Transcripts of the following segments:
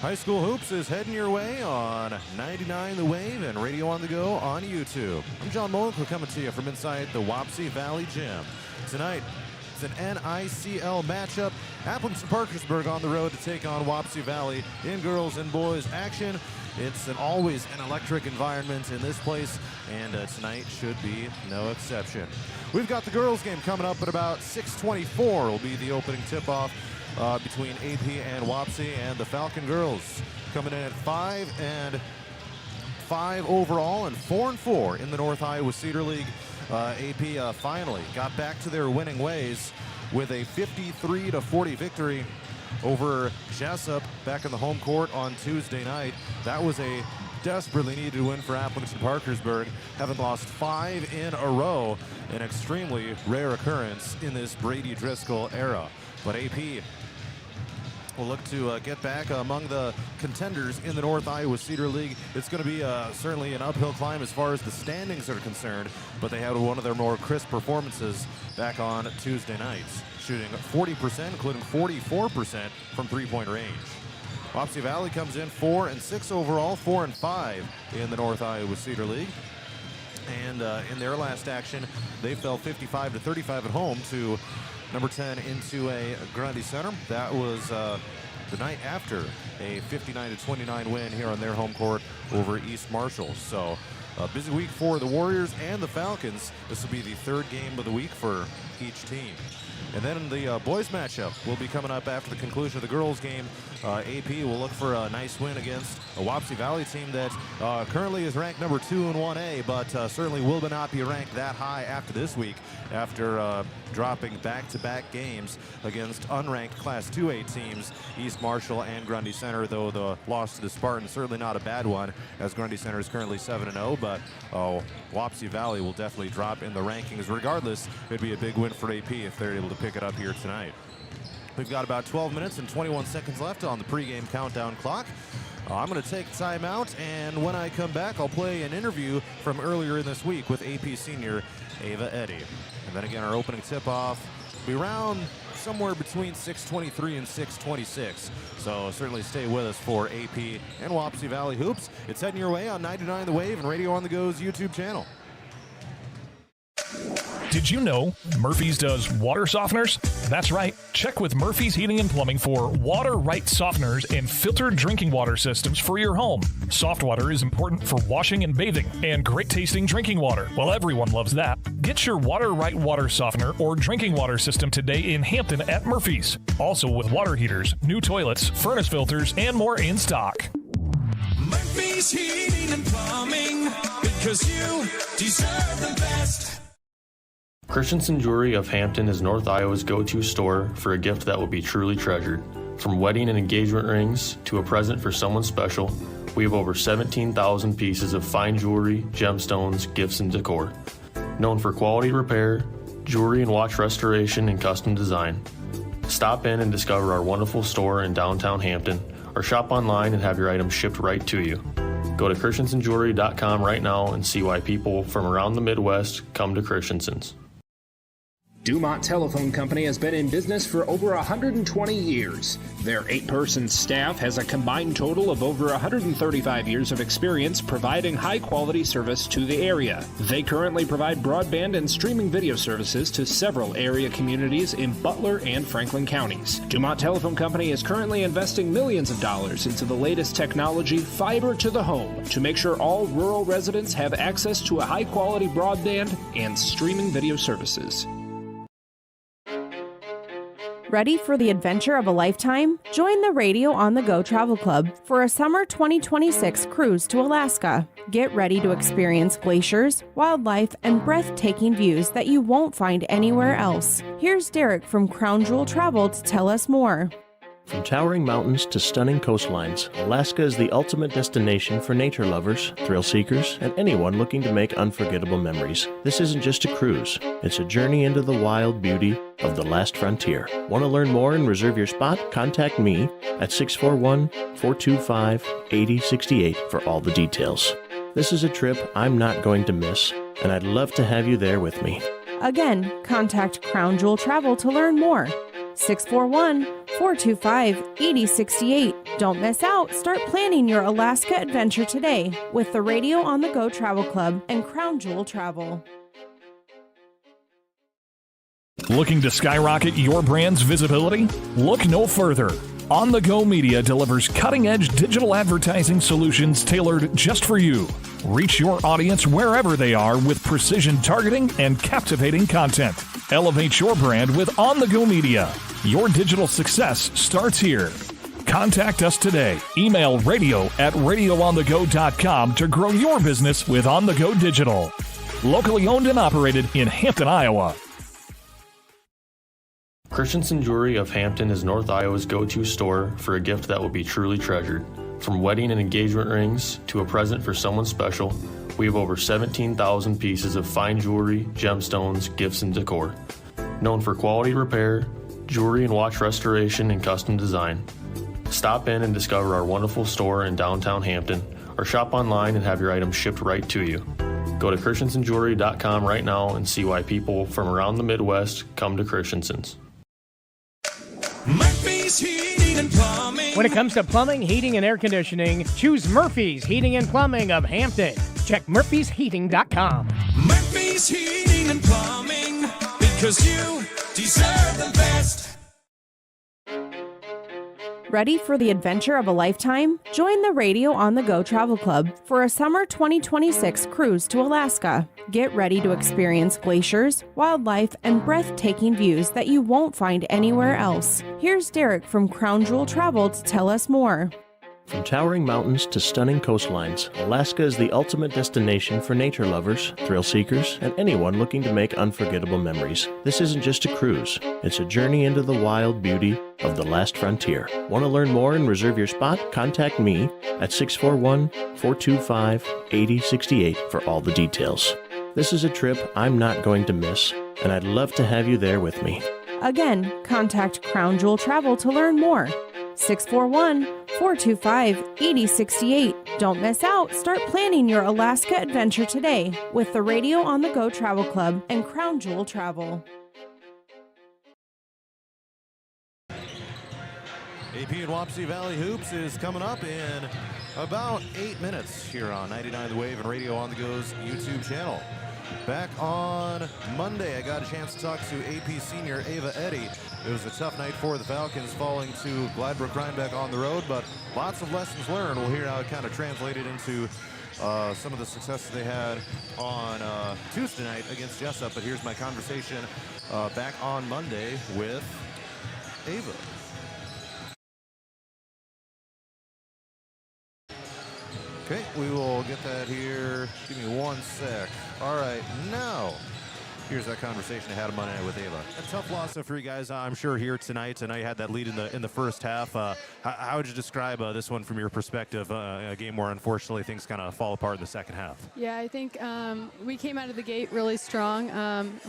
High School Hoops is heading your way on 99 The Wave and Radio on the Go on YouTube. I'm John Molenko coming to you from inside the Wapsie Valley Gym. Tonight, it's an NICL matchup. Aplington-Parkersburg on the road to take on Wapsie Valley in girls and boys action. It's always an electric environment in this place, and tonight should be no exception. We've got the girls game coming up at about 6:24 will be the opening tip-off between AP and Wapsie, and the Falcon girls coming in at 5-5 overall and 4-4 in the North Iowa Cedar League. AP finally got back to their winning ways with a 53-40 victory over Jessup back in the home court on Tuesday night. That was a desperately needed win for Aplington-Parkersburg, having lost 5 in a row, an extremely rare occurrence in this Brady Driscoll era. But AP will look to get back among the contenders in the North Iowa Cedar League. It's going to be certainly an uphill climb as far as the standings are concerned, but they had one of their more crisp performances back on Tuesday nights, shooting 40%, including 44% from three-point range. Wapsie Valley comes in 4-6 overall, 4-5 in the North Iowa Cedar League. And in their last action, they fell 55-35 at home to number 10 into a Grundy Center. That was the night after a 59-29 win here on their home court over East Marshall. So a busy week for the Warriors and the Falcons. This will be the third game of the week for each team. And then the boys matchup will be coming up after the conclusion of the girls game. AP will look for a nice win against a Wapsie Valley team that currently is ranked number 2 in 1A, but certainly will not be ranked that high after this week, after dropping back-to-back games against unranked Class 2A teams, East Marshall and Grundy Center, though the loss to the Spartans certainly not a bad one, as Grundy Center is currently 7-0, but Wapsie Valley will definitely drop in the rankings. Regardless, it'd be a big win for AP if they're able to pick it up here tonight. We've got about 12 minutes and 21 seconds left on the pregame countdown clock. I'm going to take time out, and when I come back, I'll play an interview from earlier in this week with AP senior Ava Eddy. And then again, our opening tip-off will be around somewhere between 6:23 and 6:26. So certainly stay with us for AP and Wapsie Valley Hoops. It's heading your way on 99 The Wave and Radio on the Go's YouTube channel. Did you know Murphy's does water softeners? That's right. Check with Murphy's Heating and Plumbing for water right softeners and filtered drinking water systems for your home. Soft water is important for washing and bathing, and great tasting drinking water. Well, everyone loves that. Get your water right water softener or drinking water system today in Hampton at Murphy's. Also with water heaters, new toilets, furnace filters, and more in stock. Murphy's Heating and Plumbing, because you deserve the best. Christensen Jewelry of Hampton is North Iowa's go-to store for a gift that will be truly treasured. From wedding and engagement rings to a present for someone special, we have over 17,000 pieces of fine jewelry, gemstones, gifts, and decor. Known for quality repair, jewelry and watch restoration, and custom design. Stop in and discover our wonderful store in downtown Hampton, or shop online and have your items shipped right to you. Go to christensenjewelry.com right now and see why people from around the Midwest come to Christensen's. Dumont Telephone Company has been in business for over 120 years. Their 8-person staff has a combined total of over 135 years of experience providing high-quality service to the area. They currently provide broadband and streaming video services to several area communities in Butler and Franklin counties. Dumont Telephone Company is currently investing millions of dollars into the latest technology, fiber to the home, to make sure all rural residents have access to a high-quality broadband and streaming video services. Ready for the adventure of a lifetime? Join the Radio on the Go Travel Club for a summer 2026 cruise to Alaska. Get ready to experience glaciers, wildlife, and breathtaking views that you won't find anywhere else. Here's Derek from Crown Jewel Travel to tell us more. From towering mountains to stunning coastlines, Alaska is the ultimate destination for nature lovers, thrill seekers, and anyone looking to make unforgettable memories. This isn't just a cruise, it's a journey into the wild beauty of the last frontier. Want to learn more and reserve your spot? Contact me at 641-425-8068 for all the details. This is a trip I'm not going to miss, and I'd love to have you there with me. Again, contact Crown Jewel Travel to learn more. 641-425-8068. Don't miss out. Start planning your Alaska adventure today with the Radio on the Go Travel Club and Crown Jewel Travel. Looking to skyrocket your brand's visibility? Look no further. On the Go Media delivers cutting-edge digital advertising solutions tailored just for you. Reach your audience wherever they are with precision targeting and captivating content. Elevate your brand with On the Go Media. Your digital success starts here. Contact us today. Email radio@radioonthego.com to grow your business with On the Go Digital. Locally owned and operated in Hampton, Iowa. Christensen Jewelry of Hampton is North Iowa's go-to store for a gift that will be truly treasured. From wedding and engagement rings to a present for someone special, we have over 17,000 pieces of fine jewelry, gemstones, gifts, and decor. Known for quality repair, jewelry and watch restoration, and custom design. Stop in and discover our wonderful store in downtown Hampton, or shop online and have your items shipped right to you. Go to christensenjewelry.com right now and see why people from around the Midwest come to Christensen's. Murphy's Heating and Plumbing. When it comes to plumbing, heating, and air conditioning, choose Murphy's Heating and Plumbing of Hampton. Check murphysheating.com. Murphy's Heating and Plumbing, because you deserve the best. Ready for the adventure of a lifetime? Join the Radio on the Go Travel Club for a summer 2026 cruise to Alaska. Get ready to experience glaciers, wildlife, and breathtaking views that you won't find anywhere else. Here's Derek from Crown Jewel Travel to tell us more. From towering mountains to stunning coastlines, Alaska is the ultimate destination for nature lovers, thrill seekers, and anyone looking to make unforgettable memories. This isn't just a cruise, it's a journey into the wild beauty of the last frontier. Want to learn more and reserve your spot? Contact me at 641-425-8068 for all the details. This is a trip I'm not going to miss, and I'd love to have you there with me. Again, contact Crown Jewel Travel to learn more. 641-425-8068. Don't miss out. Start planning your Alaska adventure today with the Radio on the Go Travel Club and Crown Jewel Travel. AP and Wapsie Valley Hoops is coming up in about 8 minutes here on 99 The Wave and Radio on the Go's YouTube channel. Back on Monday, I got a chance to talk to AP senior Ava Eddy. It was a tough night for the Falcons, falling to Gladbrook Rhinebeck on the road, but lots of lessons learned. We'll hear how it kind of translated into some of the successes they had on Tuesday night against Jessup. But here's my conversation back on Monday with Ava. Okay, we will get that here. Give me one sec. All right, now here's that conversation I had on Monday night with Ava. A tough loss for you guys, I'm sure, here tonight. I know you had that lead in the first half. How would you describe this one from your perspective? A game where unfortunately things kind of fall apart in the second half. Yeah, I think we came out of the gate really strong.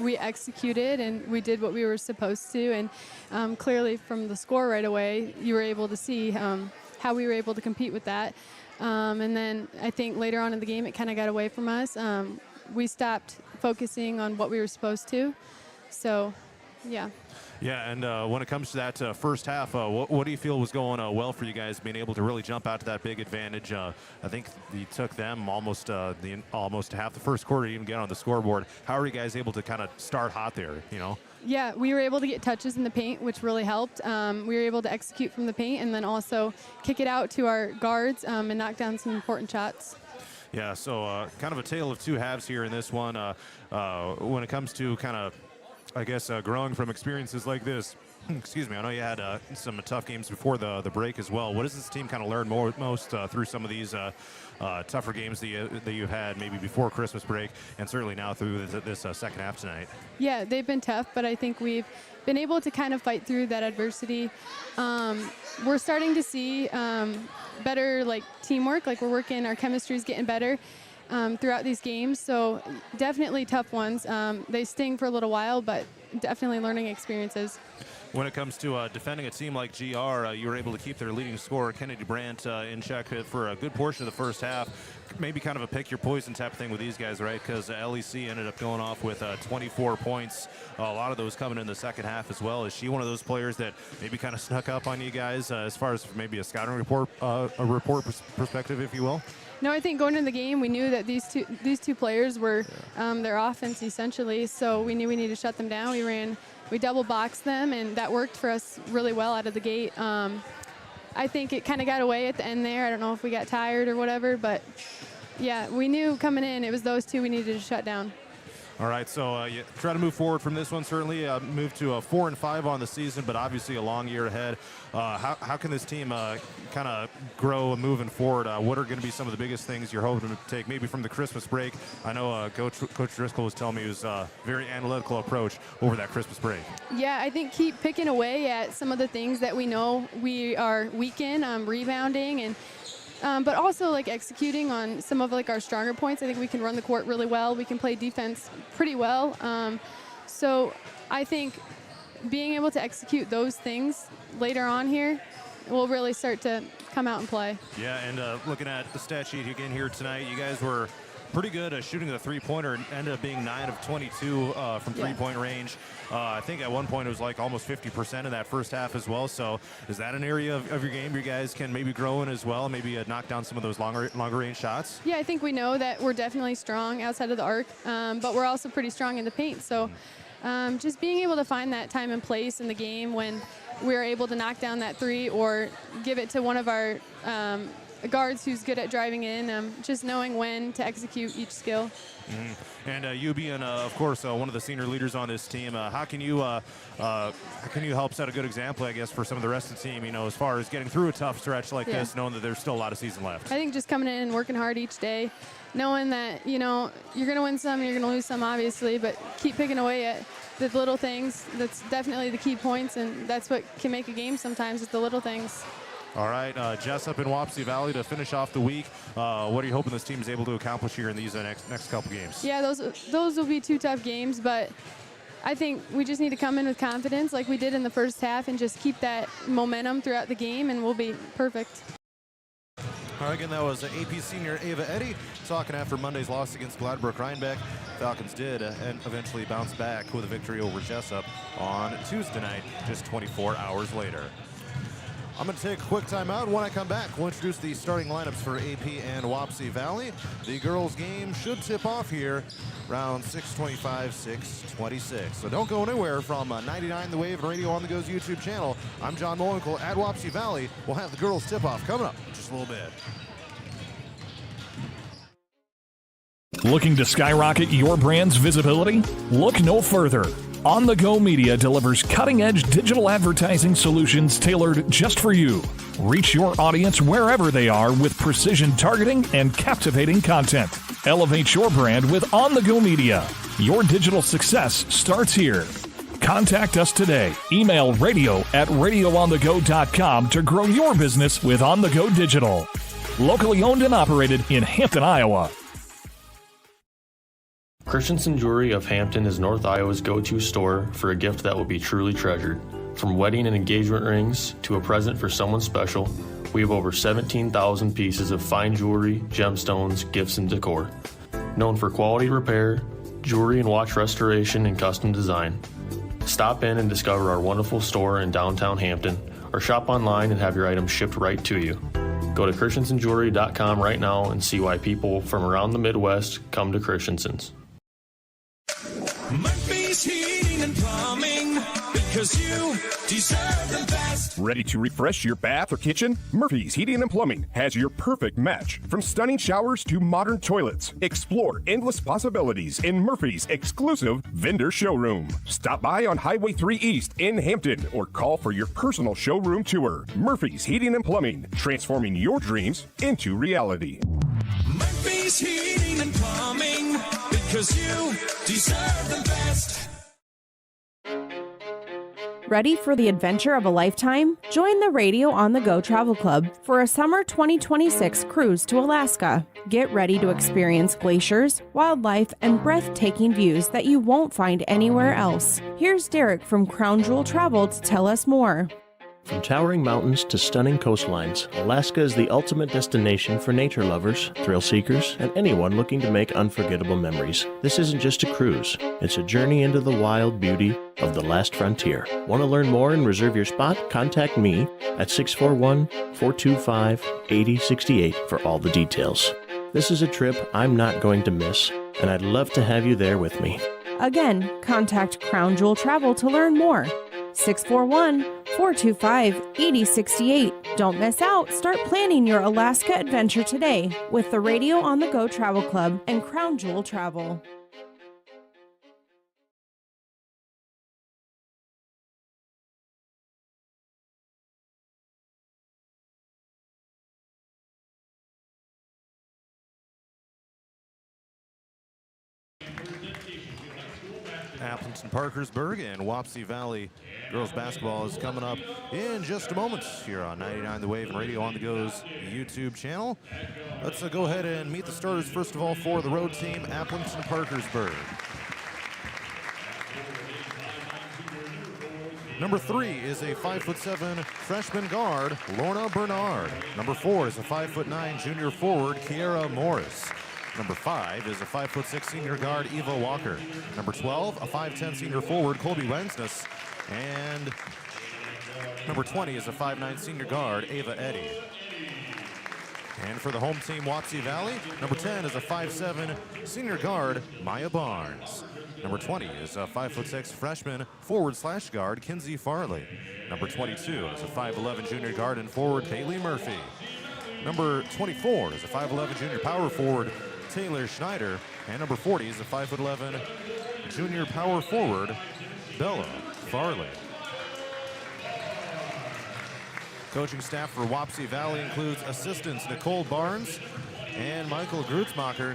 We executed and we did what we were supposed to, and clearly from the score right away, you were able to see how we were able to compete with that. And then I think later on in the game, it kind of got away from us. We stopped focusing on what we were supposed to. So, yeah. Yeah, and when it comes to that first half, what do you feel was going well for you guys, being able to really jump out to that big advantage? I think you took them almost half the first quarter to even get on the scoreboard. How are you guys able to kind of start hot there, you know? Yeah, we were able to get touches in the paint, which really helped. We were able to execute from the paint and then also kick it out to our guards and knock down some important shots. Yeah, so kind of a tale of two halves here in this one. When it comes to kind of, I guess, growing from experiences like this, excuse me, I know you had some tough games before the break as well. What does this team kind of learn most through some of these tougher games that you've had maybe before Christmas break and certainly now through this second half tonight? Yeah, they've been tough, but I think we've been able to kind of fight through that adversity. We're starting to see better teamwork, our chemistry is getting better throughout these games. So definitely tough ones. They sting for a little while, but definitely learning experiences. When it comes to defending a team like GR, you were able to keep their leading scorer, Kennedy Brandt, in check for a good portion of the first half. Maybe kind of a pick your poison type of thing with these guys, right? Because LEC ended up going off with 24 points. A lot of those coming in the second half as well. Is she one of those players that maybe kind of snuck up on you guys as far as maybe a scouting report, perspective, if you will? No, I think going into the game, we knew that these two players were their offense essentially, so we knew we needed to shut them down. We double boxed them, and that worked for us really well out of the gate. I think it kind of got away at the end there. I don't know if we got tired or whatever, but yeah, we knew coming in it was those two we needed to shut down. All right, so you try to move forward from this one, certainly. Move to 4-5 on the season, but obviously a long year ahead. How can this team kind of grow moving forward? What are going to be some of the biggest things you're hoping to take maybe from the Christmas break? I know Coach Driscoll was telling me it was a very analytical approach over that Christmas break. Yeah, I think keep picking away at some of the things that we know we are weak in, rebounding, and but also like executing on some of like our stronger points. I think we can run the court really well. We can play defense pretty well. So I think being able to execute those things later on here will really start to come out and play. Yeah, and looking at the stat sheet again here tonight, you guys were pretty good at shooting the three-pointer, ended up being 9 of 22 from three-point range. I think at one point it was like almost 50% in that first half as well. So is that an area of your game you guys can maybe grow in as well, maybe knock down some of those longer range shots? Yeah, I think we know that we're definitely strong outside of the arc, but we're also pretty strong in the paint. So just being able to find that time and place in the game when we're able to knock down that three or give it to one of our guards who's good at driving in, just knowing when to execute each skill. And you being, of course, one of the senior leaders on this team, how can you help set a good example, I guess, for some of the rest of the team, as far as getting through a tough stretch like this, knowing that there's still a lot of season left? I think just coming in and working hard each day, knowing that, you're going to win some, you're going to lose some, obviously, but keep picking away at the little things. That's definitely the key points, and that's what can make a game sometimes, is the little things. All right, Jessup and Wapsie Valley to finish off the week. What are you hoping this team is able to accomplish here in these next couple games? Yeah, those will be two tough games, but I think we just need to come in with confidence like we did in the first half and just keep that momentum throughout the game, and we'll be perfect. All right, again, that was AP senior Ava Eddy talking after Monday's loss against Gladbrook-Rhinebeck. Falcons did and eventually bounce back with a victory over Jessup on Tuesday night, just 24 hours later. I'm going to take a quick timeout. When I come back, we'll introduce the starting lineups for AP and Wapsie Valley. The girls' game should tip off here around 6:25, 6:26. So don't go anywhere from 99 The Wave and Radio on the Go's YouTube channel. I'm John Molenkel at Wapsie Valley. We'll have the girls' tip-off coming up in just a little bit. Looking to skyrocket your brand's visibility? Look no further. On the Go Media delivers cutting-edge digital advertising solutions tailored just for you. Reach your audience wherever they are with precision targeting and captivating content. Elevate your brand with On the Go Media. Your digital success starts here. Contact us today. Email radio@radioonthego.com to grow your business with On the Go Digital. Locally owned and operated in Hampton, Iowa. Christensen Jewelry of Hampton is North Iowa's go-to store for a gift that will be truly treasured. From wedding and engagement rings to a present for someone special, we have over 17,000 pieces of fine jewelry, gemstones, gifts, and decor. Known for quality repair, jewelry and watch restoration, and custom design. Stop in and discover our wonderful store in downtown Hampton, or shop online and have your items shipped right to you. Go to christensenjewelry.com right now and see why people from around the Midwest come to Christensen's. Murphy's Heating and Plumbing, because you deserve the best. Ready to refresh your bath or kitchen? Murphy's Heating and Plumbing has your perfect match. From stunning showers to modern toilets, explore endless possibilities in Murphy's exclusive vendor showroom. Stop by on Highway 3 East in Hampton or call for your personal showroom tour. Murphy's Heating and Plumbing, transforming your dreams into reality. Murphy's Heating and Plumbing, because you deserve the best. Ready for the adventure of a lifetime? Join the Radio on the Go Travel Club for a summer 2026 cruise to Alaska. Get ready to experience glaciers, wildlife, and breathtaking views that you won't find anywhere else. Here's Derek from Crown Jewel Travel to tell us more. From towering mountains to stunning coastlines, Alaska is the ultimate destination for nature lovers, thrill seekers, and anyone looking to make unforgettable memories. This isn't just a cruise, it's a journey into the wild beauty of the last frontier. Want to learn more and reserve your spot? Contact me at 641-425-8068 for all the details. This is a trip I'm not going to miss, and I'd love to have you there with me. Again, contact Crown Jewel Travel to learn more. 641-425-8068. Don't miss out. Start planning your Alaska adventure today with the Radio on the Go Travel Club and Crown Jewel Travel. Aplington-Parkersburg and Wapsie Valley girls basketball is coming up in just a moment here on 99 The Wave and Radio on the Go's YouTube channel. Let's go ahead and meet the starters first of all for the road team, Aplington-Parkersburg. Number 3 is a 5'7" freshman guard, Lorna Bernard. Number 4 is a 5'9" junior forward, Kiera Morris. Number 5 is a 5'6" senior guard, Eva Walker. Number 12, a 5'10" senior forward, Colby Wensness. And number 20 is a 5'9" senior guard, Ava Eddy. And for the home team, Wapsie Valley, number 10 is a 5'7" senior guard, Maya Barnes. Number 20 is a 5'6" freshman forward/guard, Kinsey Farley. Number 22 is a 5'11" junior guard and forward, Bailey Murphy. Number 24 is a 5'11" junior power forward, Taylor Schneider. And number 40 is a 5'11" junior power forward, Bella Farley. Coaching staff for Wapsie Valley includes assistants Nicole Barnes and Michael Grutzmacher.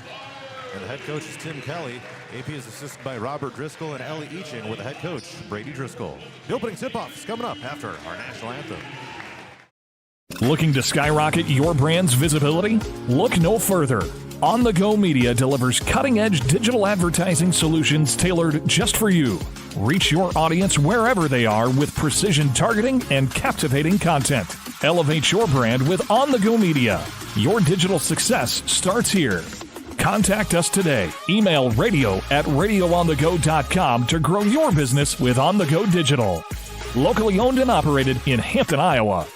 And the head coach is Tim Kelly. AP is assisted by Robert Driscoll and Ellie Eachin with the head coach, Brady Driscoll. The opening tip-off is coming up after our national anthem. Looking to skyrocket your brand's visibility? Look no further. On the Go Media delivers cutting-edge digital advertising solutions tailored just for you. Reach your audience wherever they are with precision targeting and captivating content. Elevate your brand with On the Go Media. Your digital success starts here. Contact us today. Email radio@radioonthego.com to grow your business with On the Go Digital. Locally owned and operated in Hampton, Iowa.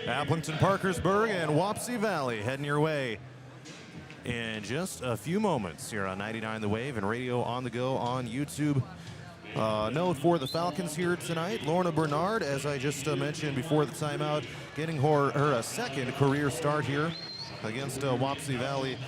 Aplington-Parkersburg and Wapsie Valley heading your way in just a few moments here on 99 The Wave and Radio on the Go on YouTube. Note for the Falcons here tonight, Lorna Bernard, as I just mentioned before the timeout, getting her second career start here against Wapsie Valley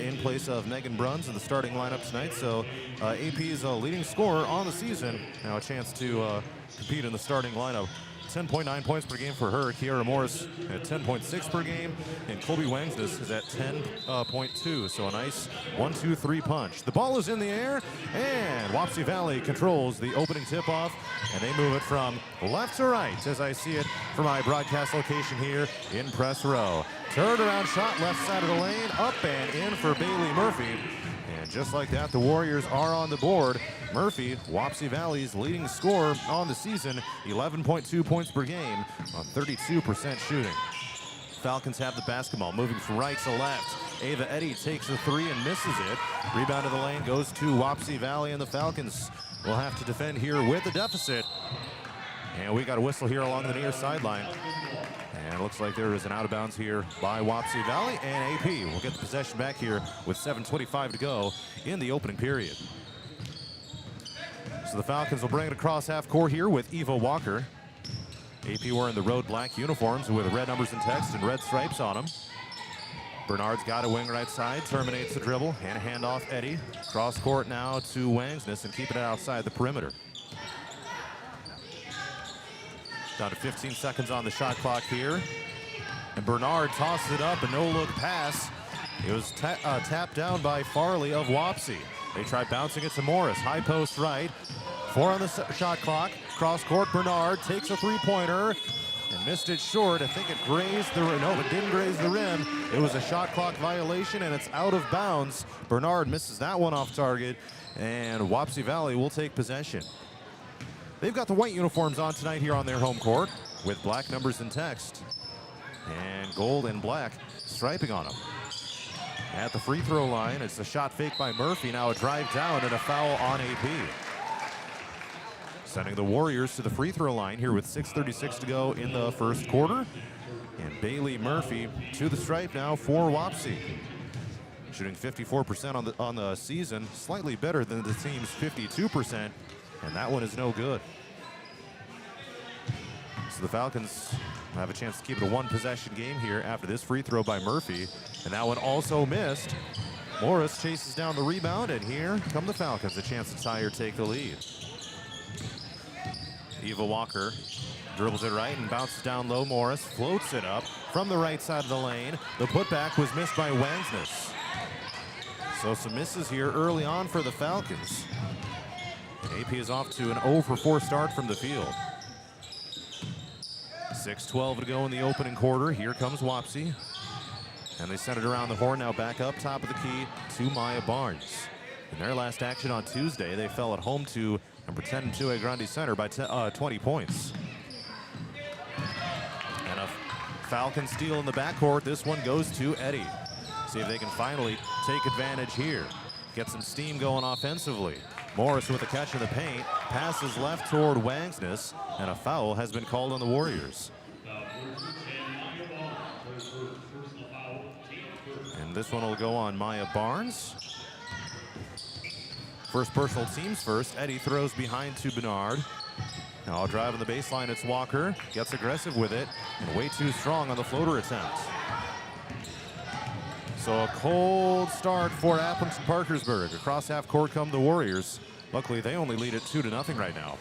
in place of Megan Bruns in the starting lineup tonight. So AP is a leading scorer on the season. Now a chance to compete in the starting lineup 10.9 points per game for her. Kiara Morris at 10.6 per game, and Colby Wangsness is at 10.2. So a nice 1-2-3 punch. The ball is in the air, and Wapsie Valley controls the opening tip-off, and they move it from left to right, as I see it from my broadcast location here in Press Row. Turnaround shot, left side of the lane, up and in for Bailey Murphy. And just like that, the Warriors are on the board. Murphy, Wapsie Valley's leading scorer on the season, 11.2 points per game on 32% shooting. Falcons have the basketball, moving from right to left. Ava Eddy takes a three and misses it. Rebound to the lane goes to Wapsie Valley, and the Falcons will have to defend here with the deficit. And we got a whistle here along the near sideline. And it looks like there is an out of bounds here by Wapsie Valley, and AP will get the possession back here with 7:25 to go in the opening period. So the Falcons will bring it across half court here with Eva Walker. AP wearing the road black uniforms with red numbers and text and red stripes on them. Bernard's got a wing right side, terminates the dribble, and a handoff Eddy. Cross court now to Wangsness and keeping it outside the perimeter. Down to 15 seconds on the shot clock here. And Bernard tosses it up, a no-look pass. It was tapped down by Farley of Wapsie. They try bouncing it to Morris. High post right. 4 on the shot clock. Cross court, Bernard takes a three-pointer and missed it short. I think it grazed the rim. No, it didn't graze the rim. It was a shot clock violation, and it's out of bounds. Bernard misses that one off target, and Wapsie Valley will take possession. They've got the white uniforms on tonight here on their home court with black numbers and text and gold and black striping on them. At the free throw line, it's a shot fake by Murphy. Now a drive down and a foul on AP. Sending the Warriors to the free throw line here with 6:36 to go in the first quarter. And Bailey Murphy to the stripe now for Wapsie. Shooting 54% on the season, slightly better than the team's 52%. And that one is no good. So the Falcons have a chance to keep it a one-possession game here after this free throw by Murphy. And that one also missed. Morris chases down the rebound, and here come the Falcons, a chance to tie or take the lead. Eva Walker dribbles it right and bounces down low. Morris floats it up from the right side of the lane. The putback was missed by Wangsness. So some misses here early on for the Falcons. AP is off to an 0-for-4 start from the field. 6:12 to go in the opening quarter. Here comes Wapsie. And they send it around the horn, now back up top of the key to Maya Barnes. In their last action on Tuesday, they fell at home to number 10 Tua Grande Center by 20 points. And a Falcon steal in the backcourt. This one goes to Eddy. See if they can finally take advantage here. Get some steam going offensively. Morris with a catch in the paint, passes left toward Wangsness, and a foul has been called on the Warriors. And this one will go on Maya Barnes. First personal, teams first. Eddy throws behind to Bernard. Now driving the baseline, it's Walker. Gets aggressive with it, and way too strong on the floater attempt. So a cold start for Aplington-Parkersburg. Across half court come the Warriors. Luckily, they only lead it 2-0 right now.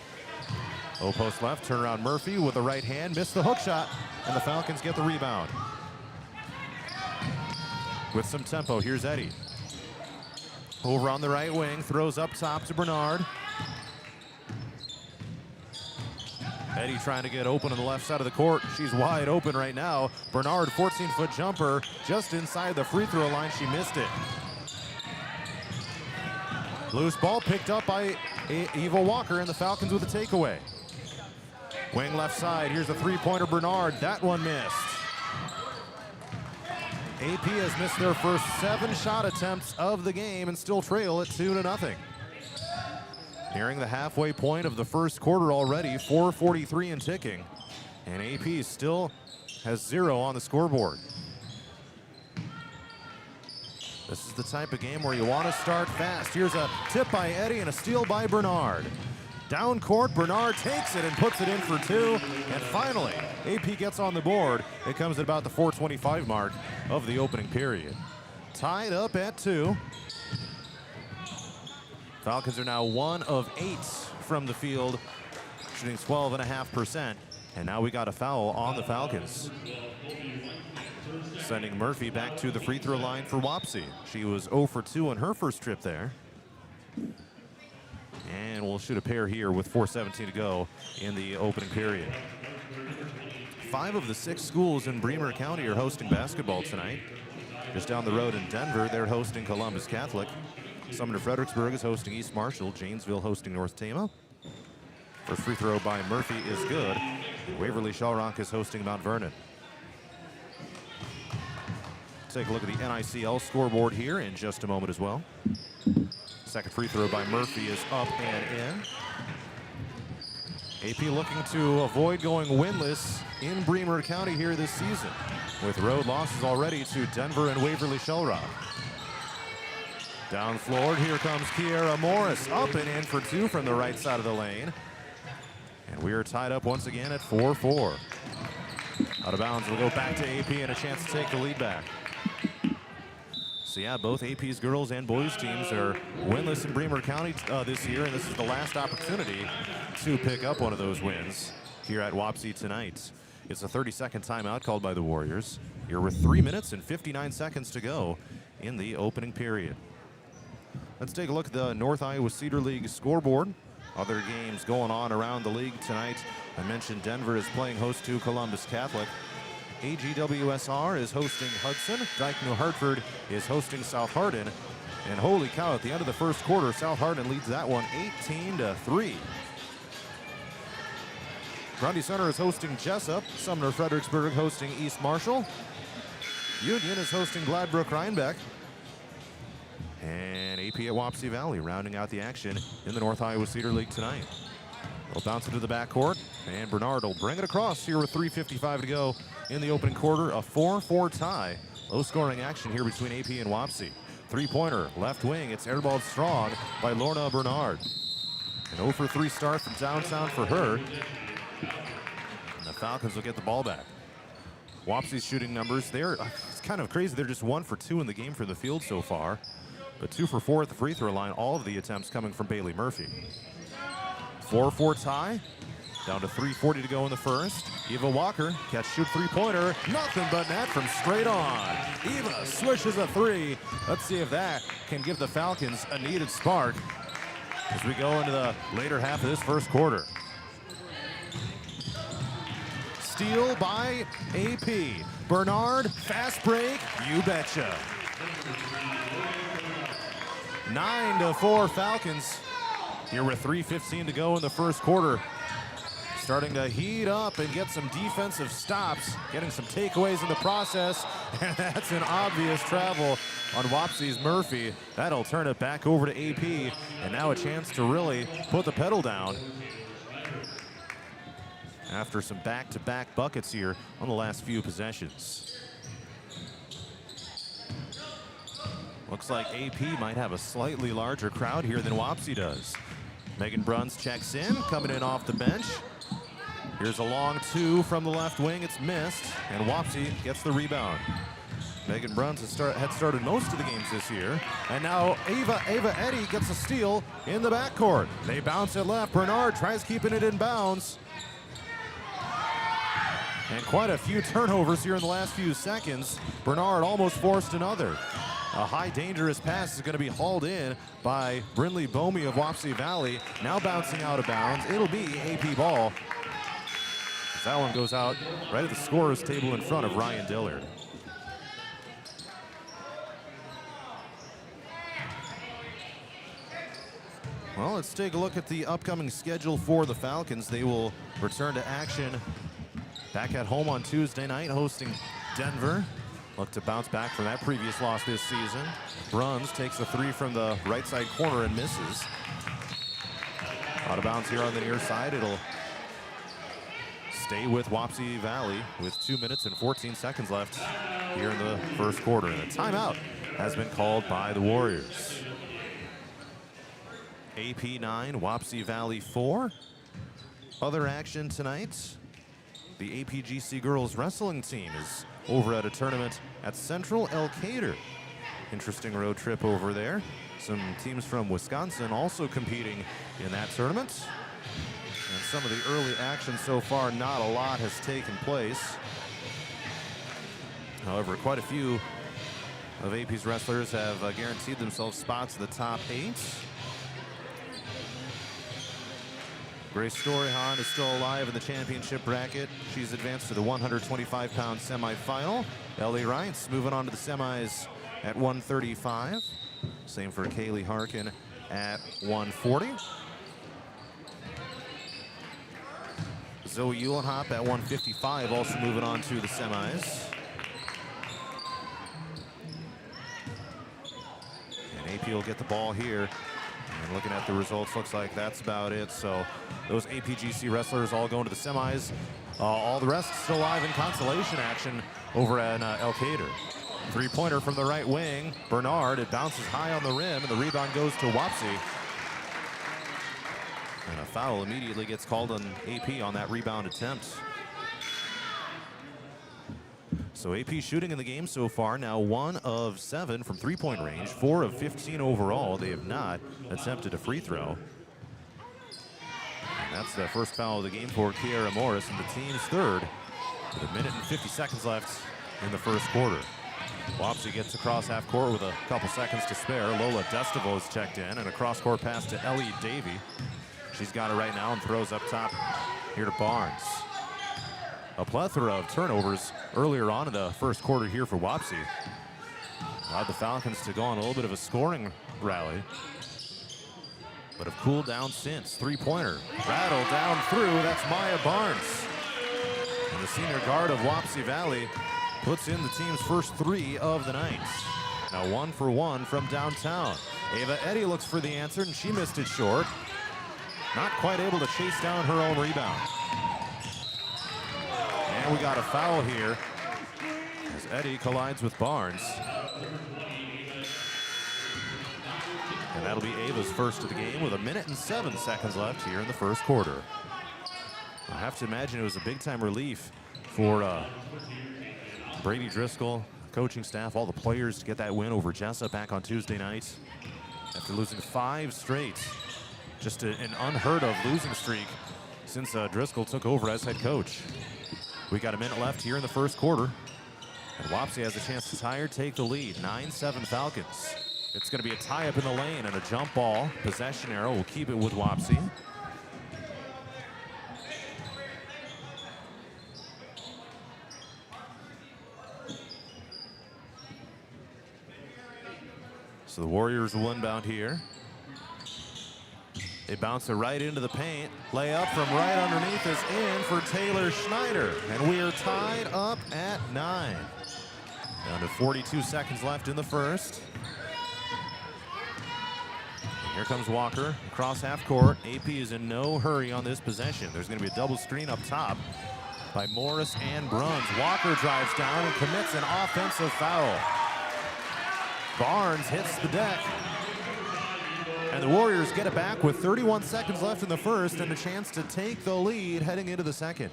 Low post left, turnaround Murphy with the right hand, missed the hook shot, and the Falcons get the rebound. With some tempo, here's Eddy. Over on the right wing, throws up top to Bernard. Eddy trying to get open on the left side of the court. She's wide open right now. Bernard, 14-foot jumper, just inside the free throw line. She missed it. Loose ball picked up by Eva Walker, and the Falcons with a takeaway. Wing left side, here's a three-pointer, Bernard. That one missed. AP has missed their first 7 shot attempts of the game and still trail at 2-0. Nearing the halfway point of the first quarter already, 4:43 and ticking. And AP still has 0 on the scoreboard. This is the type of game where you want to start fast. Here's a tip by Eddy and a steal by Bernard. Down court, Bernard takes it and puts it in for 2. And finally, AP gets on the board. It comes at about the 4:25 mark of the opening period. Tied up at 2. Falcons are now 1 of 8 from the field, shooting 12.5%. And now we got a foul on the Falcons, sending Murphy back to the free throw line for Wapsie. She was 0 for 2 on her first trip there. And we'll shoot a pair here with 4:17 to go in the opening period. 5 of the 6 schools in Bremer County are hosting basketball tonight. Just down the road in Denver, they're hosting Columbus Catholic. Sumner Fredericksburg is hosting East Marshall. Janesville hosting North Tama. First free throw by Murphy is good. Waverly Shellrock is hosting Mount Vernon. Take a look at the NICL scoreboard here in just a moment as well. Second free throw by Murphy is up and in. AP looking to avoid going winless in Bremer County here this season, with road losses already to Denver and Waverly Shellrock. Down floor, here comes Kiera Morris, up and in for 2 from the right side of the lane. And we are tied up once again at 4-4. Out of bounds, we'll go back to AP and a chance to take the lead back. So yeah, both AP's girls and boys teams are winless in Bremer County this year, and this is the last opportunity to pick up one of those wins here at Wapsie tonight. It's a 30-second timeout called by the Warriors. Here with 3 minutes and 59 seconds to go in the opening period. Let's take a look at the North Iowa Cedar League scoreboard. Other games going on around the league tonight. I mentioned Denver is playing host to Columbus Catholic. AGWSR is hosting Hudson. Dyke New Hartford is hosting South Hardin. And holy cow, at the end of the first quarter, South Hardin leads that one 18-3. Grundy Center is hosting Jessup. Sumner Fredericksburg hosting East Marshall. Union is hosting Gladbrook Rhinebeck. And AP at Wapsie Valley rounding out the action in the North Iowa Cedar League tonight. They'll bounce it to the backcourt, and Bernard will bring it across here with 3:55 to go in the opening quarter. A 4-4 tie. Low-scoring action here between AP and Wapsie. Three-pointer, left wing. It's airballed strong by Lorna Bernard. An 0 for 3 start from downtown for her. And the Falcons will get the ball back. Wapsie's shooting numbers, it's kind of crazy. They're just 1 for 2 in the game from the field so far. But 2 for 4 at the free throw line. All of the attempts coming from Bailey Murphy. 4-4 tie. Down to 3:40 to go in the first. Eva Walker, catch shoot three-pointer. Nothing but net from straight on. Eva swishes a 3. Let's see if that can give the Falcons a needed spark as we go into the later half of this first quarter. Steal by AP. Bernard, fast break, you betcha. 9-4 Falcons. Here with 3:15 to go in the first quarter. Starting to heat up and get some defensive stops, getting some takeaways in the process, and that's an obvious travel on Wapsie's Murphy. That'll turn it back over to AP, and now a chance to really put the pedal down after some back-to-back buckets here on the last few possessions. Looks like AP might have a slightly larger crowd here than Wapsie does. Megan Bruns checks in, coming in off the bench. Here's a long 2 from the left wing. It's missed, and Wapsie gets the rebound. Megan Bruns had started most of the games this year. And now Ava Eddy gets a steal in the backcourt. They bounce it left. Bernard tries keeping it in bounds. And quite a few turnovers here in the last few seconds. Bernard almost forced another. A high dangerous pass is going to be hauled in by Brinley Bomey of Wapsie Valley. Now bouncing out of bounds. It'll be AP ball. That one goes out right at the scorer's table in front of Ryan Dillard. Well, let's take a look at the upcoming schedule for the Falcons. They will return to action back at home on Tuesday night, hosting Denver. Look to bounce back from that previous loss this season. Bruns takes a 3 from the right side corner and misses. Out of bounds here on the near side. It'll stay with Wapsie Valley with 2 minutes and 14 seconds left here in the first quarter. And a timeout has been called by the Warriors. AP 9, Wapsie Valley 4. Other action tonight. The APGC girls wrestling team is over at a tournament at Central Elkader. Interesting road trip over there. Some teams from Wisconsin also competing in that tournament. And some of the early action so far, not a lot has taken place. However, quite a few of AP's wrestlers have guaranteed themselves spots in the top 8. Grace Storyhan is still alive in the championship bracket. She's advanced to the 125-pound semifinal. Ellie Reitz moving on to the semis at 135. Same for Kaylee Harkin at 140. Zoe Uhlenhop at 155, also moving on to the semis. And AP will get the ball here. And looking at the results, looks like that's about it. So those APGC wrestlers all going to the semis. All the rest still live in consolation action over at El Cater. Three-pointer from the right wing. Bernard, it bounces high on the rim, and the rebound goes to Wapsie. And a foul immediately gets called on AP on that rebound attempt. So AP shooting in the game so far, now 1 of 7 from three-point range, 4 of 15 overall. They have not attempted a free throw. And that's the first foul of the game for Kiara Morris, and the team's third with 1 minute and 50 seconds left in the first quarter. Wapsie gets across half court with a couple seconds to spare. Lola Destival is checked in, and a cross-court pass to Ellie Davey. She's got it right now and throws up top here to Barnes. A plethora of turnovers earlier on in the first quarter here for Wapsie. Allowed the Falcons to go on a little bit of a scoring rally, but have cooled down since. Three-pointer, rattled down through, that's Maya Barnes. And the senior guard of Wapsie Valley puts in the team's first 3 of the night. Now 1 for 1 from downtown. Ava Eddy looks for the answer, and she missed it short. Not quite able to chase down her own rebound. And we got a foul here as Eddy collides with Barnes. And that'll be Ava's first of the game with 1 minute and 7 seconds left here in the first quarter. I have to imagine it was a big-time relief for Brady Driscoll, coaching staff, all the players to get that win over Jessup back on Tuesday night after losing 5 straight. Just an unheard of losing streak since Driscoll took over as head coach. We got 1 minute left here in the first quarter, and Wapsie has a chance to tie or take the lead. 9-7 Falcons. It's going to be a tie-up in the lane and a jump ball. Possession arrow will keep it with Wapsie. So the Warriors will inbound here. They bounce it right into the paint. Layup from right underneath is in for Taylor Schneider. And we are tied up at 9. Down to 42 seconds left in the first. And here comes Walker across half court. AP is in no hurry on this possession. There's going to be a double screen up top by Morris and Bruns. Walker drives down and commits an offensive foul. Barnes hits the deck. And the Warriors get it back with 31 seconds left in the first and a chance to take the lead heading into the second.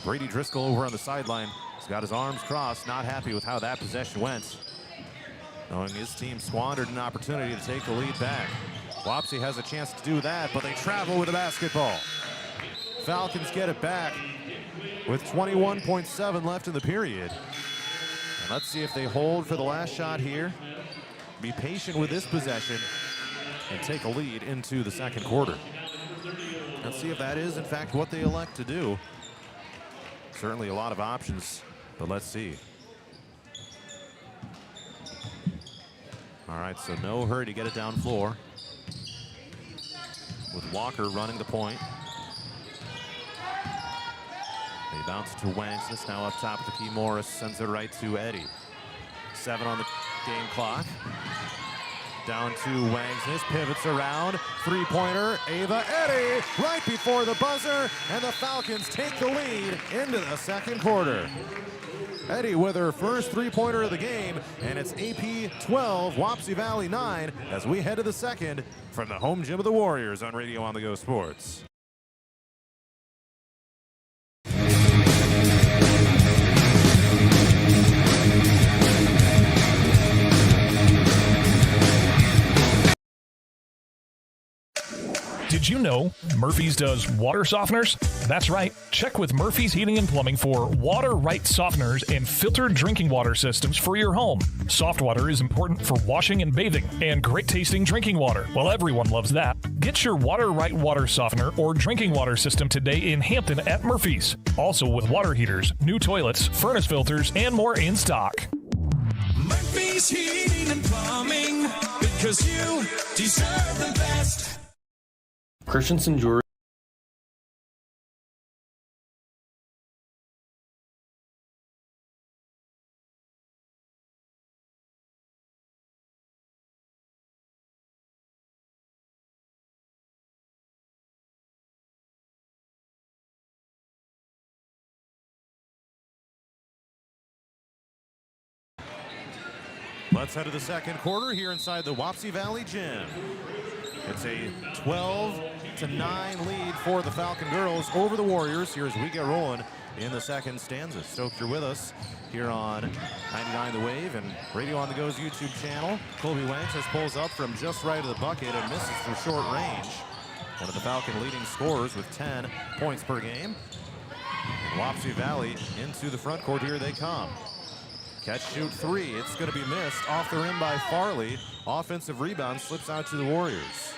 Brady Driscoll over on the sideline has got his arms crossed, not happy with how that possession went, knowing his team squandered an opportunity to take the lead back. Wapsie has a chance to do that, but they travel with the basketball. Falcons get it back with 21.7 left in the period. And let's see if they hold for the last shot here. Be patient with this possession and take a lead into the second quarter. Let's see if that is, in fact, what they elect to do. Certainly a lot of options, but let's see. All right, so no hurry to get it down floor, with Walker running the point. They bounce to Wangsness, now up top with the key. Morris sends it right to Eddy. 7 on the game clock. Down to Wangsness, pivots around, three-pointer, Ava Eddy right before the buzzer, and the Falcons take the lead into the second quarter. Eddy with her first three-pointer of the game, and it's AP 12, Wapsie Valley 9, as we head to the second from the home gym of the Warriors on Radio On The Go Sports. Did Did you know Murphy's does water softeners? That's right. Check with Murphy's Heating and Plumbing for water right softeners and filtered drinking water systems for your home. Soft water is important for washing and bathing, and great tasting drinking water. Well, everyone loves that. Get your water right water softener or drinking water system today in Hampton at Murphy's. Also with water heaters, new toilets, furnace filters, and more in stock. Murphy's Heating and Plumbing, because you deserve the best. Christensen Jewelry. Let's head to the second quarter here inside the Wapsie Valley Gym. It's a 12-9 lead for the Falcon girls over the Warriors here as we get rolling in the second stanza. Stoked you're with us here on 99 The Wave and Radio on the Go's YouTube channel. Colby Wanks just pulls up from just right of the bucket and misses from short range. One of the Falcon leading scorers with 10 points per game. And Wapsie Valley into the front court, here they come. Catch, shoot, three. It's going to be missed off the rim by Farley. Offensive rebound slips out to the Warriors.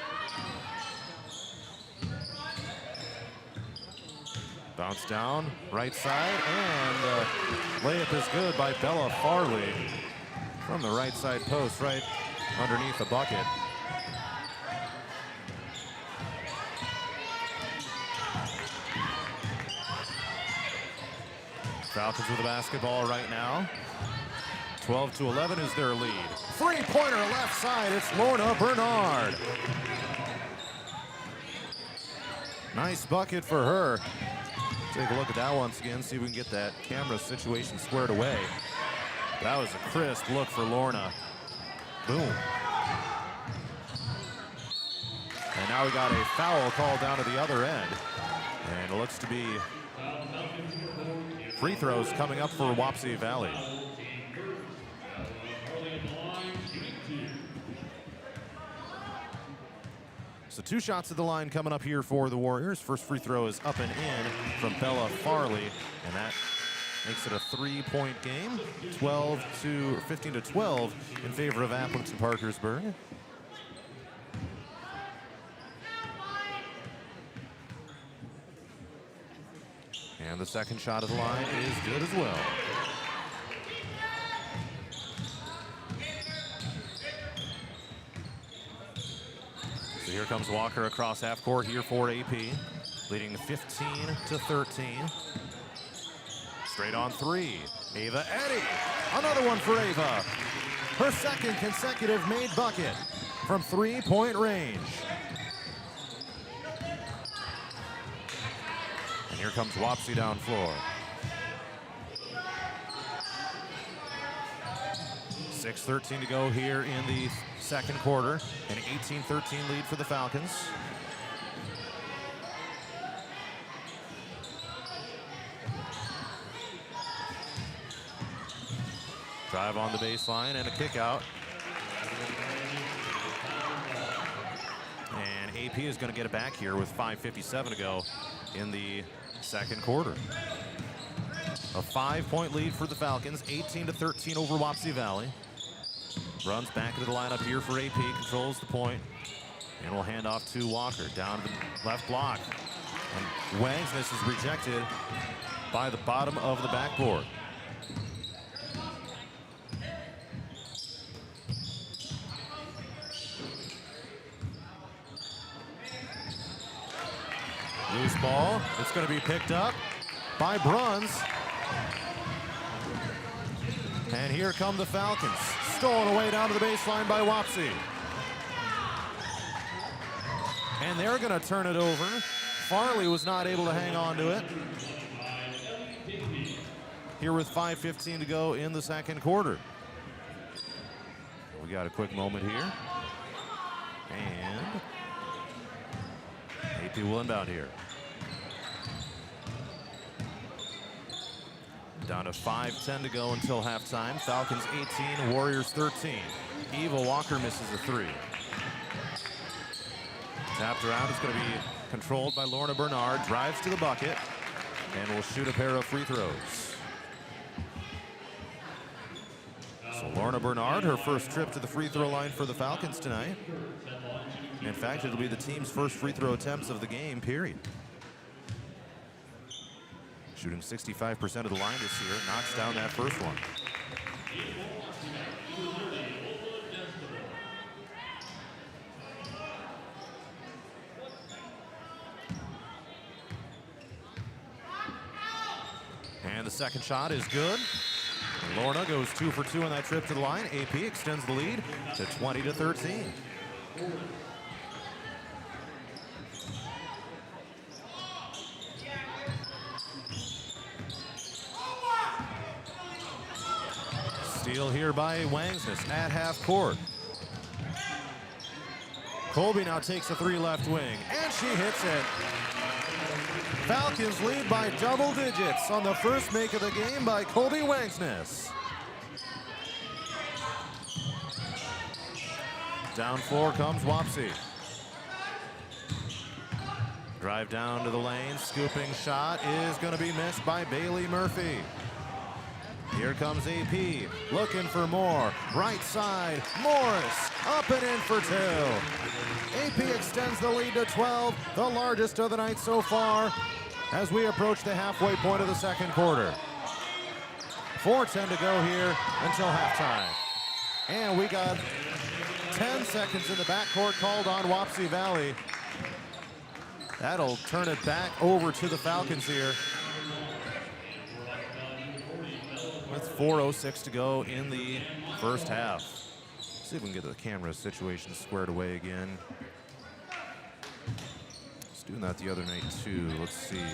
Bounce down, right side, and layup is good by Bella Farley from the right side post, right underneath the bucket. Falcons with the basketball right now. 12-11 is their lead. Three-pointer left side, it's Lorna Bernard. Nice bucket for her. Take a look at that once again, see if we can get that camera situation squared away. That was a crisp look for Lorna. Boom. And now we got a foul called down to the other end. And it looks to be free throws coming up for Wapsie Valley. So two shots at the line coming up here for the Warriors. First free throw is up and in from Bella Farley, and that makes it a 3-point game. 15-12 in favor of Aplington-Parkersburg. And the second shot of the line is good as well. So here comes Walker across half court here for AP, leading 15-13. Straight on three, Ava Eddy. Another one for Ava. Her second consecutive made bucket from 3-point range. And here comes Wapsie down floor. 6:13 to go here in the second quarter. An 18-13 lead for the Falcons. Drive on the baseline and a kick out. And AP is going to get it back here with 5:57 to go in the second quarter. A 5-point lead for the Falcons, 18-13 over Wapsie Valley. Runs back into the lineup here for AP, controls the point, and will hand off to Walker down to the left block. And Wang's miss is rejected by the bottom of the backboard. Loose ball, it's going to be picked up by Bruns. And here come the Falcons. Stolen away down to the baseline by Wapsie. And they're going to turn it over. Farley was not able to hang on to it. Here with 5:15 to go in the second quarter. We got a quick moment here. And AP will inbound here. Down to 5:10 to go until halftime. Falcons 18, Warriors 13. Eva Walker misses a three. Tapped around. It's going to be controlled by Lorna Bernard. Drives to the bucket and will shoot a pair of free throws. So Lorna Bernard, her first trip to the free throw line for the Falcons tonight. In fact, it'll be the team's first free throw attempts of the game, period. Shooting 65% of the line this year. Knocks down that first one. And the second shot is good. Lorna goes 2 for 2 on that trip to the line. AP extends the lead to 20-13. Steal here by Wangsness at half court. Colby now takes a 3 left wing, and she hits it. Falcons lead by double digits on the first make of the game by Colby Wangsness. Down floor comes Wapsie. Drive down to the lane, scooping shot is going to be missed by Bailey Murphy. Here comes AP, looking for more. Right side, Morris, up and in for 2. AP extends the lead to 12, the largest of the night so far, as we approach the halfway point of the second quarter. 4:10 to go here until halftime. And we got 10 seconds in the backcourt called on Wapsie Valley. That'll turn it back over to the Falcons here. With 4:06 to go in the first half. See if we can get the camera situation squared away again. Was doing that the other night too. Let's see.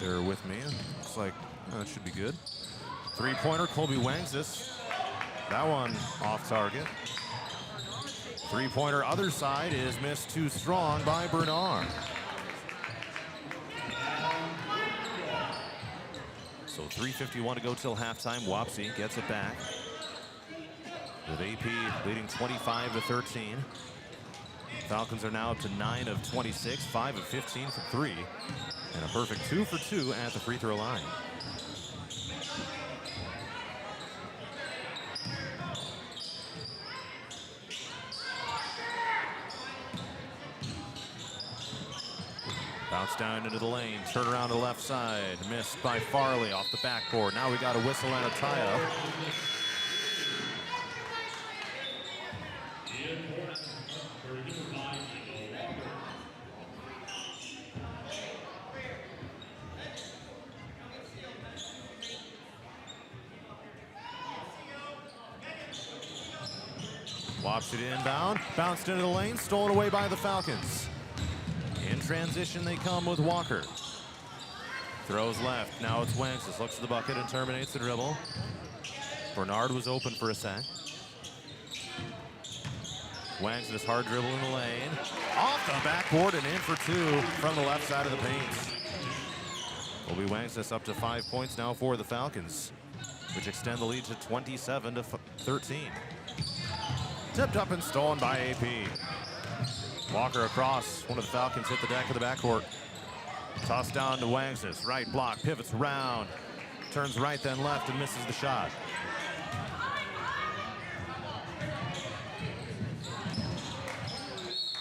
Bear with me. Looks like that should be good. 3-pointer, Colby Wangsness. That one off target. 3-pointer other side is missed too strong by Bernard. So 3:51 to go till halftime. Wapsie gets it back with AP leading 25-13. Falcons are now up to 9 of 26, 5 of 15 from 3, and a perfect 2 for 2 at the free throw line. Bounce down into the lane, turn around to the left side, missed by Farley off the backboard. Now we got a whistle and a tie-up. Wapsie to inbound, bounced into the lane, stolen away by the Falcons. In transition, they come with Walker. Throws left. Now it's Wangsness. Looks at the bucket and terminates the dribble. Bernard was open for a sec. Wangsness hard dribble in the lane. Off the backboard and in for 2 from the left side of the paint. Colby Wangsness up to 5 points now for the Falcons, which extend the lead to 27-13. Tipped up and stolen by AP. Walker across. One of the Falcons hit the deck of the backcourt. Tossed down to Wangsness. Right block, pivots around. Turns right then left and misses the shot.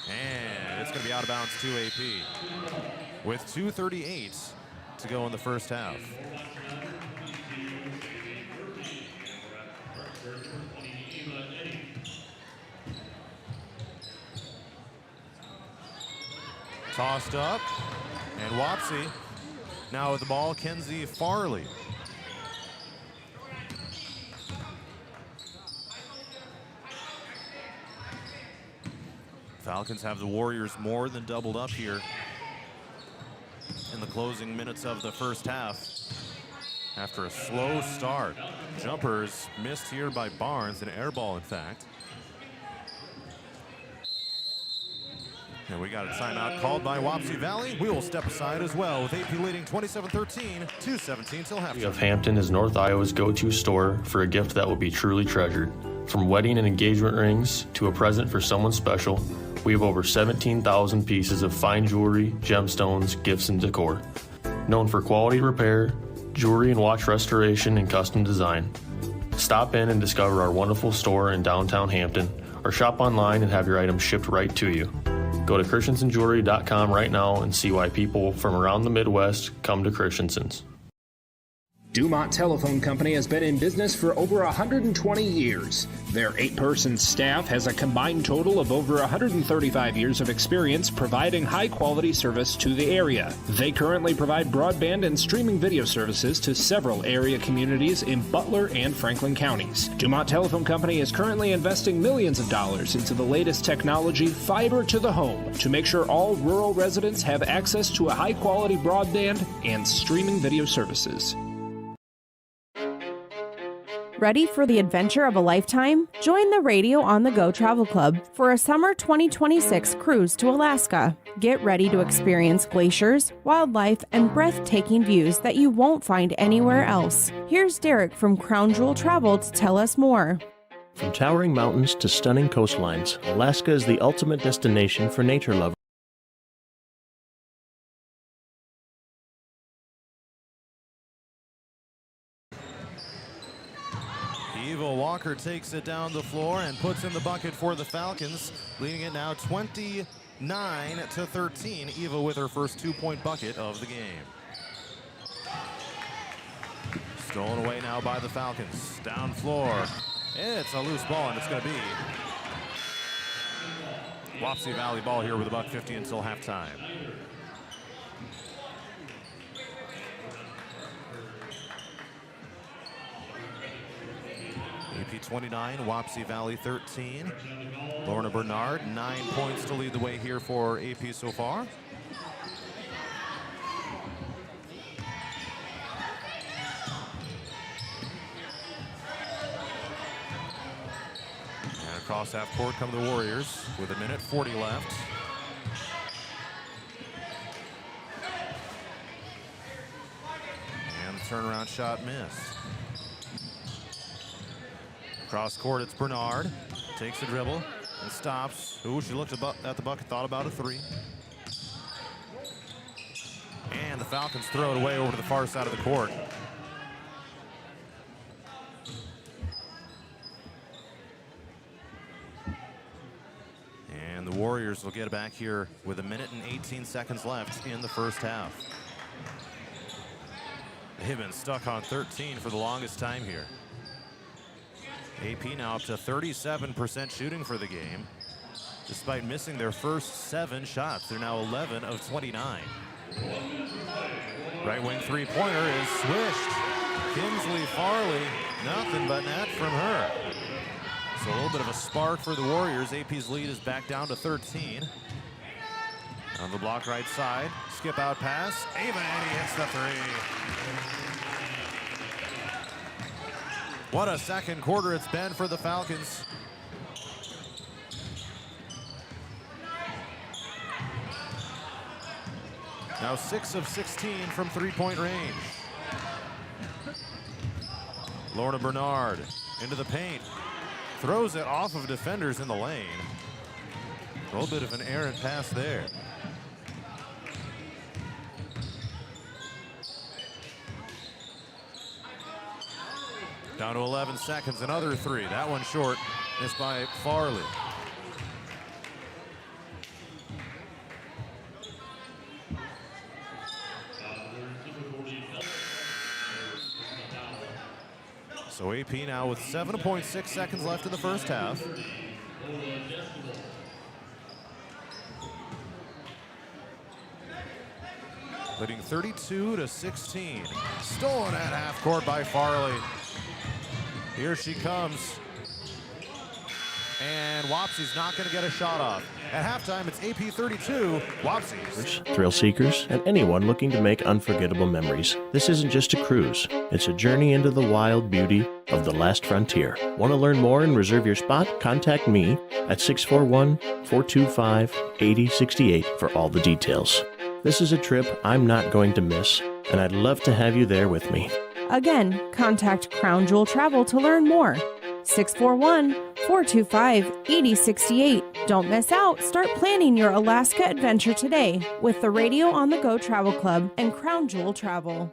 And it's going to be out of bounds to AP. With 2:38 to go in the first half. Tossed up, and Wapsie now with the ball, Kenzie Farley. Falcons have the Warriors more than doubled up here in the closing minutes of the first half. After a slow start, jumpers missed here by Barnes, an air ball in fact. And we got a timeout called by Wapsie Valley. We will step aside as well with AP leading 27-13, 2:17 till halftime. Of Hampton is North Iowa's go-to store for a gift that will be truly treasured. From wedding and engagement rings to a present for someone special, We have over 17,000 pieces of fine jewelry, gemstones, gifts, and decor. Known for quality repair, jewelry and watch restoration, and custom design. Stop in and discover our wonderful store in downtown Hampton, or shop online and have your items shipped right to you. Go to christensenjewelry.com right now and see why people from around the Midwest come to Christensen's. Dumont Telephone Company has been in business for over 120 years. Their 8-person staff has a combined total of over 135 years of experience providing high-quality service to the area. They currently provide broadband and streaming video services to several area communities in Butler and Franklin counties. Dumont Telephone Company is currently investing millions of dollars into the latest technology, fiber to the home, to make sure all rural residents have access to a high-quality broadband and streaming video services. Ready for the adventure of a lifetime? Join the Radio on the Go Travel Club for a summer 2026 cruise to Alaska. Get ready to experience glaciers, wildlife, and breathtaking views that you won't find anywhere else. Here's Derek from Crown Jewel Travel to tell us more. From towering mountains to stunning coastlines, Alaska is the ultimate destination for nature lovers. Walker takes it down the floor and puts in the bucket for the Falcons, leading it now 29-13. Eva with her first 2-point bucket of the game. Stolen away now by the Falcons. Down floor. It's a loose ball, and it's going to be Wapsie Valley ball here with $1.50 until halftime. AP 29, Wapsie Valley 13. Lorna Bernard, 9 points to lead the way here for AP so far. And across half court come the Warriors with 1:40 left. And the turnaround shot missed. Cross court, it's Bernard. Takes the dribble and stops. Ooh, she looked at the bucket, thought about a three. And the Falcons throw it away over to the far side of the court. And the Warriors will get it back here with 1:18 left in the first half. They've been stuck on 13 for the longest time here. AP now up to 37% shooting for the game, despite missing their first 7 shots. They're now 11 of 29. Right wing three-pointer is swished. Kinsley Farley, nothing but net from her. So a little bit of a spark for the Warriors. AP's lead is back down to 13. On the block right side, skip out pass. Ava Annie hits the three. What a second quarter it's been for the Falcons. Now 6 of 16 from three-point range. Lorna Bernard into the paint. Throws it off of defenders in the lane. A little bit of an errant pass there. Down to 11 seconds, another three. That one short, missed by Farley. So AP now with 7.6 seconds left in the first half. Leading 32-16. Stolen at half court by Farley. Here she comes. And Wapsie's not going to get a shot off. At halftime, it's AP 32, Wapsie's. Thrill seekers, and anyone looking to make unforgettable memories. This isn't just a cruise. It's a journey into the wild beauty of the last frontier. Want to learn more and reserve your spot? Contact me at 641-425-8068 for all the details. This is a trip I'm not going to miss, and I'd love to have you there with me. Again, contact Crown Jewel Travel to learn more. 641-425-8068. Don't miss out. Start planning your Alaska adventure today with the Radio on the Go Travel Club and Crown Jewel Travel.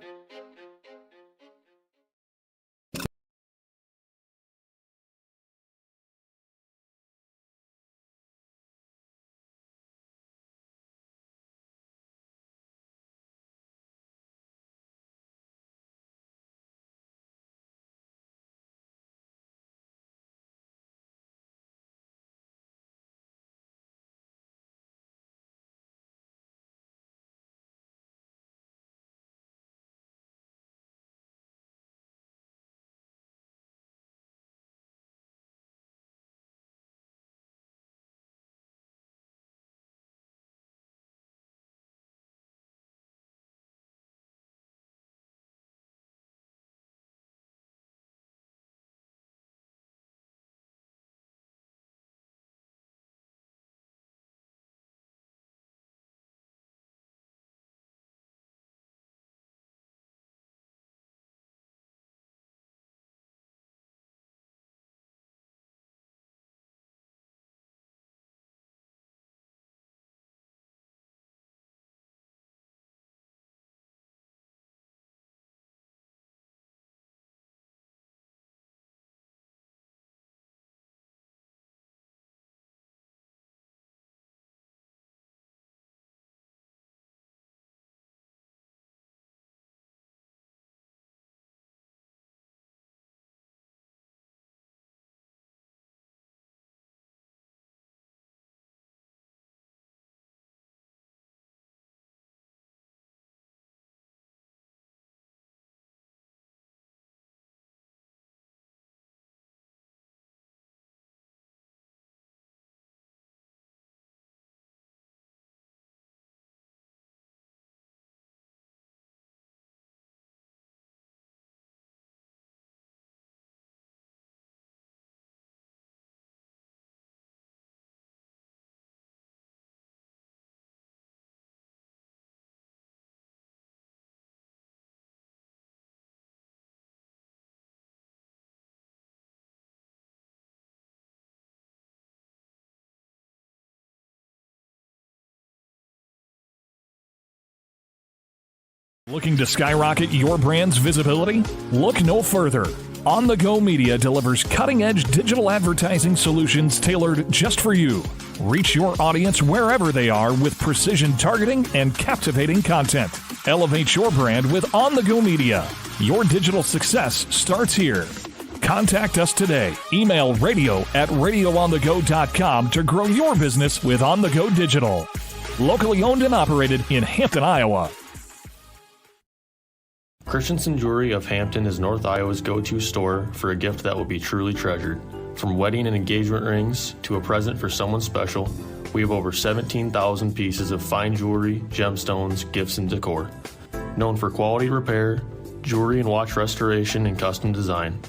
Looking to skyrocket your brand's visibility? Look no further. On the Go Media delivers cutting-edge digital advertising solutions tailored just for you. Reach your audience wherever they are with precision targeting and captivating content. Elevate your brand with On the Go Media. Your digital success starts here. Contact us today. Email radio@radioonthego.com to grow your business with On the Go Digital. Locally owned and operated in Hampton, Iowa. Christensen Jewelry of Hampton is North Iowa's go-to store for a gift that will be truly treasured. From wedding and engagement rings to a present for someone special, we have over 17,000 pieces of fine jewelry, gemstones, gifts, and decor. Known for quality repair, jewelry and watch restoration, and custom design.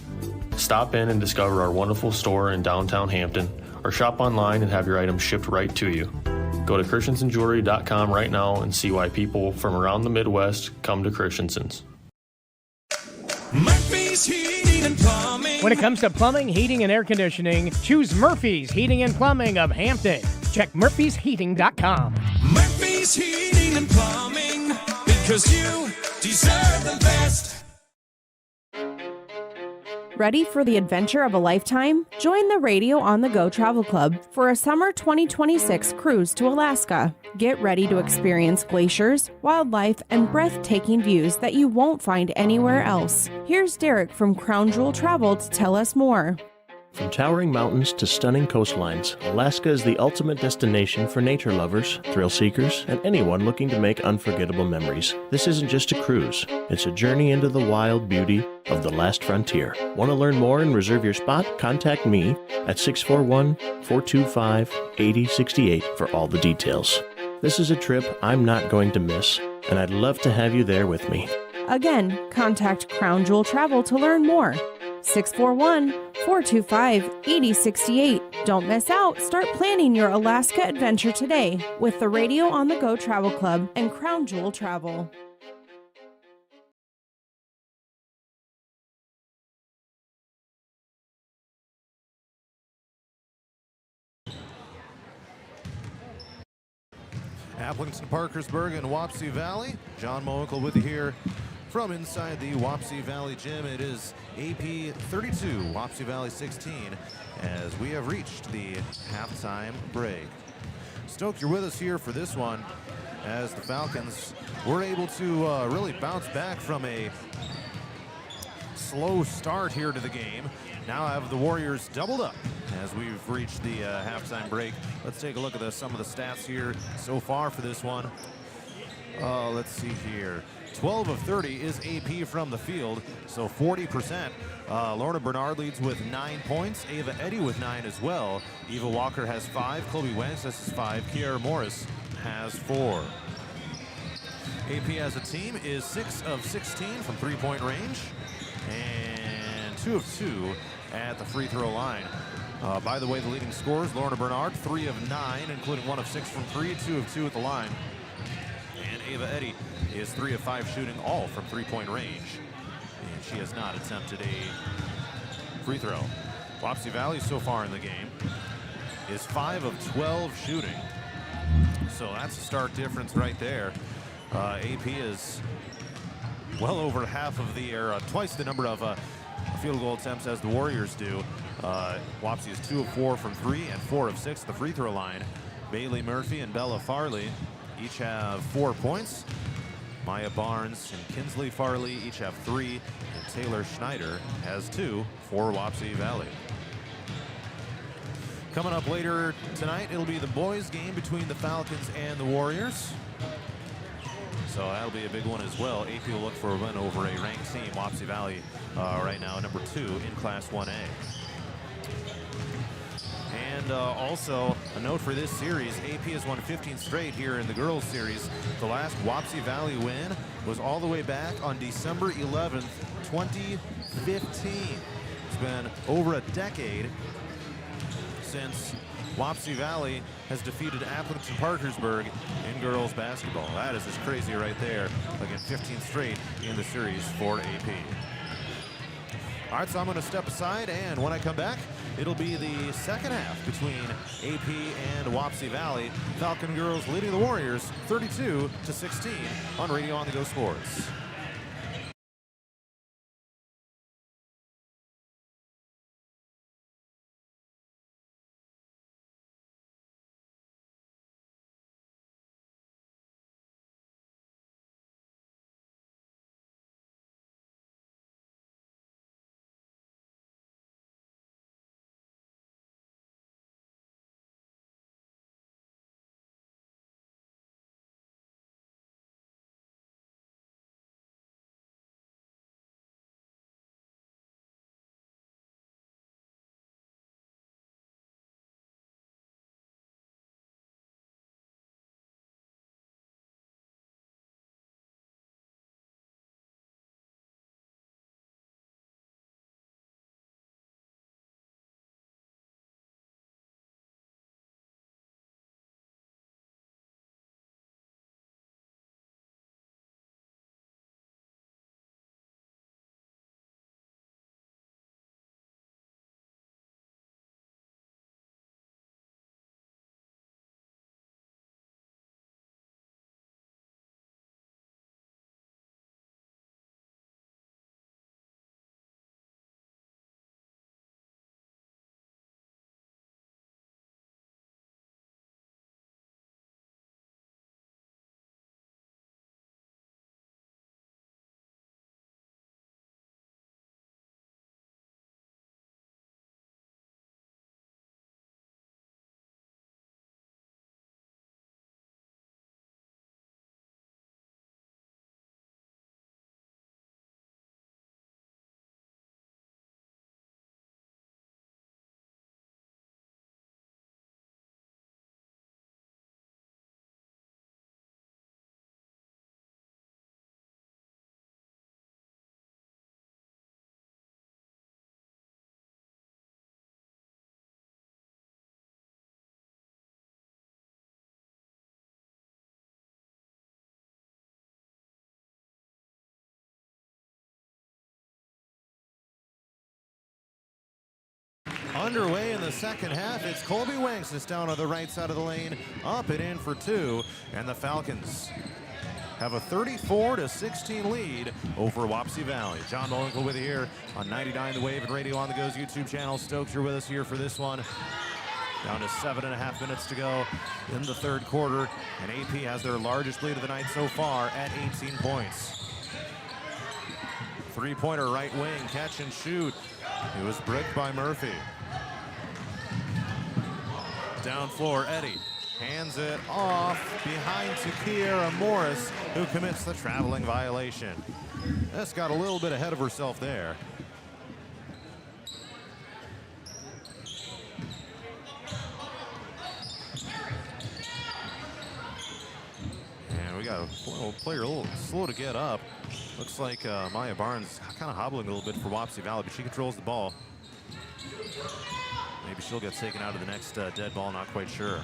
Stop in and discover our wonderful store in downtown Hampton, or shop online and have your items shipped right to you. Go to christensenjewelry.com right now and see why people from around the Midwest come to Christensen's. Murphy's Heating and Plumbing. When it comes to plumbing, heating, and air conditioning, choose Murphy's Heating and Plumbing of Hampton. Check murphysheating.com. Murphy's Heating and Plumbing, because you deserve the best. Ready for the adventure of a lifetime? Join the Radio on the Go Travel Club for a summer 2026 cruise to Alaska. Get ready to experience glaciers, wildlife, and breathtaking views that you won't find anywhere else. Here's Derek from Crown Jewel Travel to tell us more. From towering mountains to stunning coastlines, Alaska is the ultimate destination for nature lovers, thrill seekers, and anyone looking to make unforgettable memories. This isn't just a cruise, it's a journey into the wild beauty of the last frontier. Want to learn more and reserve your spot? Contact me at 641-425-8068 for all the details. This is a trip I'm not going to miss, and I'd love to have you there with me. Again, contact Crown Jewel Travel to learn more. 641-425-8068. Don't miss out. Start planning your Alaska adventure today with the Radio on the Go Travel Club and Crown Jewel Travel. Aplington-Parkersburg and Wapsie Valley. John Moenkel with you here from inside the Wapsie Valley Gym. It is AP 32, Wapsie Valley 16, as we have reached the halftime break. Stoked you're with us here for this one, as the Falcons were able to really bounce back from a slow start here to the game. Now have the Warriors doubled up as we've reached the halftime break. Let's take a look at some of the stats here so far for this one. Let's see here. 12 of 30 is AP from the field, so 40%. Lorna Bernard leads with 9 points. Ava Eddy with 9 as well. Eva Walker has 5. Chloe Wences has 5. Kiara Morris has 4. AP as a team is 6 of 16 from three-point range and 2 of 2 at the free throw line. By the way, the leading scorers, Lorna Bernard, 3 of 9, including 1 of 6 from 3, 2 of 2 at the line. And Ava Eddy is 3 of 5 shooting, all from three-point range. And she has not attempted a free throw. Wapsie Valley so far in the game is 5 of 12 shooting. So that's a stark difference right there. AP is well over half of the, or twice the number of field goal attempts as the Warriors do. Wapsie is 2 of 4 from 3 and 4 of 6 at the free throw line. Bailey Murphy and Bella Farley each have 4 points. Maya Barnes and Kinsley Farley each have 3, and Taylor Schneider has 2 for Wapsie Valley. Coming up later tonight, it'll be the boys' game between the Falcons and the Warriors. So that'll be a big one as well. AP will look for a win over a ranked team, Wapsie Valley, right now, number 2 in Class 1A. And also, a note for this series, AP has won 15 straight here in the girls series. The last Wapsie Valley win was all the way back on December 11th, 2015. It's been over a decade since Wapsie Valley has defeated Aplington-Parkersburg in girls basketball. That is just crazy right there. Again, 15 straight in the series for AP. All right, so I'm going to step aside, and when I come back, it'll be the second half between AP and Wapsie Valley. Falcon girls leading the Warriors 32-16 on Radio On The Go Sports. underway in the second half. It's Colby Wangsness down on the right side of the lane, up and in for two, and the Falcons have a 34-16 lead over Wapsie Valley. John Molenko with you here on 99 The Wave and Radio on the Go's YouTube channel. Stokes, you're with us here for this one. Down to 7.5 minutes to go in the third quarter, and AP has their largest lead of the night so far at 18 points. Three-pointer right wing, catch and shoot. It was bricked by Murphy. Down floor, Eddie hands it off behind to Kiera Morris, who commits the traveling violation. This got a little bit ahead of herself there. And we got a player a little slow to get up. Looks like Maya Barnes kind of hobbling a little bit for Wapsie Valley, but she controls the ball. Maybe she'll get taken out of the next dead ball, not quite sure.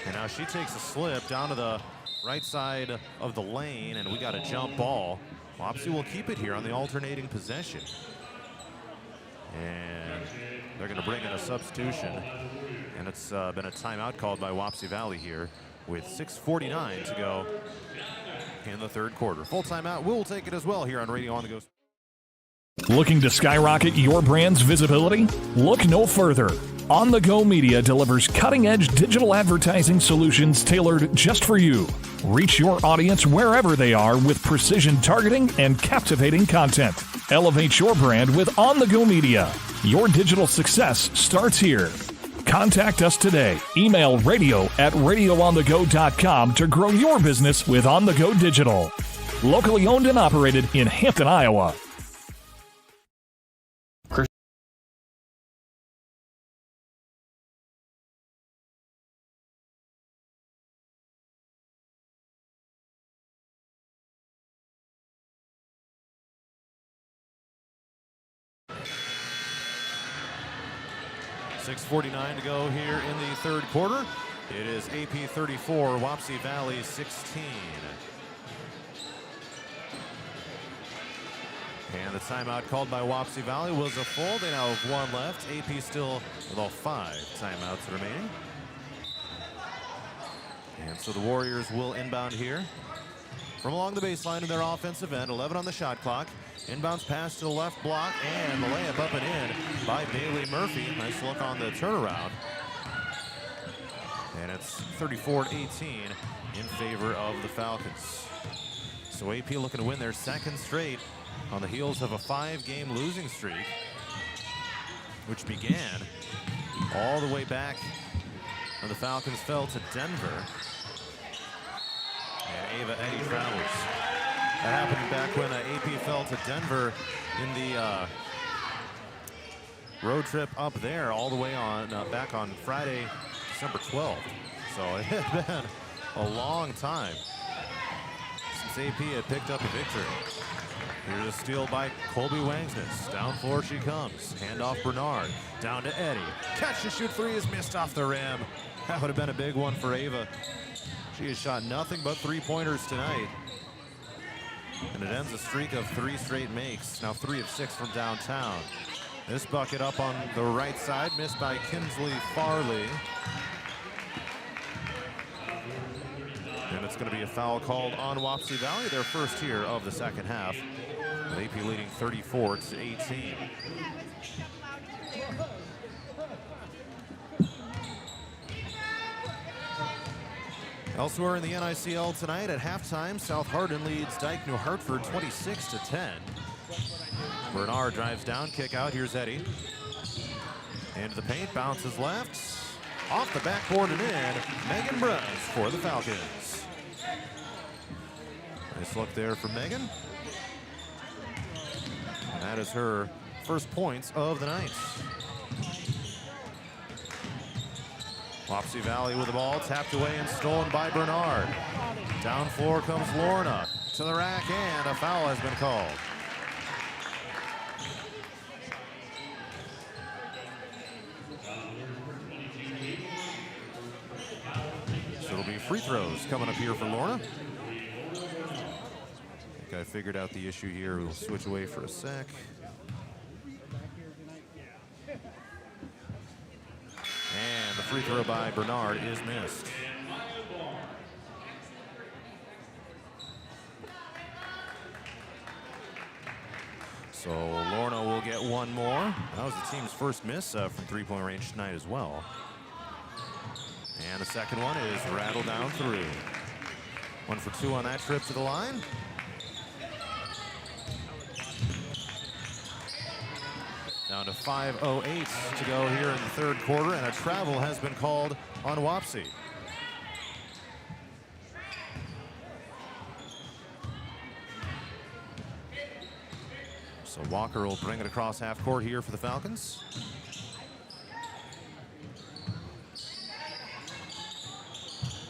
And now she takes a slip down to the right side of the lane, and we got a jump ball. Wapsie will keep it here on the alternating possession. And they're going to bring in a substitution. And it's been a timeout called by Wapsie Valley here with 6:49 to go in the third quarter. Full timeout. We'll take it as well here on Radio on the Go. Looking to skyrocket your brand's visibility? Look no further. On the Go Media delivers cutting-edge digital advertising solutions tailored just for you. Reach your audience wherever they are with precision targeting and captivating content. Elevate your brand with On the Go Media. Your digital success starts here. Contact us today. Email radio@radioonthego.com to grow your business with On the Go Digital. Locally owned and operated in Hampton, Iowa. .6:49 to go here in the third quarter. It is AP 34, Wapsie Valley 16. And the timeout called by Wapsie Valley was a full. They now have one left. AP still with all 5 timeouts remaining. And so the Warriors will inbound here from along the baseline in their offensive end. 11 on the shot clock. Inbounds pass to the left block, and the layup up and in by Bailey Murphy. Nice look on the turnaround. And it's 34-18 in favor of the Falcons. So AP looking to win their second straight on the heels of a 5-game losing streak, which began all the way back when the Falcons fell to Denver. And Ava Eddy travels. That happened back when AP fell to Denver in the road trip up there, all the way on back on Friday, December 12th. So it had been a long time since AP had picked up a victory. Here's a steal by Colby Wangsness. Down floor she comes. Handoff Bernard. Down to Eddie. Catch to shoot three is missed off the rim. That would have been a big one for Ava. She has shot nothing but 3-pointers tonight. And it ends a streak of 3 straight makes. Now 3 of 6 from downtown. This bucket up on the right side, missed by Kinsley Farley. And it's going to be a foul called on Wapsie Valley, their first here of the second half. With AP leading 34-18. Elsewhere in the NICL tonight at halftime, South Hardin leads Dyke New Hartford 26-10. Bernard drives down, kick out. Here's Eddie. Into the paint, bounces left. Off the backboard and in. Megan Brez for the Falcons. Nice look there for Megan. And that is her first points of the night. Wapsie Valley with the ball, tapped away and stolen by Bernard. Down floor comes Lorna to the rack, and a foul has been called. So it'll be free throws coming up here for Lorna. I think I figured out the issue here. We'll switch away for a sec. free throw by Bernard is missed. So Lorna will get one more. That was the team's first miss from three-point range tonight as well. And the second one is rattled down through. 1 for 2 on that trip to the line. Down to 5:08 to go here in the third quarter, and a travel has been called on Wapsie. So Walker will bring it across half court here for the Falcons.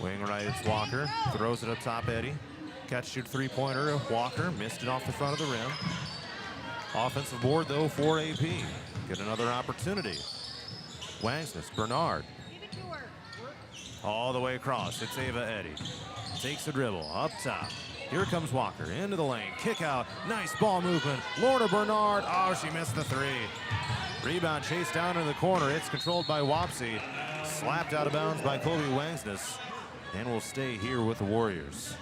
Wing right, it's Walker. Throws it up top, Eddie. Catch shoot three-pointer. Walker missed it off the front of the rim. Offensive board, though, for AP. Get another opportunity. Wangsness, Bernard. All the way across. It's Ava Eddy. Takes the dribble up top. Here comes Walker into the lane. Kick out. Nice ball movement. Lorna Bernard. Oh, she missed the three. Rebound chased down in the corner. It's controlled by Wapsie. Slapped out of bounds by Colby Wangsness. And will stay here with the Warriors.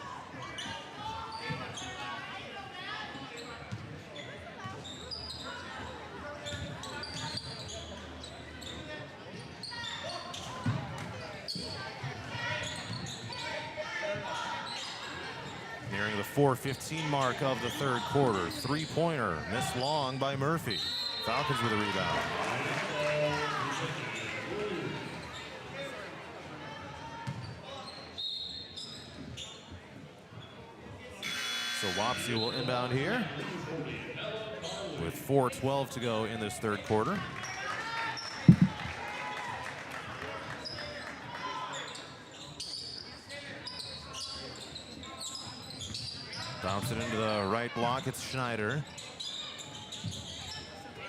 Nearing the 4:15 mark of the third quarter. Three-pointer missed long by Murphy. Falcons with a rebound. So Wapsie will inbound here with 4:12 to go in this third quarter. Bounce it into the right block. It's Schneider.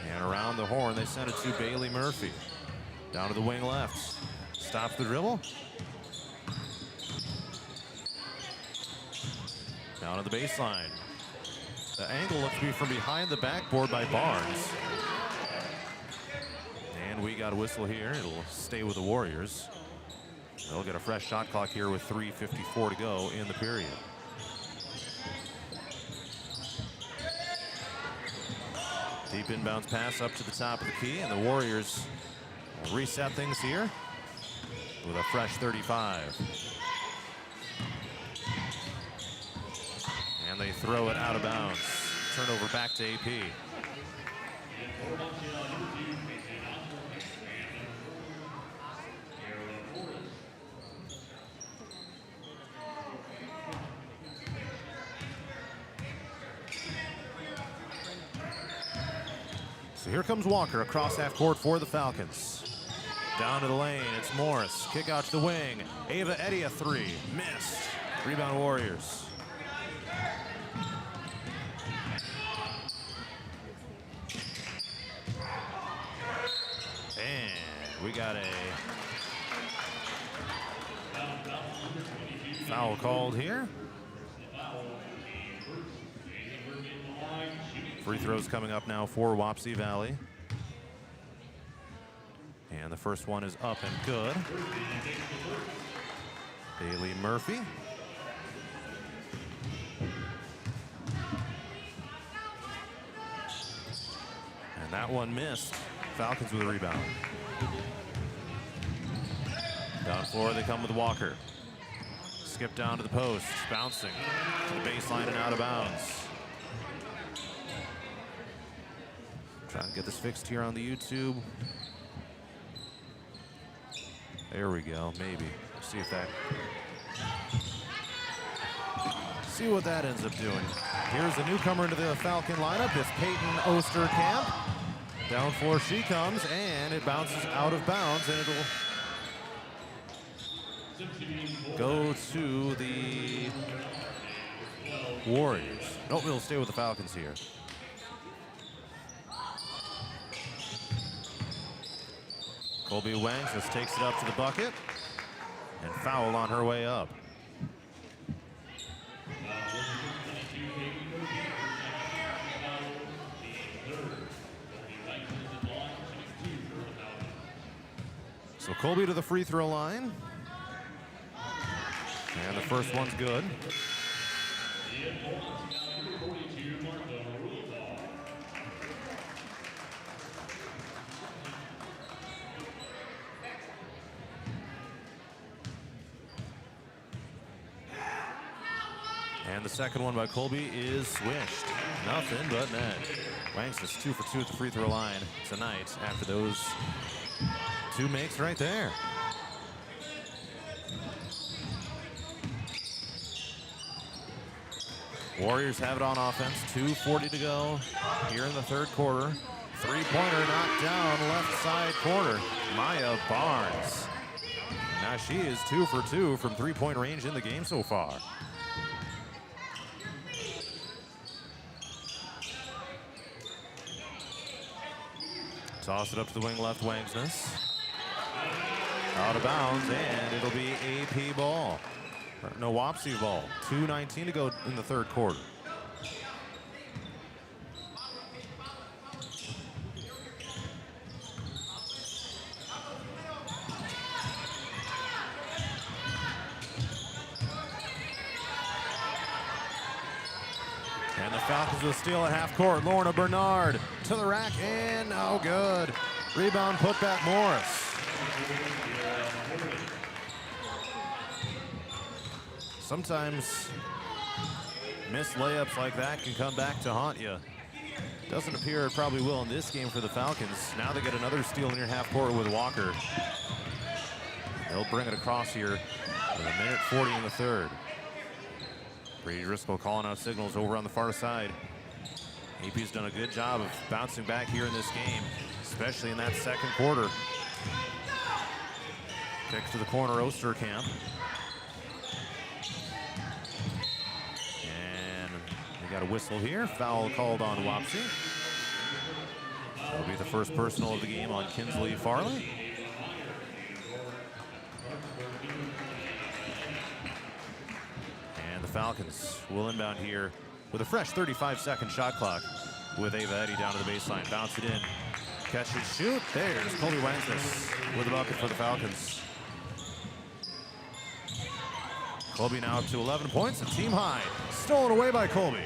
And around the horn, they send it to Bailey Murphy. Down to the wing left. Stops the dribble. Down to the baseline. The angle looks to be from behind the backboard by Barnes. And we got a whistle here. It'll stay with the Warriors. They'll get a fresh shot clock here with 3:54 to go in the period. Deep inbounds pass up to the top of the key, and the Warriors will reset things here with a fresh 35. And they throw it out of bounds. Turnover back to AP. So here comes Walker across half court for the Falcons. Down to the lane, it's Morris. Kick out to the wing. Ava Eddy a three. Missed. Rebound Warriors. And we got a foul called here. Free throws coming up now for Wapsie Valley. And the first one is up and good. Bailey Murphy. And that one missed. Falcons with a rebound. Down floor they come with Walker. Skip down to the post, bouncing to the baseline and out of bounds. Trying to get this fixed here on the YouTube. There we go, maybe. See if that. See what that ends up doing. Here's the newcomer into the Falcon lineup. It's Peyton Osterkamp. Down floor she comes, and it bounces out of bounds, and it'll go to the Warriors. Nope, it'll stay with the Falcons here. Colby Wangs just takes it up to the bucket, and foul on her way up. So So Colby to the free throw line. And the first one's good. And the second one by Colby is swished. Nothing but net. Wangs is 2 for 2 at the free throw line tonight after those two makes right there. Warriors have it on offense. 2:40 to go here in the third quarter. Three-pointer knocked down left side corner. Maya Barnes. Now she is 2 for 2 from three-point range in the game so far. Toss it up to the wing left, Wangsness. Out of bounds, and it'll be AP ball. No, Wapsie ball. 2:19 to go in the third quarter. And the Falcons will steal at half court. Lorna Bernard to the rack, and no good. Rebound put back Morris. Sometimes missed layups like that can come back to haunt you. Doesn't appear it probably will in this game for the Falcons. Now they get another steal near half court with Walker. They'll bring it across here with 1:40 in the third. Brady Driscoll calling out signals over on the far side. AP's done a good job of bouncing back here in this game, especially in that second quarter. Kicks to the corner, Osterkamp. And we got a whistle here. Foul called on Wapsie. That'll be the first personal of the game on Kinsley Farley. And the Falcons will inbound here with a fresh 35-second shot clock with Ava Eddy down to the baseline. Bounce it in. Catch and shoot. There's Colby Wangsness with the bucket for the Falcons. Colby now up to 11 points, a team high. Stolen away by Colby.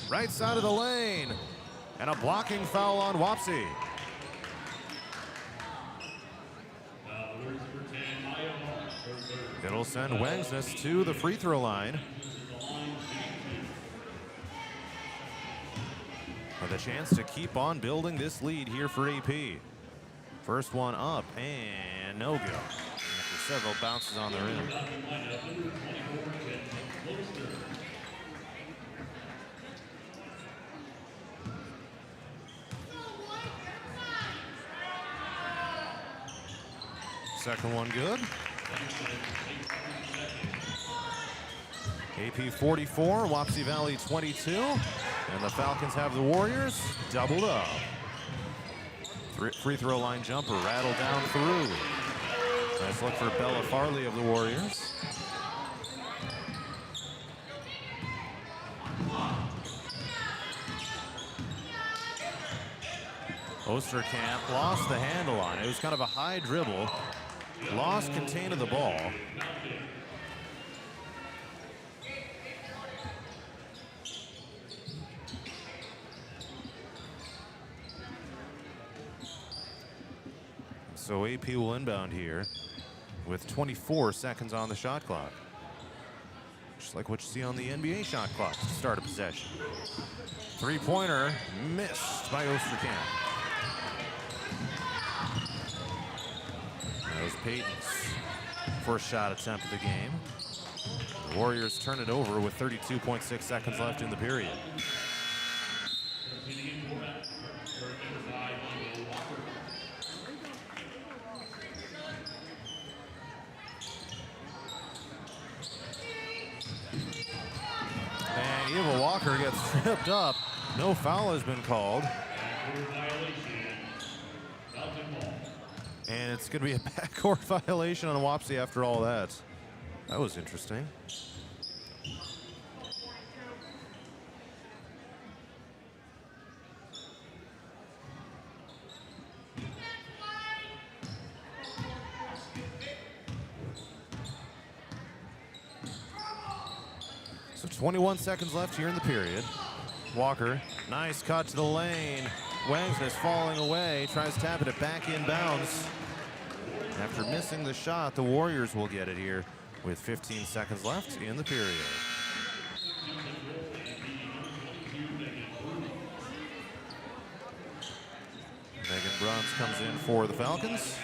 Right side of the lane. And a blocking foul on Wapsie. It'll send Wangsness to the free throw line. With a chance to keep on building this lead here for AP. First one up and no good. After several bounces on the rim. Second one good. AP 44, Wapsie Valley 22. And the Falcons have the Warriors doubled up. Free throw line jumper rattled down through. Nice look for Bella Farley of the Warriors. Osterkamp lost the handle on it. It was kind of a high dribble. Lost contain of the ball. So AP will inbound here with 24 seconds on the shot clock. Just like what you see on the NBA shot clock to start a possession. Three-pointer missed by Osterkamp. That was Peyton's first shot attempt of the game. The Warriors turn it over with 32.6 seconds left in the period. And Eva Walker gets tripped up. No foul has been called. And it's going to be a backcourt violation on Wapsie after all that. That was interesting. 21 seconds left here in the period. Walker, nice cut to the lane. Wangsness falling away, tries tapping it back inbounds. After missing the shot, the Warriors will get it here with 15 seconds left in the period. Megan Bruns comes in for the Falcons.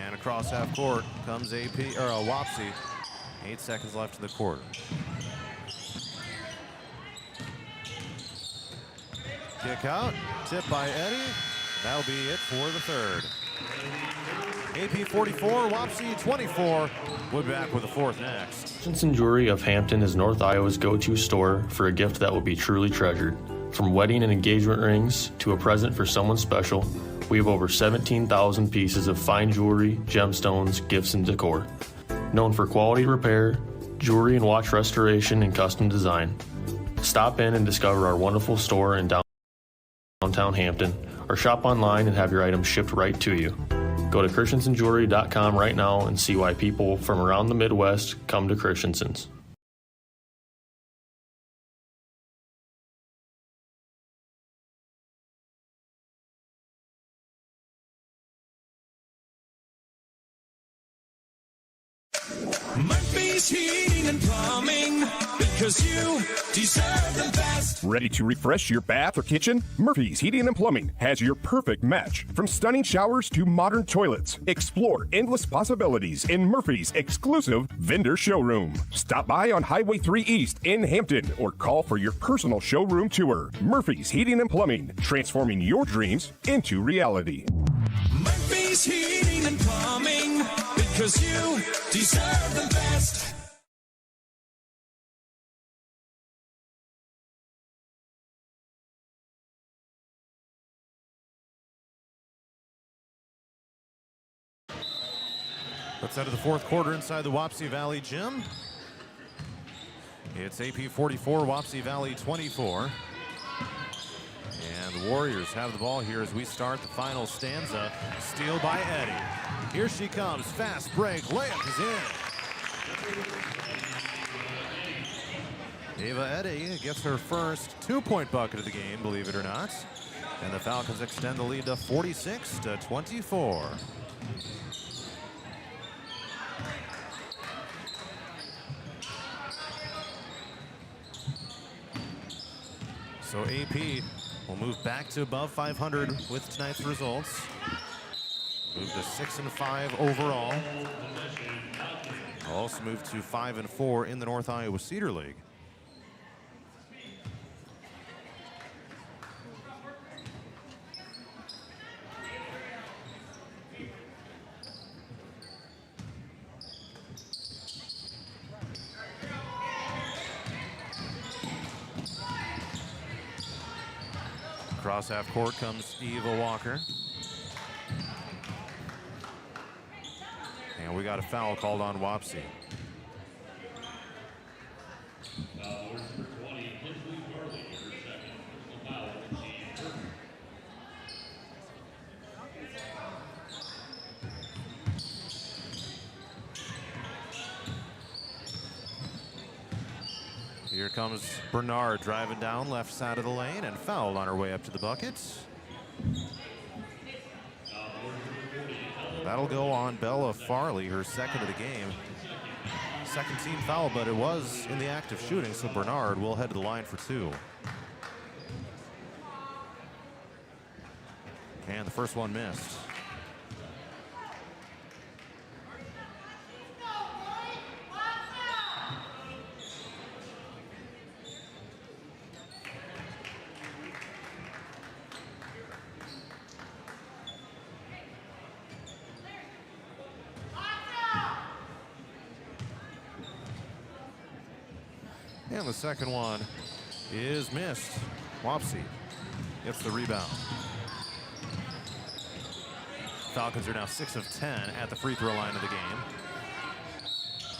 And across half court comes Wapsie. 8 seconds left in the quarter. Kick out, tip by Eddie. That'll be it for the third. AP 44, Wapsie 24. We'll be back with the fourth next. Christensen Jewelry of Hampton is North Iowa's go-to store for a gift that will be truly treasured. From wedding and engagement rings to a present for someone special, we have over 17,000 pieces of fine jewelry, gemstones, gifts, and decor. Known for quality repair, jewelry and watch restoration, and custom design. Stop in and discover our wonderful store in downtown Hampton, or shop online and have your items shipped right to you. Go to christensenjewelry.com right now and see why people from around the Midwest come to Christensen's. Murphy's Heating and Plumbing, because you deserve the best. Ready to refresh your bath or kitchen? Murphy's Heating and Plumbing has your perfect match. From stunning showers to modern toilets, explore endless possibilities in Murphy's exclusive vendor showroom. Stop by on Highway 3 East in Hampton or call for your personal showroom tour. Murphy's Heating and Plumbing, transforming your dreams into reality. Murphy's Heating and Plumbing, because you deserve the best. Let's head to the fourth quarter inside the Wapsie Valley Gym. It's AP 44, Wapsie Valley 24. And the Warriors have the ball here as we start the final stanza. Steal by Eddie. Here she comes, fast break, layup is in. Ava Eddy gets her first 2-point bucket of the game, believe it or not. And the Falcons extend the lead to 46-24. So AP will move back to above 500 with tonight's results. Move to 6-5 overall. Also move to 5-4 in the North Iowa Cedar League. Across half court comes Eva Walker. And we got a foul called on Wapsie. Here comes Bernard driving down left side of the lane and fouled on her way up to the bucket. That'll go on Bella Farley, her second of the game. Second team foul, but it was in the act of shooting, so Bernard will head to the line for two. And the first one missed. And the second one is missed. Wapsie gets the rebound. Falcons are now 6 of 10 at the free throw line of the game.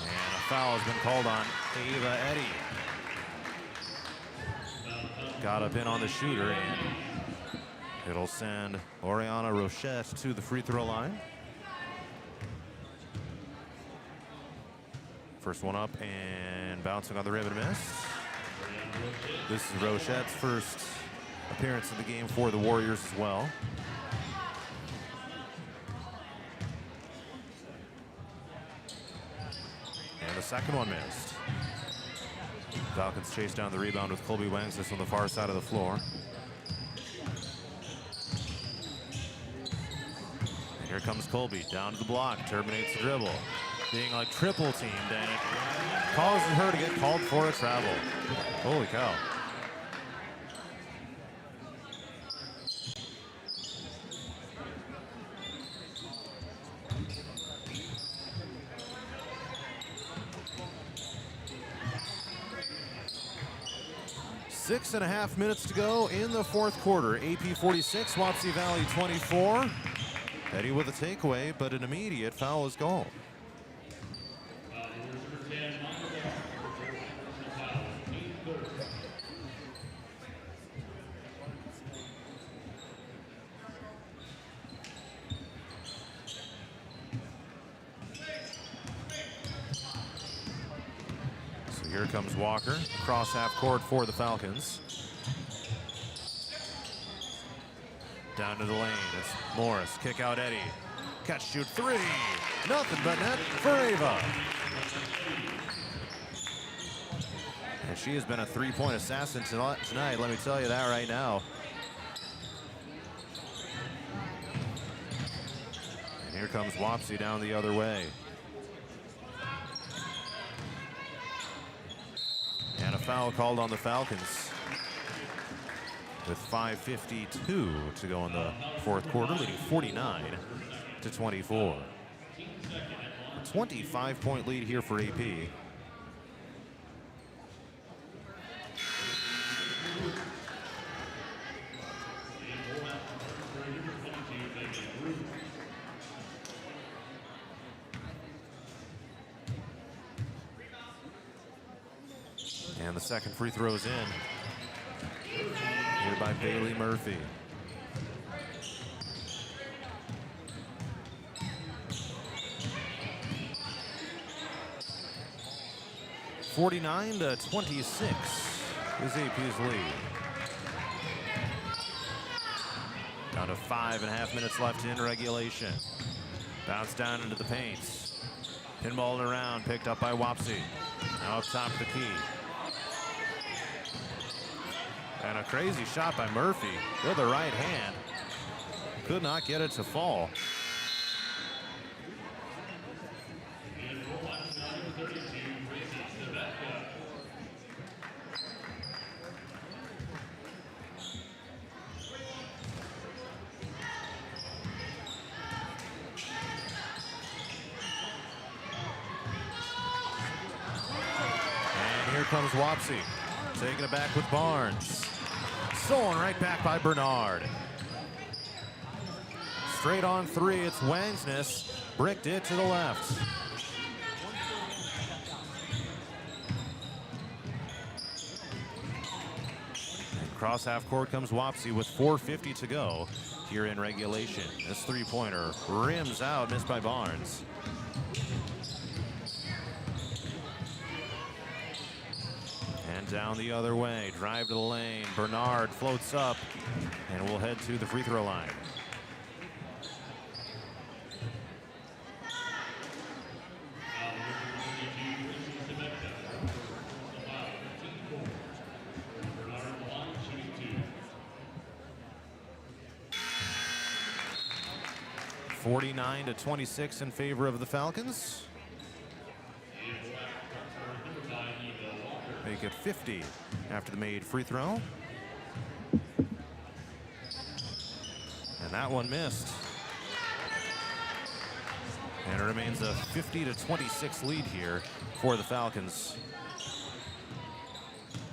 And a foul has been called on Ava Eddy. got up in on the shooter, and it'll send Oriana Rochette to the free throw line. First one up and bouncing on the rim and miss. This is Rochette's first appearance in the game for the Warriors as well. And the second one missed. Falcons chase down the rebound with Colby Wangsness on the far side of the floor. And here comes Colby down to the block, terminates the dribble. Being like triple teamed, and it causes her to get called for a travel. Holy cow. Six and a half minutes to go in the fourth quarter. AP 46, Wapsie Valley 24. Eddie with a takeaway, but an immediate foul is called. Here comes Walker, cross half court for the Falcons. Down to the lane, it's Morris, kick out Eddie. Catch, shoot, three. Nothing but net for Ava. And she has been a three-point assassin tonight, let me tell you that right now. And here comes Wapsie down the other way. And a foul called on the Falcons with 5:52 to go in the fourth quarter, leading 49-24. A 25-point lead here for AP. And the second free throw is in. Here by Bailey Murphy. (49-26) is AP's lead. Down to 5.5 minutes left in regulation. Bounce down into the paint. Pinballed around, picked up by Wapsie. Now up top of the key. And a crazy shot by Murphy with the right hand. Could not get it to fall. And here comes Wapsie, taking it back with Barnes. Stolen right back by Bernard. Straight on three, it's Wangsness. Bricked it to the left. And cross half court comes Wapsie with 4:50 to go here in regulation. This three-pointer rims out, missed by Barnes. And down the other way, drive to the lane. Bernard floats up and will head to the free throw line. (49-26) in favor of the Falcons. Make it 50 after the made free throw. And that one missed. And it remains a 50-26 lead here for the Falcons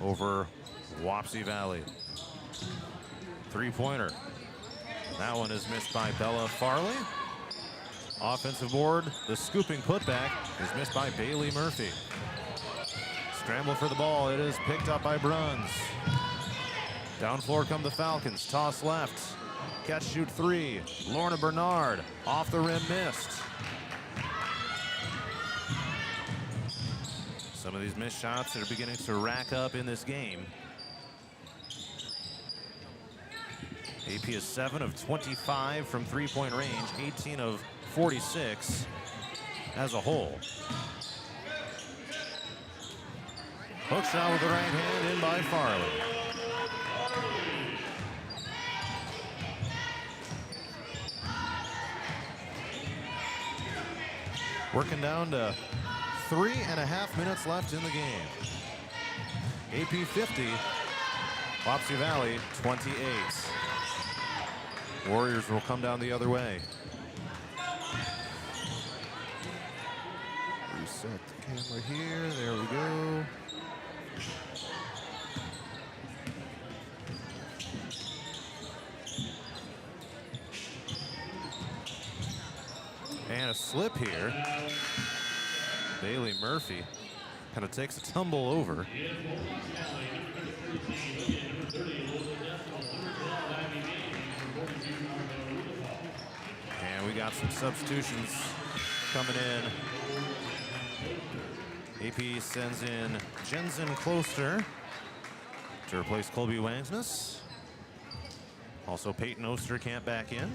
over Wapsie Valley. Three-pointer. That one is missed by Bella Farley. Offensive board, the scooping putback is missed by Bailey Murphy. Scramble for the ball, it is picked up by Bruns. Down floor come the Falcons. Toss left. Catch, shoot three. Lorna Bernard off the rim, missed. Some of these missed shots that are beginning to rack up in this game. AP is 7 of 25 from three-point range, 18 of 46 as a whole. Hook shot with the right hand in by Farley. Working down to 3.5 minutes left in the game. AP 50, Wapsie Valley 28. Warriors will come down the other way. Reset the camera here. There we go. And a slip here. Bailey Murphy kind of takes a tumble over. And we got some substitutions coming in. AP sends in Jensen Closter to replace Colby Wangsness. Also Peyton Osterkamp back in.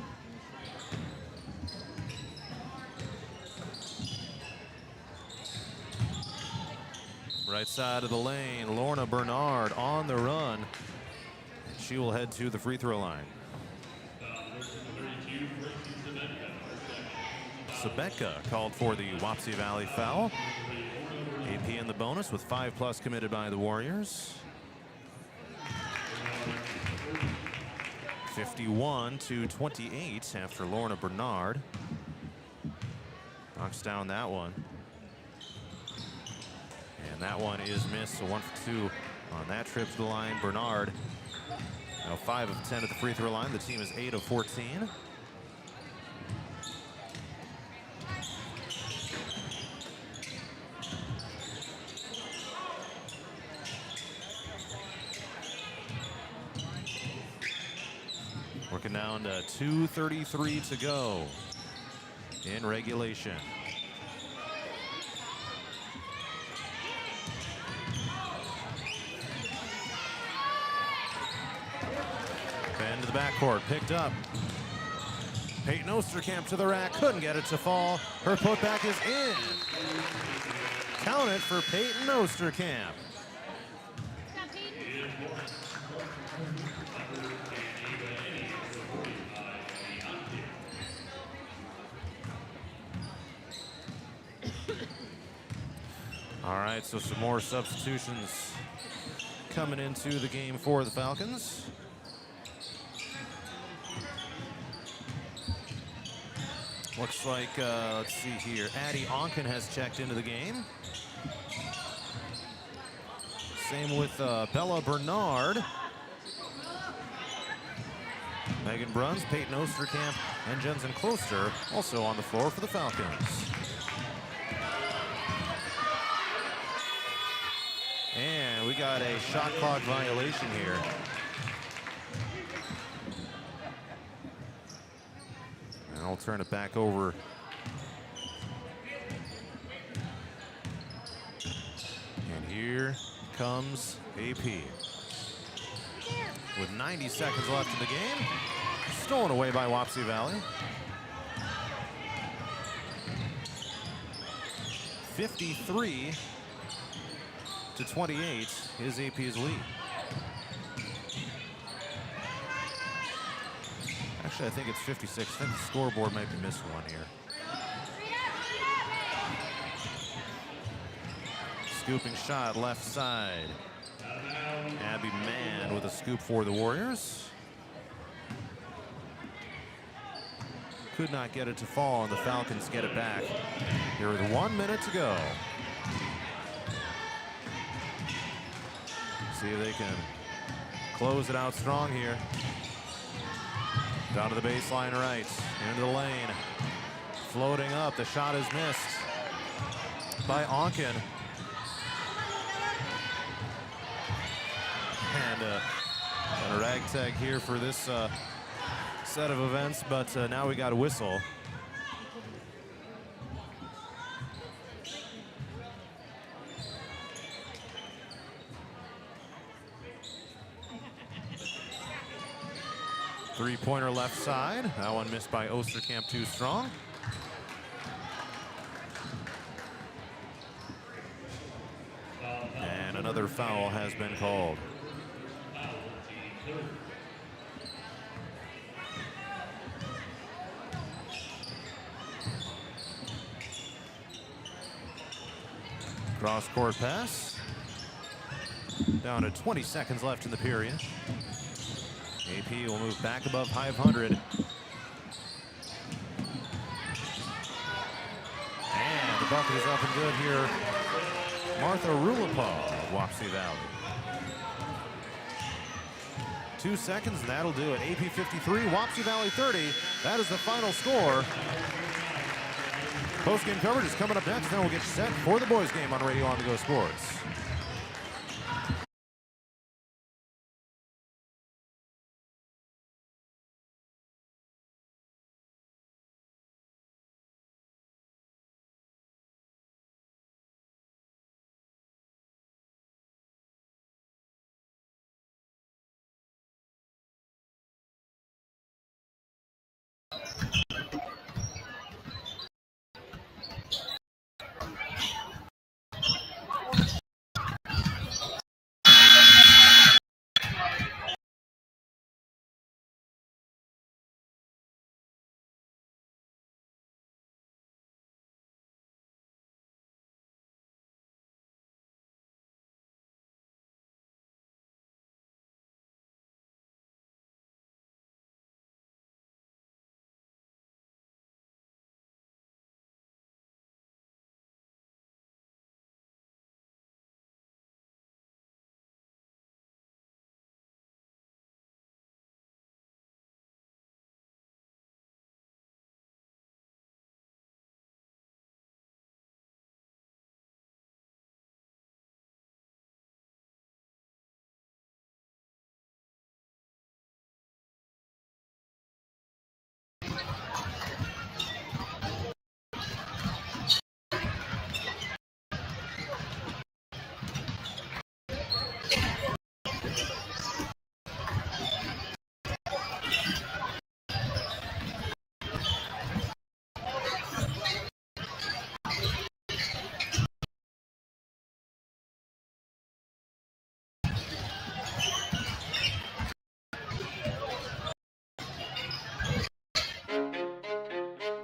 Right side of the lane, Lorna Bernard on the run. She will head to the free throw line. Sabeka called for the Wapsie Valley foul. AP in the bonus with 5+ committed by the Warriors. 51-28 after Lorna Bernard knocks down that one. And that one is missed, so 1 for 2 on that trip to the line. Bernard now 5 of 10 at the free throw line. The team is 8 of 14. Working down to 2:33 to go in regulation. Bend to the backcourt, picked up. Peyton Osterkamp to the rack, couldn't get it to fall. Her putback is in. Count it for Peyton Osterkamp. All right, so some more substitutions coming into the game for the Falcons. Looks like, let's see here, Addie Onken has checked into the game. Same with Bella Bernard. Megan Bruns, Peyton Osterkamp, and Jensen Closter also on the floor for the Falcons. And we got a shot clock violation here. And I'll turn it back over. And here comes AP. With 90 seconds left in the game. Stolen away by Wapsie Valley. 53-28 is AP's lead. Actually, I think it's 56. I think the scoreboard might be missing one here. Scooping shot left side. Abby Mann with a scoop for the Warriors. Could not get it to fall, and the Falcons get it back. Here with 1 minute to go. See if they can close it out strong here. Down to the baseline right, into the lane. Floating up, the shot is missed by Onken. And Got a ragtag here for this set of events, but now we got a whistle. Three-pointer left side. That one missed by Osterkamp too strong. And another foul has been called. Cross-court pass. Down to 20 seconds left in the period. AP will move back above 500. And the bucket is up and good here. Martha Rulapa of Wapsie Valley. 2 seconds, and that'll do it. AP 53, Wapsie Valley 30. That is the final score. Post-game coverage is coming up next, then we'll get you set for the boys' game on Radio On The Go Sports.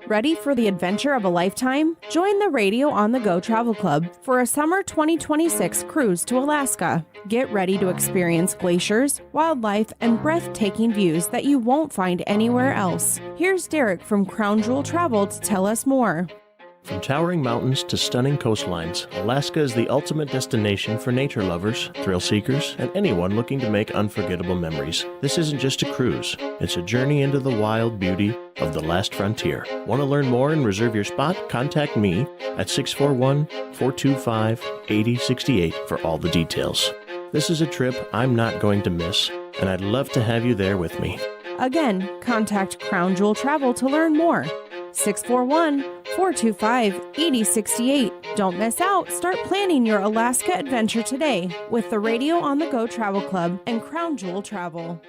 Ready for the adventure of a lifetime? Join the Radio On The Go Travel Club for a summer 2026 cruise to Alaska. Get ready to experience glaciers, wildlife, and breathtaking views that you won't find anywhere else. Here's Derek from Crown Jewel Travel to tell us more. From towering mountains to stunning coastlines, Alaska is the ultimate destination for nature lovers, thrill seekers, and anyone looking to make unforgettable memories. This isn't just a cruise, it's a journey into the wild beauty of the last frontier. Want to learn more and reserve your spot? Contact me at 641-425-8068 for all the details. This is a trip I'm not going to miss, and I'd love to have you there with me. Again, contact Crown Jewel Travel to learn more. 641-425-8068. Don't miss out. Start planning your Alaska adventure today with the Radio On The Go Travel Club and Crown Jewel Travel.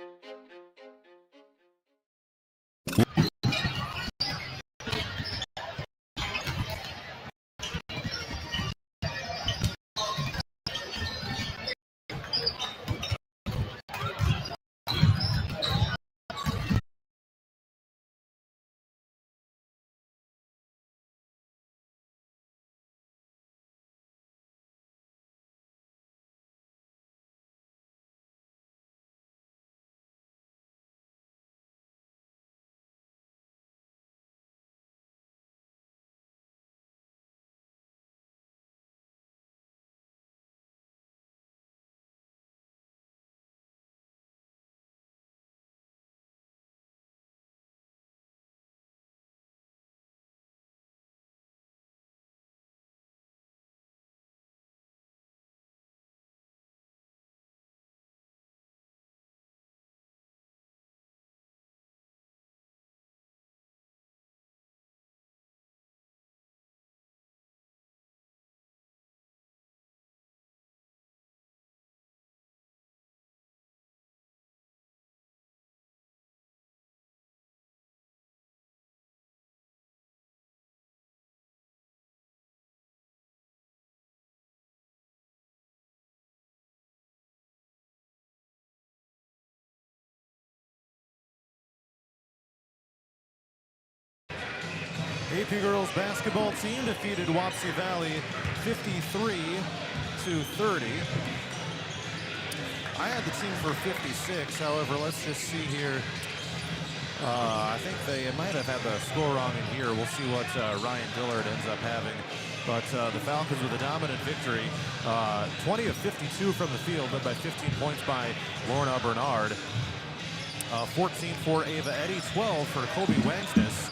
AP girls basketball team defeated Wapsie Valley 53-30. I had the team for 56. However, let's just see here. I think they might have had the score wrong in here. We'll see what Ryan Dillard ends up having. But the Falcons with a dominant victory. 20 of 52 from the field, led by 15 points by Lorna Bernard. 14 for Ava Eddy, 12 for Colby Wangsness.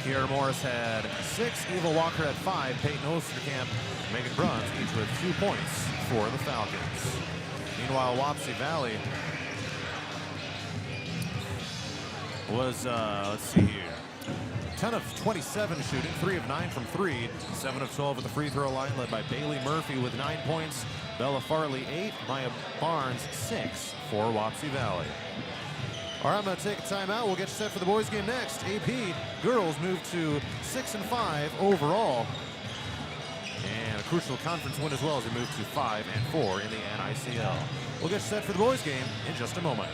Kiara Morris had 6, Eva Walker had 5, Peyton Osterkamp, Megan Bruns, each with 2 points for the Falcons. Meanwhile, Wapsie Valley was, let's see here, 10 of 27 shooting, 3 of 9 from 3, 7 of 12 at the free throw line, led by Bailey Murphy with 9 points, Bella Farley 8, Maya Barnes 6 for Wapsie Valley. All right, I'm going to take a timeout. We'll get you set for the boys' game next. AP girls move to 6-5 overall. And a crucial conference win as well as they move to 5-4 in the NICL. We'll get you set for the boys' game in just a moment.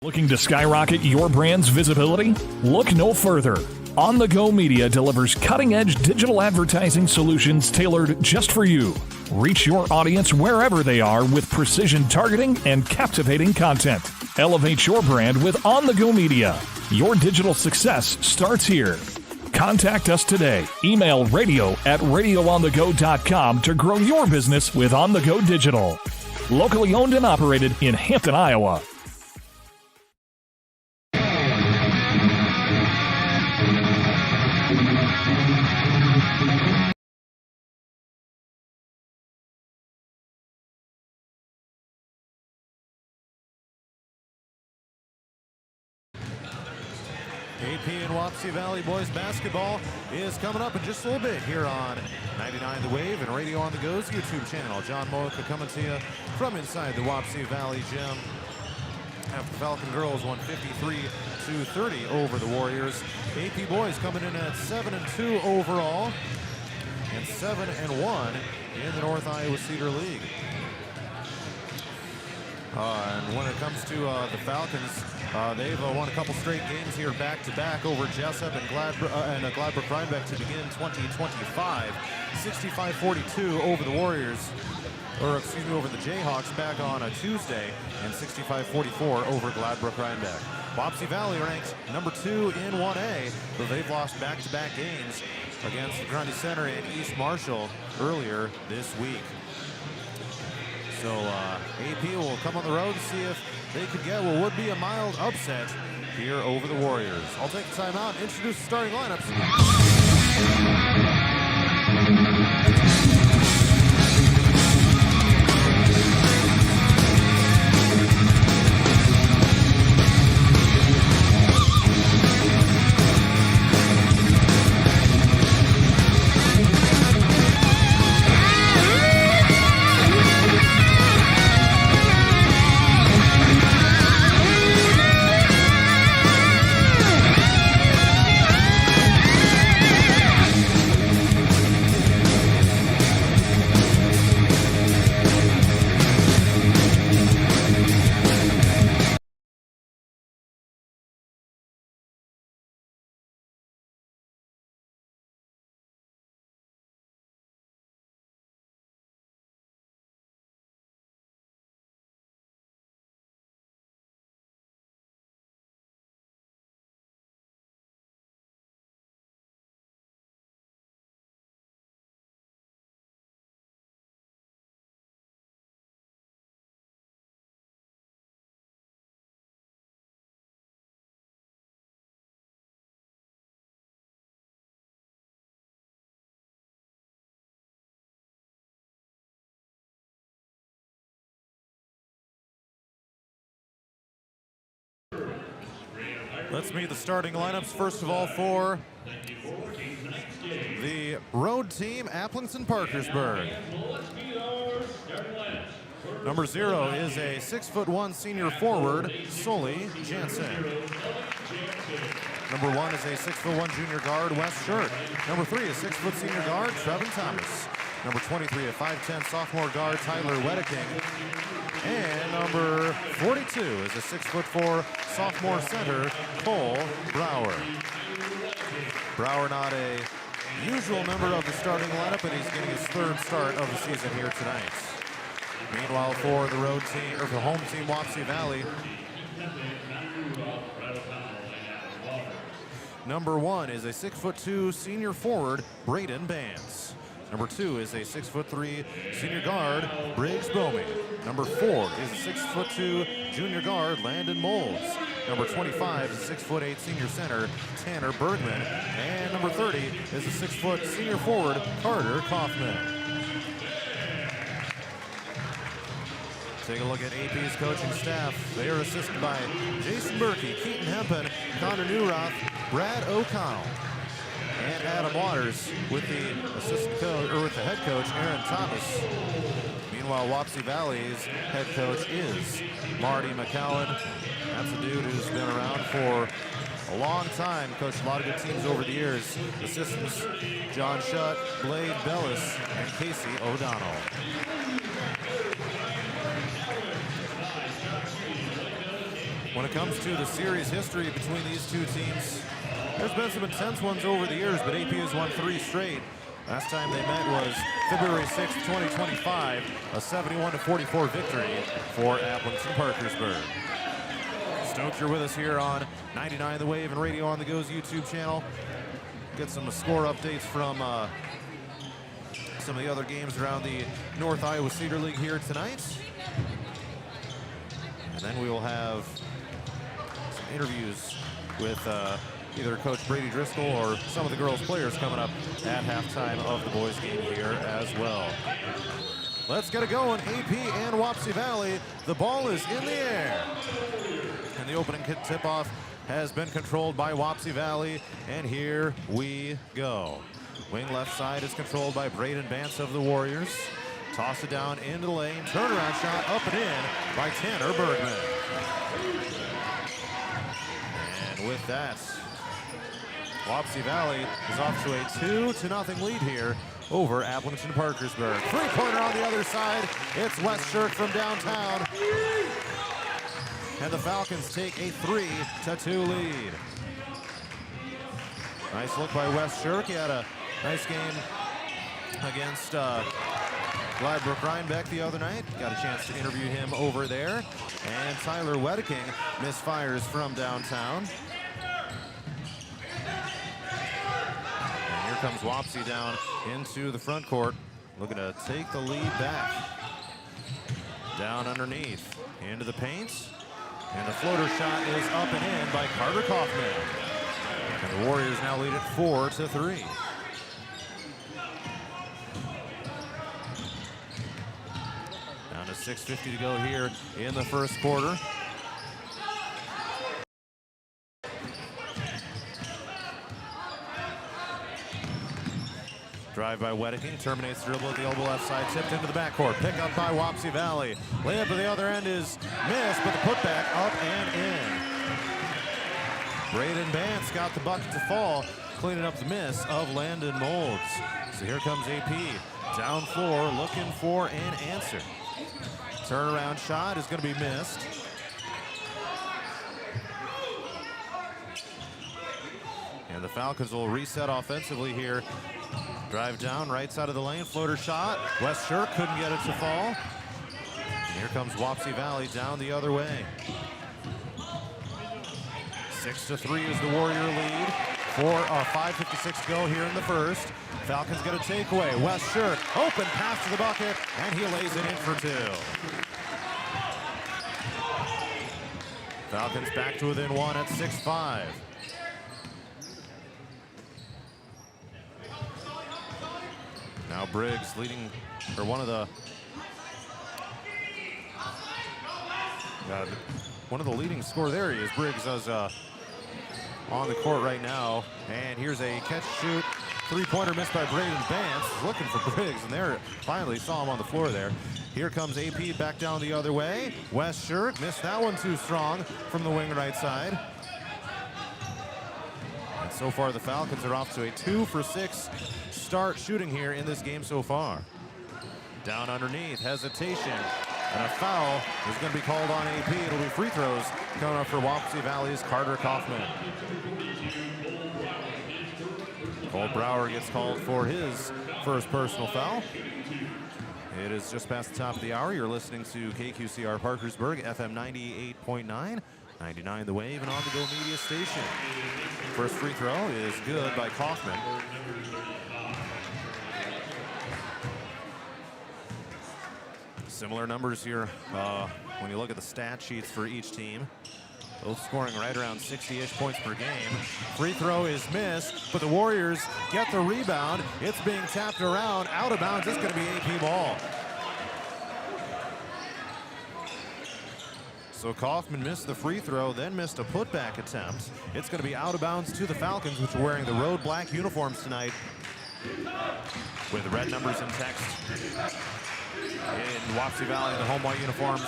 Looking to skyrocket your brand's visibility? Look no further. On the Go Media delivers cutting-edge digital advertising solutions tailored just for you. Reach your audience wherever they are with precision targeting and captivating content. Elevate your brand with On the Go Media. Your digital success starts here. Contact us today. Email radio@radioonthego.com to grow your business with On The Go Digital. Locally owned and operated in Hampton, Iowa. AP and Wapsie Valley boys basketball is coming up in just a little bit here on 99 The Wave and Radio on the Go's YouTube channel. John Moika coming to you from inside the Wapsie Valley gym. After the Falcon girls won 53-30 over the Warriors. AP boys coming in at 7-2 overall and 7-1 in the North Iowa Cedar League. And when it comes to the Falcons, they've won a couple straight games here back-to-back over Jessup and Gladbrook-Rhinebeck to begin 2025. 65-42 over the Warriors, over the Jayhawks back on a Tuesday, and 65-44 over Gladbrook-Rhinebeck. Wapsie Valley ranked number 2 in 1A, but they've lost back-to-back games against the Grundy Center and East Marshall earlier this week. So AP will come on the road to see if they could get what would be a mild upset here over the Warriors. I'll take the timeout and introduce the starting lineups. Let's meet the starting lineups. First of all, for the road team, Aplington-Parkersburg. Number 0 is a 6'1" senior forward, Sully Jansen. Number 1 is a 6'1" junior guard, Wes Shurt. Number 3 is 6' senior guard, Trevin Thomas. Number 23, a 5'10" sophomore guard, Tyler Wedeking. And number 42 is a 6'4" sophomore center, Cole Brower. Brower not a usual member of the starting lineup, but he's getting his 3rd start of the season here tonight. Meanwhile, for the road team, or the home team, Wapsie Valley, number 1 is a 6'2" senior forward, Braden Bands. Number 2 is a 6'3" senior guard, Briggs Bomey. Number 4 is a 6'2" junior guard, Landon Molds. Number 25 is a 6'8" senior center, Tanner Bergman. And number 30 is a 6' senior forward, Carter Kaufman. Take a look at AP's coaching staff. They are assisted by Jason Berkey, Keaton Hempen, Connor Newroth, Brad O'Connell, and Adam Waters with the assistant coach, or with the head coach, Aaron Thomas. Meanwhile, Wapsie Valley's head coach is Marty McCowan. That's a dude who's been around for a long time, coached a lot of good teams over the years. Assistants, John Shutt, Blade Bellis, and Casey O'Donnell. When it comes to the series history between these two teams, there's been some intense ones over the years, but AP has won 3 straight. Last time they met was February 6, 2025, a 71-44 victory for Aplington-Parkersburg. Stoked you're with us here on 99 The Wave and Radio on the Go's YouTube channel. Get some score updates from some of the other games around the North Iowa Cedar League here tonight. And then we will have some interviews with either Coach Brady Driscoll or some of the girls' players coming up at halftime of the boys' game here as well. Let's get it going. AP and Wapsie Valley. The ball is in the air. And the opening tip-off has been controlled by Wapsie Valley. And here we go. Wing left side is controlled by Braden Bance of the Warriors. Toss it down into the lane. Turnaround shot up and in by Tanner Bergman. And with that, Wapsie Valley is off to a 2-0 lead here over Aplington-Parkersburg. Three-pointer on the other side. It's West Shirk from downtown. And the Falcons take a 3-2 lead. Nice look by West Shirk. He had a nice game against Gladbrook Rhinebeck the other night. Got a chance to interview him over there. And Tyler Wedeking misfires from downtown. Comes Wapsie down into the front court, looking to take the lead back. Down underneath, into the paint, and the floater shot is up and in by Carter Kaufman. And the Warriors now lead it 4-3. Down to 6:50 to go here in the first quarter. Drive by Wedeking, terminates dribble at the elbow left side, tipped into the backcourt. Pick up by Wapsie Valley. Layup at the other end is missed, but the putback up and in. Braden Bance got the bucket to fall, cleaning up the miss of Landon Molds. So here comes AP, down floor, looking for an answer. Turnaround shot is going to be missed. And the Falcons will reset offensively here. Drive down, right side of the lane, floater shot. West Shirk couldn't get it to fall. And here comes Wapsie Valley down the other way. 6-3 is the Warrior lead. 5:56 to go here in the first. Falcons get a takeaway. West Shirk, open pass to the bucket, and he lays it in for two. Falcons back to within one at 6-5. Now Briggs leading, or one of the leading scorer there. He is. Briggs is on the court right now, and here's a catch shoot three-pointer missed by Braden Bance. Looking for Briggs, and there finally saw him on the floor there. Here comes AP back down the other way. West Shirk missed that one too strong from the wing right side. And so far the Falcons are off to a 2-for-6 start shooting here in this game so far. Down underneath, hesitation, and a foul is going to be called on AP. It'll be free throws coming up for Wapsie Valley's Carter Kaufman. Cole Brower gets called for his first personal foul. It is just past the top of the hour. You're listening to KQCR Parkersburg, FM 98.9, 99 The Wave, and on the Go Media Station. First free throw is good by Kaufman. Similar numbers here when you look at the stat sheets for each team. Both scoring right around 60-ish points per game. Free throw is missed, but the Warriors get the rebound. It's being tapped around, out of bounds. It's going to be AP ball. So Kaufman missed the free throw, then missed a putback attempt. It's going to be out of bounds to the Falcons, which are wearing the road black uniforms tonight with red numbers in text. In Wapsie Valley, the home white uniforms,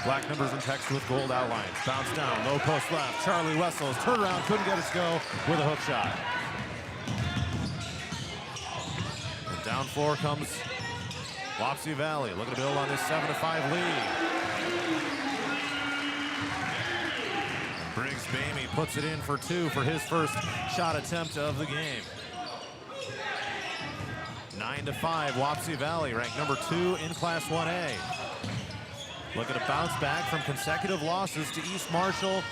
black numbers in text with gold outlines. Bounce down, low post left. Charlie Wessels, turnaround, couldn't get it to go with a hook shot. And down floor comes Wapsie Valley, looking to build on this 7-5 lead. And Briggs Bamey puts it in for two for his first shot attempt of the game. 9-5, Wapsie Valley, ranked number 2 in Class 1A. Looking to bounce back from consecutive losses to East Marshall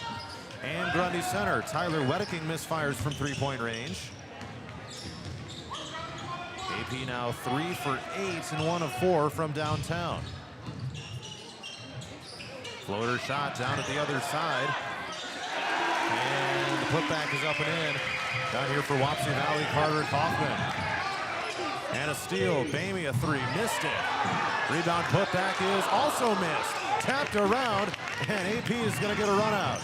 and Grundy center. Tyler Wedeking misfires from three-point range. AP now 3 for 8 and 1 of 4 from downtown. Floater shot down at the other side. And the putback is up and in. Down here for Wapsie Valley, Carter Kaufman. And a steal, Bamey a three, missed it. Rebound putback is also missed. Tapped around, and AP is gonna get a run out.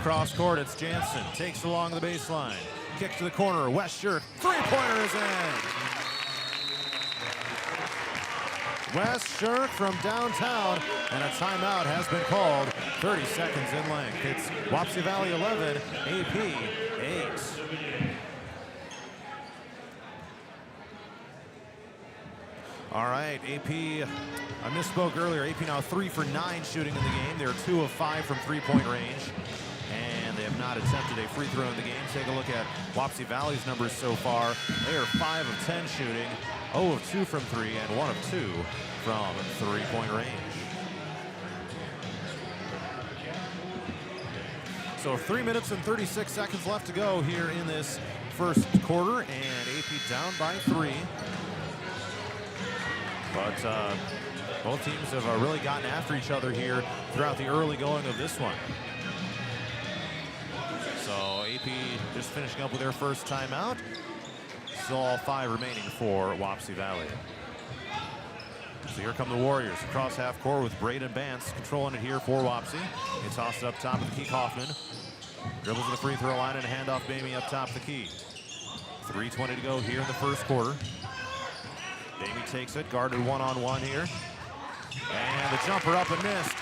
Cross court, it's Jansen, takes along the baseline. Kick to the corner, West Shirk, three-pointer is in. West Shirk from downtown, and a timeout has been called. 30 seconds in length. It's Wapsie Valley 11, AP 8. All right, AP, I misspoke earlier. AP now 3 for 9 shooting in the game. They're 2 of 5 from three-point range, and they have not attempted a free throw in the game. Take a look at Wapsie Valley's numbers so far. They are 5 of 10 shooting, 0 of 2 from 3, and 1 of 2 from three-point range. So 3 minutes and 36 seconds left to go here in this first quarter, and AP down by 3. But both teams have really gotten after each other here throughout the early going of this one. So AP just finishing up with their first timeout. Still all 5 remaining for Wapsie Valley. So here come the Warriors across half court with Braden Bance controlling it here for Wapsie. They toss it up top of the key, Kaufman. Dribbles to the free throw line and a handoff Bamey up top the key. 3:20 to go here in the first quarter. Bamey takes it, guarded one-on-one here. And the jumper up and missed.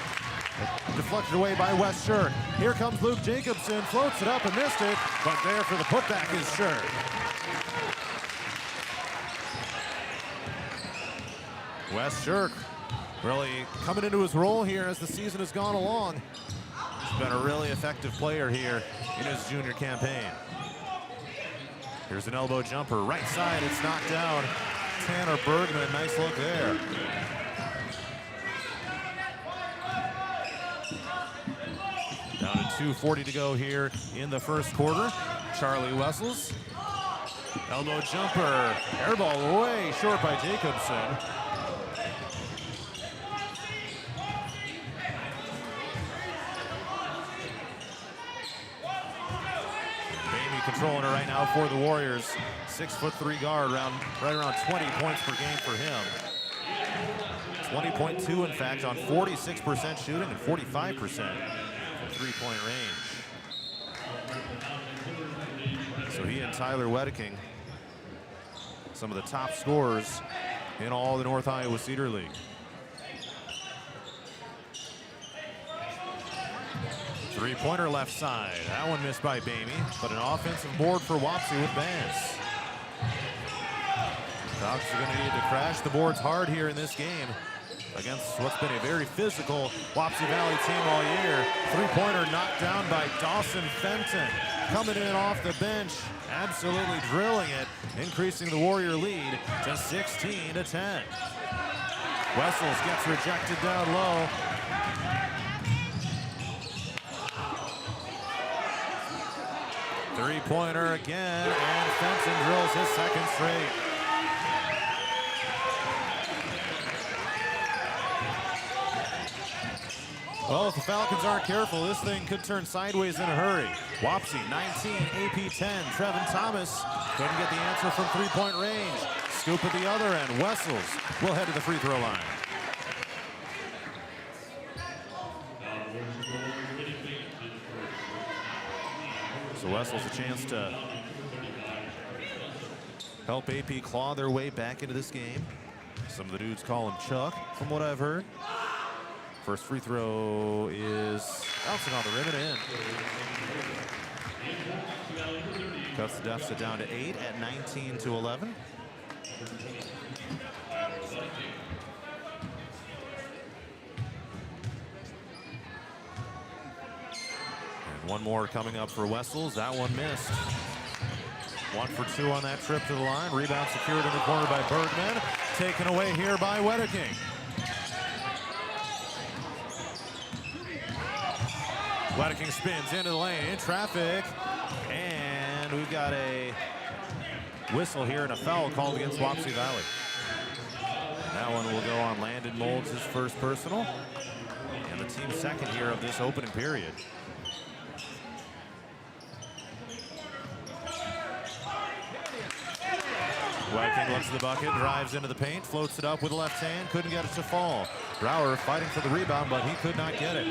Deflected away by West Shirk. Here comes Luke Jacobson, floats it up and missed it, but there for the putback is Shirk. West Shirk really coming into his role here as the season has gone along. He's been a really effective player here in his junior campaign. Here's an elbow jumper, right side, it's knocked down. Tanner Bergman, nice look there. Down to 2:40 to go here in the first quarter. Charlie Wessels, elbow jumper, airball way short by Jacobson. Bamey controlling it right now for the Warriors. 6'3" guard, right around 20 points per game for him. 20.2 in fact on 46% shooting and 45% from three-point range. So he and Tyler Wedeking, some of the top scorers in all the North Iowa Cedar League. Three-pointer left side. That one missed by Bamey, but an offensive board for Wapsie with Bance. Dogs are going to need to crash the boards hard here in this game against what's been a very physical Wapsie Valley team all year. Three-pointer knocked down by Dawson Fenton. Coming in off the bench, absolutely drilling it, increasing the Warrior lead to 16-10. Wessels gets rejected down low. Three-pointer again, and Fenton drills his second straight. Well, if the Falcons aren't careful, this thing could turn sideways in a hurry. Wapsie, 19, AP 10. Trevin Thomas couldn't get the answer from three-point range. Scoop at the other end. Wessels will head to the free throw line. So Wessels a chance to help AP claw their way back into this game. Some of the dudes call him Chuck, from what I've heard. First free throw is bouncing on the rim and in. Cuts the deficit down to 8 at 19-11. And one more coming up for Wessels. That one missed. 1 for 2 on that trip to the line. Rebound secured in the corner by Bergman. Taken away here by Wedeking. Wedeking spins into the lane, in traffic, and we've got a whistle here and a foul called against Wapsie Valley. That one will go on Landon Molds, his first personal, and the team's second here of this opening period. Wedeking looks at the bucket, drives into the paint, floats it up with the left hand, couldn't get it to fall. Brower fighting for the rebound, but he could not get it.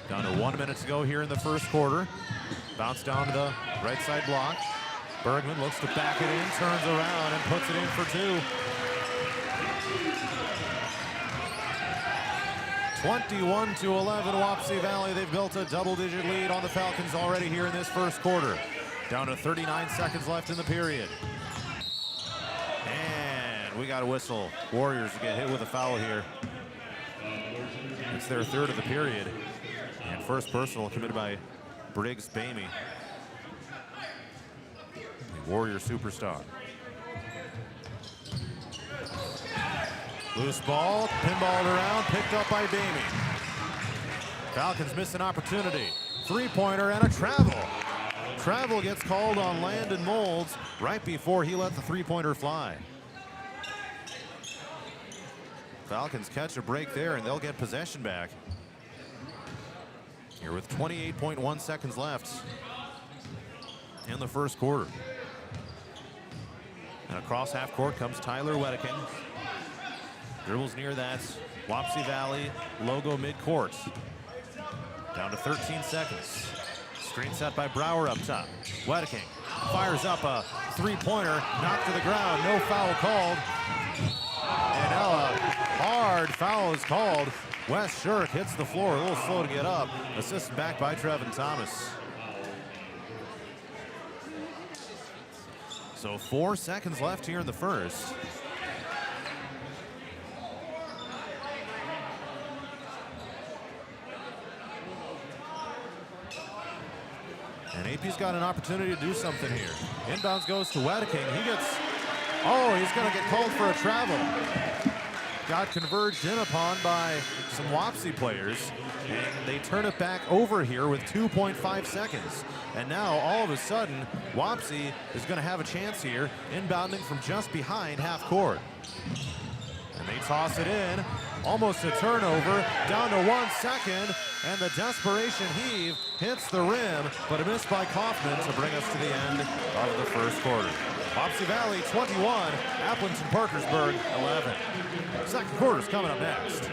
Down to 1 minute to go here in the first quarter. Bounce down to the right side block. Bergman looks to back it in, turns around and puts it in for two. 21-11, Wapsie Valley. They've built a double-digit lead on the Falcons already here in this first quarter. Down to 39 seconds left in the period. And we got a whistle. Warriors get hit with a foul here. It's their third of the period. And first personal committed by Briggs Bamey, the Warrior superstar. Loose ball, pinballed around, picked up by Bamey. Falcons miss an opportunity. Three-pointer and a travel. Travel gets called on Landon Molds right before he let the three-pointer fly. Falcons catch a break there and they'll get possession back. Here with 28.1 seconds left in the first quarter. And across half court comes Tyler Wedeking. Dribbles near that Wapsie Valley logo mid-court. Down to 13 seconds. Screen set by Brower up top. Wedeking fires up a three-pointer, knocked to the ground, no foul called. And now a hard foul is called. Wes Shirk hits the floor, a little slow to get up. Assisted back by Trevin Thomas. So 4 seconds left here in the first. And AP's got an opportunity to do something here. Inbounds goes to Wedeking. He gets, he's gonna get called for a travel. Got converged in upon by some Wapsie players, and they turn it back over here with 2.5 seconds. And now, all of a sudden, Wapsie is gonna have a chance here, inbounding from just behind half court. And they toss it in, almost a turnover, down to 1 second, and the desperation heave hits the rim, but a miss by Kaufman to bring us to the end of the first quarter. Wapsie Valley 21, Aplington-Parkersburg 11. Second quarter's coming up next.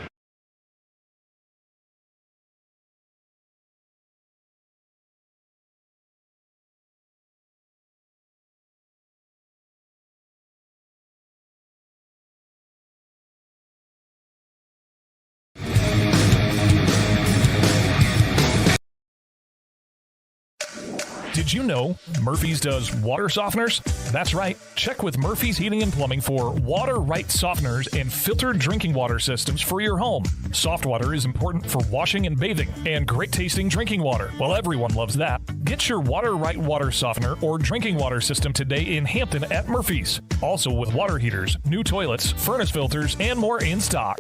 Did you know Murphy's does water softeners? That's right. Check with Murphy's Heating and Plumbing for water-right softeners and filtered drinking water systems for your home. Soft water is important for washing and bathing, and great-tasting drinking water. Well, everyone loves that. Get your water-right water softener or drinking water system today in Hampton at Murphy's. Also with water heaters, new toilets, furnace filters, and more in stock.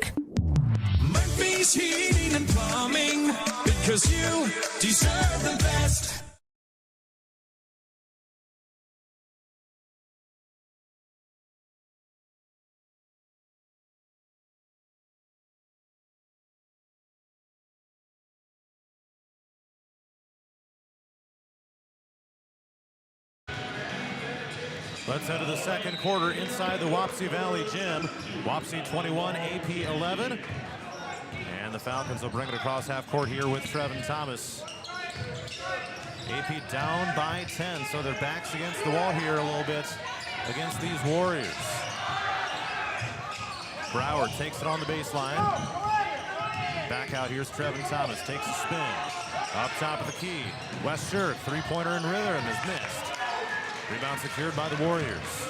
Murphy's Heating and Plumbing, because you deserve the best. Let's head to the second quarter inside the Wapsie Valley gym. Wapsie 21, AP 11. And the Falcons will bring it across half court here with Trevin Thomas. AP down by 10, so their backs against the wall here a little bit against these Warriors. Brower takes it on the baseline. Back out, here's Trevin Thomas, takes a spin. Up top of the key, Wes Shirk, three-pointer in rhythm is missed. Rebound secured by the Warriors.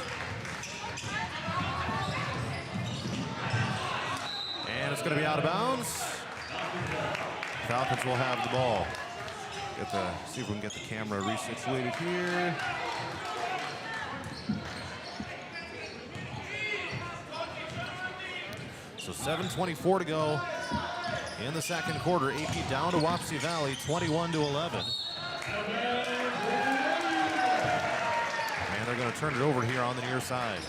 And it's going to be out of bounds. Falcons will have the ball. See if we can get the camera resituated here. So 7:24 to go in the second quarter. AP down to Wapsie Valley, 21-11. And they're going to turn it over here on the near side.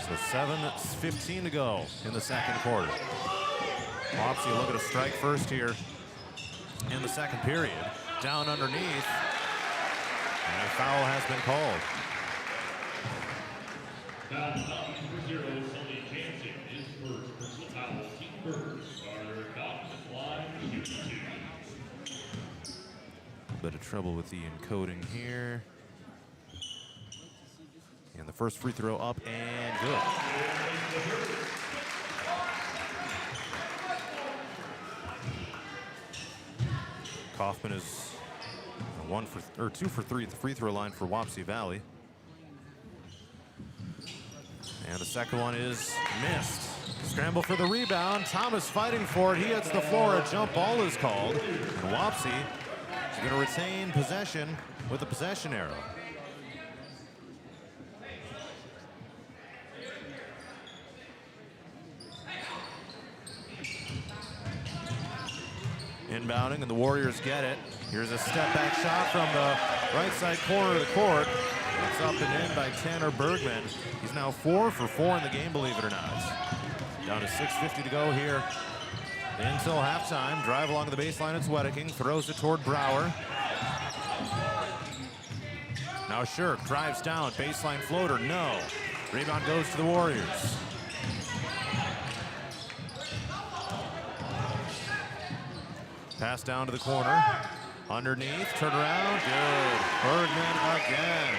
So 7:15 to go in the second quarter. Wapsie looking to strike first here in the second period. Down underneath, and a foul has been called. A bit of trouble with the encoding here. And the first free throw up and good. Kaufman is 2 for 3 at the free throw line for Wapsie Valley. And the second one is missed. Scramble for the rebound. Thomas fighting for it. He hits the floor. A jump ball is called. And Wapsie is going to retain possession with a possession arrow. Inbounding, and the Warriors get it. Here's a step back shot from the right side corner of the court. It's up and in by Tanner Bergman. He's now 4 for 4 in the game, believe it or not. Down to 6:50 to go here until halftime. Drive along the baseline, it's Wedeking. Throws it toward Brower. Now Shirk drives down, baseline floater, no. Rebound goes to the Warriors. Pass down to the corner. Underneath, turn around, good. Bergman again.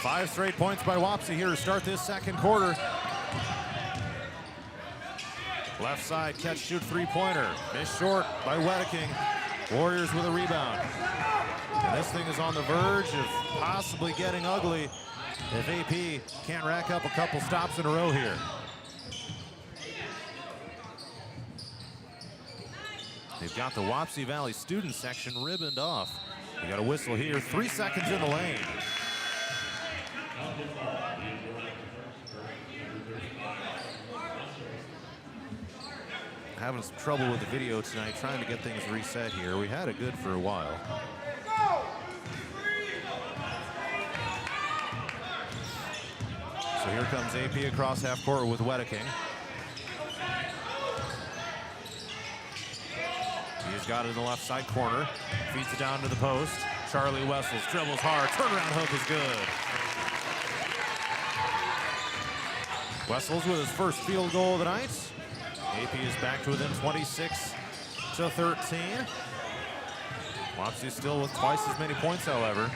Five straight points by Wapsie here to start this second quarter. Left side, catch, shoot, three-pointer. Missed short by Wedeking. Warriors with a rebound. And this thing is on the verge of possibly getting ugly if AP can't rack up a couple stops in a row here. They've got the Wapsie Valley student section ribboned off. We got a whistle here, 3 seconds in the lane. Having some trouble with the video tonight, trying to get things reset here. We had it good for a while. So here comes AP across half court with Wedeking. He's got it in the left side corner. Feeds it down to the post. Charlie Wessels dribbles hard. Turnaround hook is good. Wessels with his first field goal of the night. AP is back to within 26-13. Wapsie still with twice as many points, however.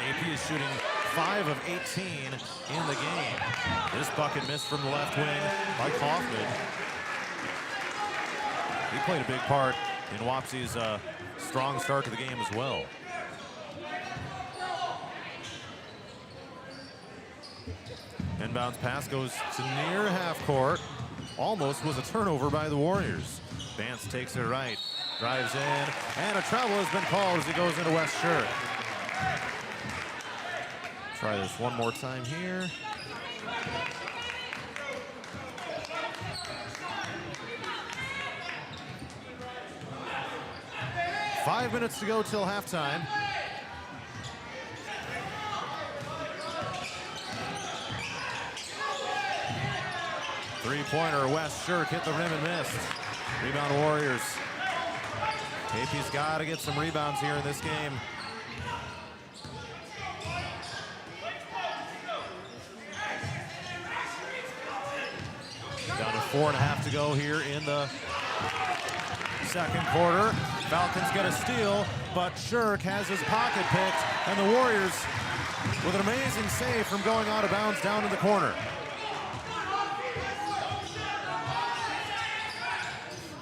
AP is shooting 5 of 18 in the game. This bucket missed from the left wing by Kaufman. He played a big part in Wapsie's strong start to the game as well. Inbounds pass goes to near half court. Almost was a turnover by the Warriors. Vance takes it right, drives in, and a travel has been called as he goes into West Shirk. Try this one more time here. Five minutes to go till halftime. Three-pointer, West Shirk hit the rim and missed. Rebound Warriors. AP's got to get some rebounds here in this game. Down to 4.5 to go here in the second quarter. Falcons get a steal, but Shirk has his pocket picked, and the Warriors with an amazing save from going out of bounds down in the corner.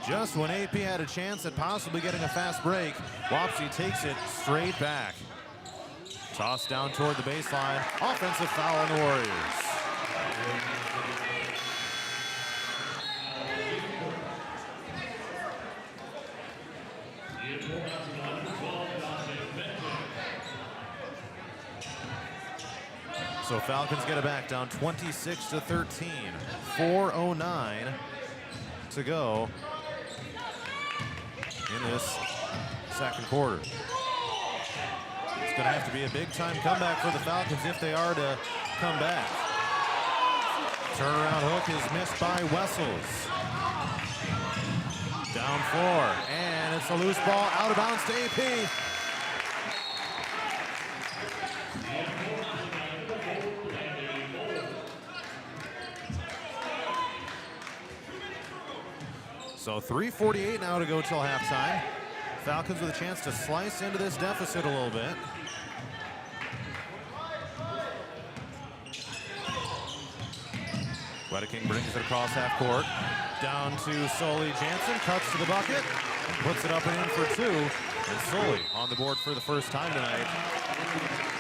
Just when AP had a chance at possibly getting a fast break, Wapsie takes it straight back. Tossed down toward the baseline. Offensive foul on the Warriors. So Falcons get it back down 26-13. 4:09 to go in this second quarter. It's going to have to be a big-time comeback for the Falcons if they are to come back. Turnaround hook is missed by Wessels. Down 4, and it's a loose ball out of bounds to AP. So 3:48 now to go till halftime. Falcons with a chance to slice into this deficit a little bit. Wedeking brings it across half court. Down to Sully. Jansen cuts to the bucket, puts it up and in for 2. And Sully on the board for the first time tonight.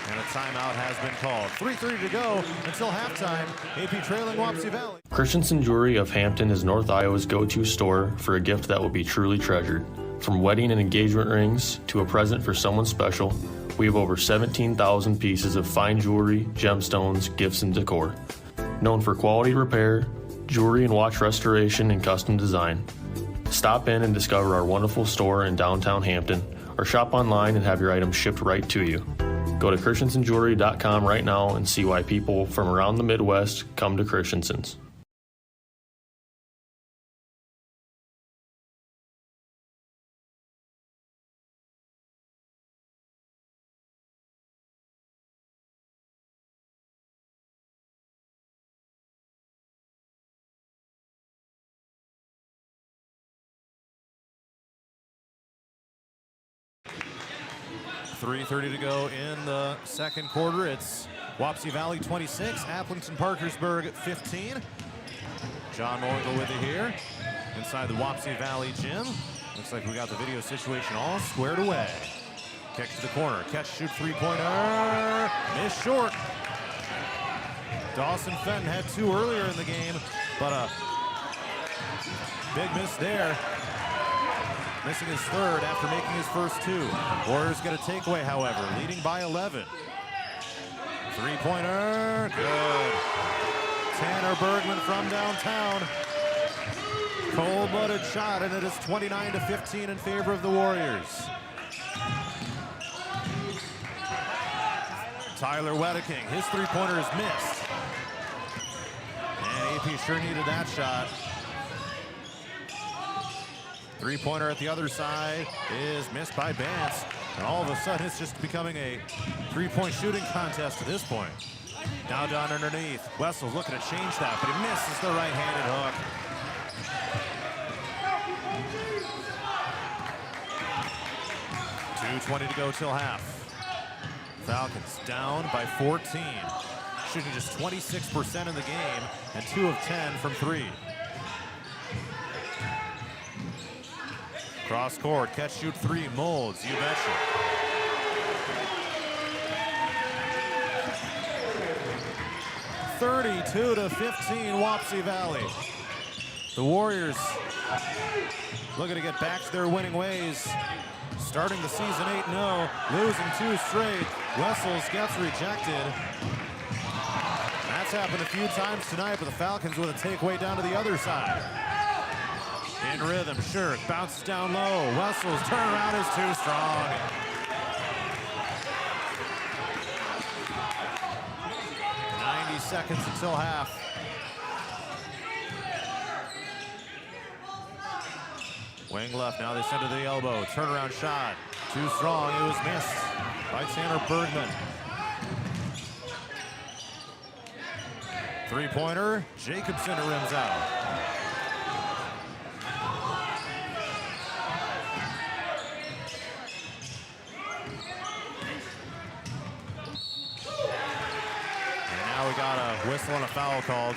And a timeout has been called. 3:30 to go until halftime. AP trailing Wapsie Valley. Christensen Jewelry of Hampton is North Iowa's go-to store for a gift that will be truly treasured. From wedding and engagement rings to a present for someone special, we have over 17,000 pieces of fine jewelry, gemstones, gifts, and decor. Known for quality repair, jewelry and watch restoration, and custom design. Stop in and discover our wonderful store in downtown Hampton, or shop online and have your items shipped right to you. Go to christensenjewelry.com right now and see why people from around the Midwest come to Christensen's. .30 to go in the second quarter. It's Wapsie Valley 26, Aplington-Parkersburg 15. John Moenkel with you here inside the Wapsie Valley gym. Looks like we got the video situation all squared away. Kick to the corner, catch, shoot, three-pointer, miss short. Dawson Fenton had 2 earlier in the game, but a big miss there. Missing his 3rd after making his first 2. Warriors get a takeaway, however, leading by 11. Three-pointer, good. Tanner Bergman from downtown. Cold-blooded shot, and it is 29-15 in favor of the Warriors. Tyler Wedeking, his three-pointer is missed. And AP sure needed that shot. Three-pointer at the other side is missed by Bance. And all of a sudden, it's just becoming a three-point shooting contest at this point. Now down underneath. Wessels looking to change that, but he misses the right-handed hook. .220 to go till half. Falcons down by 14. Shooting just 26% in the game and 2 of 10 from 3. Cross court, catch, shoot, 3, Molds, you betcha. .32-15, Wapsie Valley. The Warriors looking to get back to their winning ways. Starting the season 8-0, losing 2 straight. Wessels gets rejected. That's happened a few times tonight, but the Falcons with a takeaway down to the other side. In rhythm, Shirk bounces down low. Wessels' turnaround is too strong. Seconds until half. Wing left, now they send to the elbow. Turnaround shot, too strong. It was missed by Tanner Bergman. Three-pointer, Jacobson rims out. We got a whistle and a foul called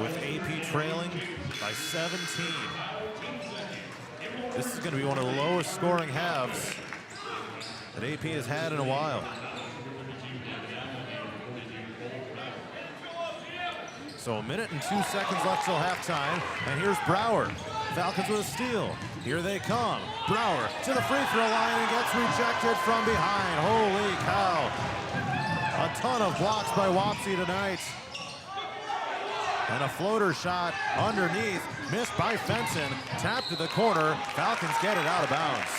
with AP trailing by 17. This is going to be one of the lowest scoring halves that AP has had in a while. So a minute and 2 seconds left till halftime, and here's Brower. Falcons with a steal. Here they come. Brower to the free throw line and gets rejected from behind. Holy cow. A ton of blocks by Wapsie tonight. And a floater shot underneath, missed by Fenton, tapped to the corner. Falcons get it out of bounds.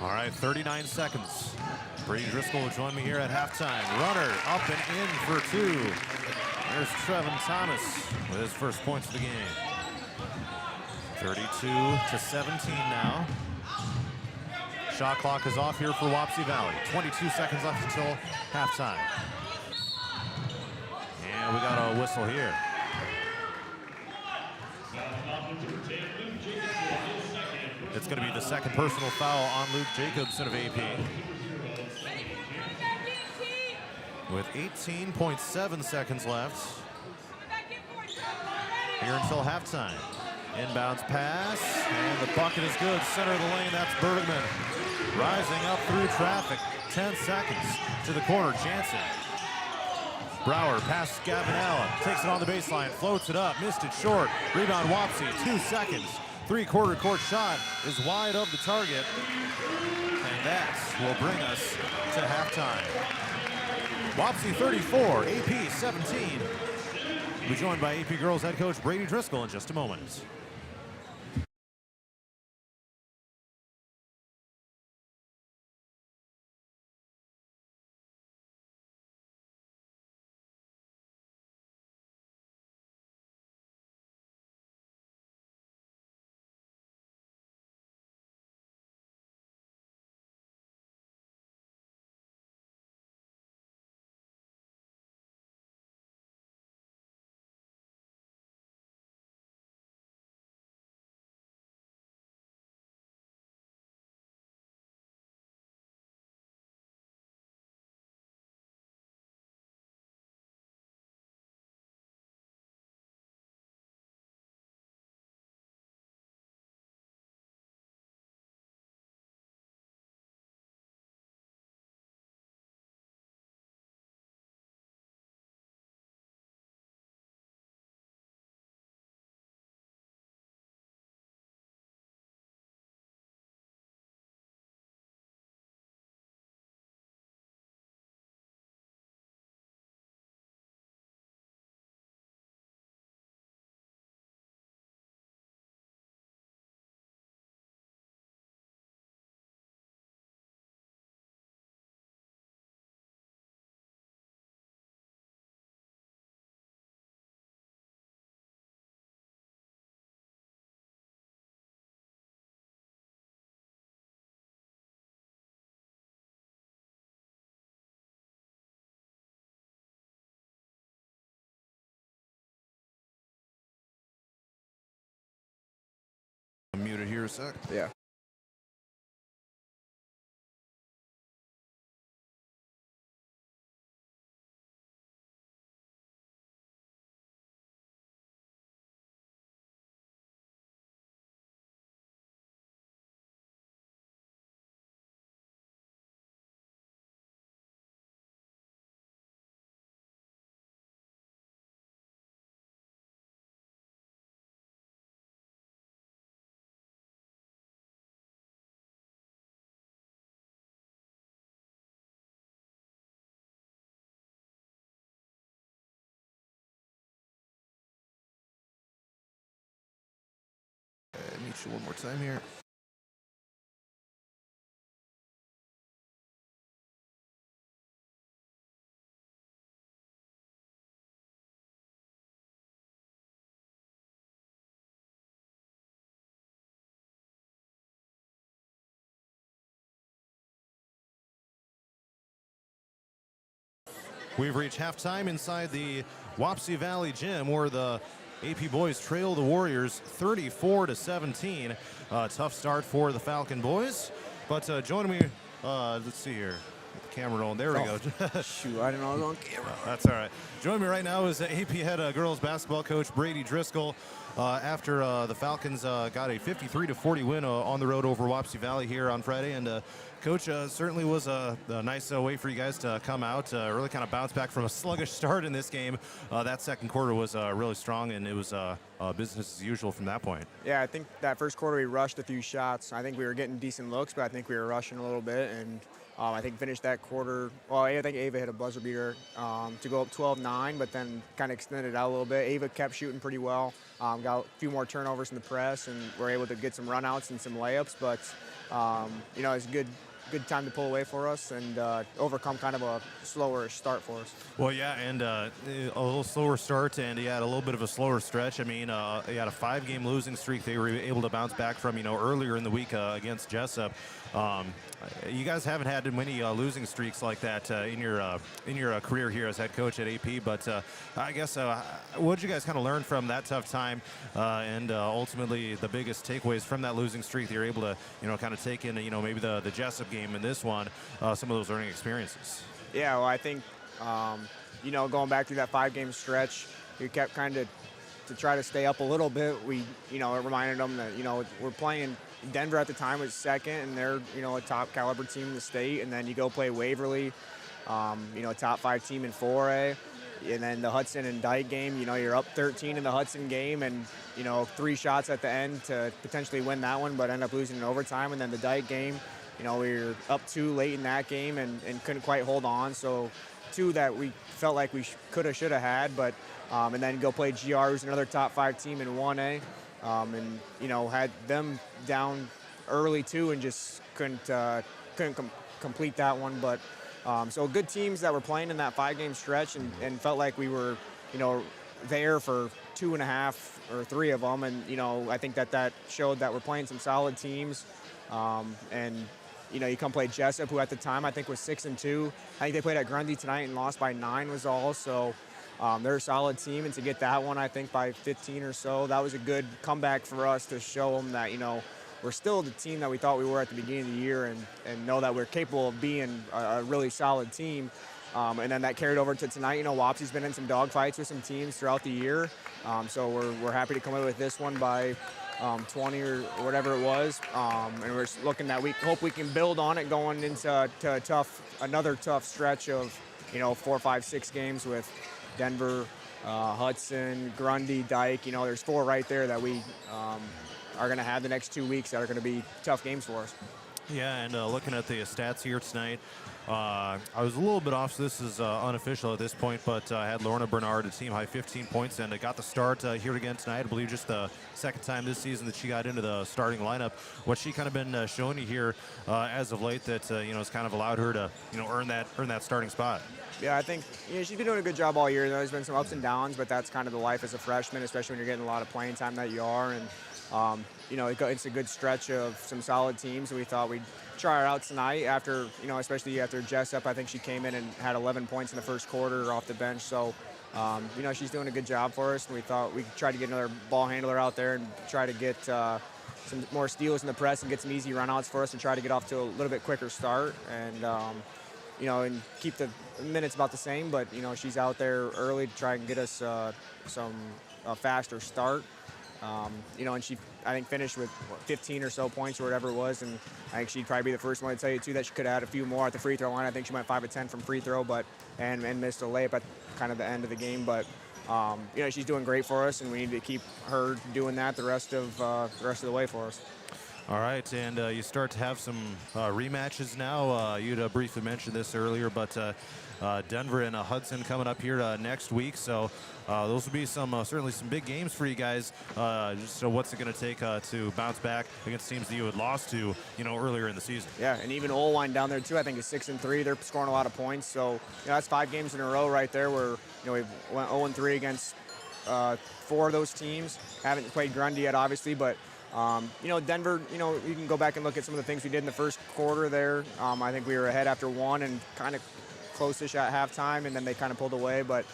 All right, 39 seconds. Brady Driscoll will join me here at halftime. Runner up and in for two. There's Trevin Thomas with his first points of the game. 32-17 now. Shot clock is off here for Wapsie Valley. 22 seconds left until halftime. And we got a whistle here. It's going to be the second personal foul on Luke Jacobson of AP. With 18.7 seconds left here until halftime. Inbounds pass, and the bucket is good. Center of the lane, that's Bergman. Rising up through traffic. 10 seconds to the corner, Jansen. Brower past Gavin Allen, takes it on the baseline, floats it up, missed it short. Rebound Wapsie, 2 seconds. Three-quarter court shot is wide of the target, and that will bring us to halftime. Wapsie 34, AP 17. We'll be joined by AP Girls head coach Brady Driscoll in just a moment. I'm muted here a sec. Yeah. Meet you one more time here. We've reached halftime inside the Wapsie Valley Gym, where the AP boys trail the Warriors 34-17. Tough start for the Falcon boys, but joining me, let's see here. Camera rolling. There we go. Shoot, I didn't know I was on camera. That's all right. Joining me right now is AP head girls basketball coach Brady Driscoll. After the Falcons got a 53-40 win on the road over Wapsie Valley here on Friday, and Coach, certainly was a nice way for you guys to come out, really kind of bounce back from a sluggish start in this game. That second quarter was really strong, and it was business as usual from that point. Yeah, I think that first quarter we rushed a few shots. I think we were getting decent looks, but I think we were rushing a little bit, and I think finished that quarter. Well, I think Ava hit a buzzer beater to go up 12-9, but then kind of extended it out a little bit. Ava kept shooting pretty well. Got a few more turnovers in the press, and were able to get some runouts and some layups. But you know, it's a good time to pull away for us and overcome kind of a slower start for us. Well, yeah, and a little slower start, and you had a little bit of a slower stretch. I mean, you had a 5-game losing streak they were able to bounce back from, you know, earlier in the week against Jessup. You guys haven't had many losing streaks like that in your career here as head coach at AP, but I guess what did you guys kind of learn from that tough time, and ultimately the biggest takeaways from that losing streak that you're able to, you know, kind of take in, you know, maybe the Jessup game and this one, some of those learning experiences? Yeah, well, I think you know, going back through that 5-game stretch, we kept kind of to try to stay up a little bit. We, you know, it reminded them that, you know, we're playing. Denver at the time was second, and they're, you know, a top caliber team in the state. And then you go play Waverly, you know, a top 5 team in 4A. And then the Hudson and Dyke game, you know, you're up 13 in the Hudson game, and, you know, 3 shots at the end to potentially win that one, but end up losing in overtime. And then the Dyke game, you know, we were up 2 late in that game and couldn't quite hold on. So 2 that we felt like we should have had, but and then go play GR, who's another top 5 team in 1A. And, you know, had them down early too, and just couldn't complete that one. But so good teams that were playing in that 5-game stretch, and felt like we were, you know, there for 2.5 or 3 of them. And, you know, I think that showed that we're playing some solid teams. And, you know, you come play Jessup, who at the time I think was 6-2. I think they played at Grundy tonight and lost by 9 was all. So they're a solid team, and to get that one, I think, by 15 or so, that was a good comeback for us to show them that, you know, we're still the team that we thought we were at the beginning of the year, and know that we're capable of being a really solid team. And then that carried over to tonight. You know, Wapsie's been in some dogfights with some teams throughout the year, so we're happy to come away with this one by 20 or whatever it was, and we're looking that we hope we can build on it going into another tough stretch of, you know, 4, 5, 6 games with Denver, Hudson, Grundy, Dyke. You know, there's 4 right there that we are going to have the next 2 weeks that are going to be tough games for us. Yeah, and looking at the stats here tonight, I was a little bit off, so this is unofficial at this point, but I had Lorna Bernard at team high 15 points, and got the start here again tonight. I believe just the second time this season that she got into the starting lineup. What's she kind of been showing you here as of late that you know, has kind of allowed her to, you know, earn that starting spot? Yeah, I think, you know, she's been doing a good job all year. There's been some ups and downs, but that's kind of the life as a freshman, especially when you're getting a lot of playing time that you are. And you know, it's a good stretch of some solid teams, and we thought we'd try her out tonight after, you know, especially after Jessup. I think she came in and had 11 points in the first quarter off the bench. So, you know, she's doing a good job for us, and we thought we could try to get another ball handler out there and try to get some more steals in the press and get some easy runouts for us and try to get off to a little bit quicker start. And, you know, and keep the minutes about the same, but, you know, she's out there early to try and get us some faster start. You know, and she, I think, finished with 15 or so points or whatever it was, and I think she'd probably be the first one to tell you, too, that she could have had a few more at the free throw line. I think she went 5 of 10 from free throw, but and missed a layup at kind of the end of the game. But, you know, she's doing great for us, and we need to keep her doing that the rest of the way for us. All right, and you start to have some rematches now. You'd briefly mentioned this earlier, but Denver and Hudson coming up here next week. So those will be certainly some big games for you guys. So what's it going to take to bounce back against teams that you had lost to, you know, earlier in the season? Yeah, and even Olwine down there too. I think is 6-3. They're scoring a lot of points. So, you know, that's 5 games in a row right there where, you know, we've went 0-3 against 4 of those teams. Haven't played Grundy yet, obviously, but. You know, Denver, you know, you can go back and look at some of the things we did in the first quarter there. I think we were ahead after 1 and kind of close-ish at halftime, and then they kind of pulled away. But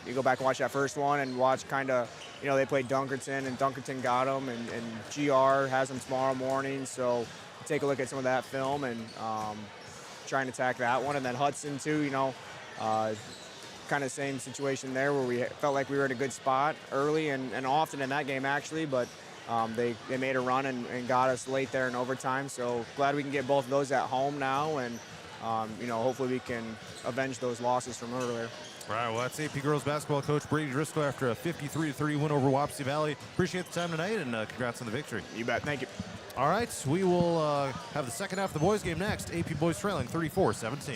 you go back and watch that first one and watch kind of, you know, they played Dunkerton, and Dunkerton got them, and GR has them tomorrow morning. So take a look at some of that film, and try and attack that one. And then Hudson too, you know, kind of same situation there where we felt like we were in a good spot early and often in that game actually, but they made a run and got us late there in overtime. So glad we can get both of those at home now, and you know, hopefully we can avenge those losses from earlier. All right, well, that's AP girls basketball coach Brady Driscoll after a 53-30 win over Wapsie Valley. Appreciate the time tonight, and congrats on the victory. You bet. Thank you. All right, we will have the second half of the boys game next. AP boys trailing 34-17.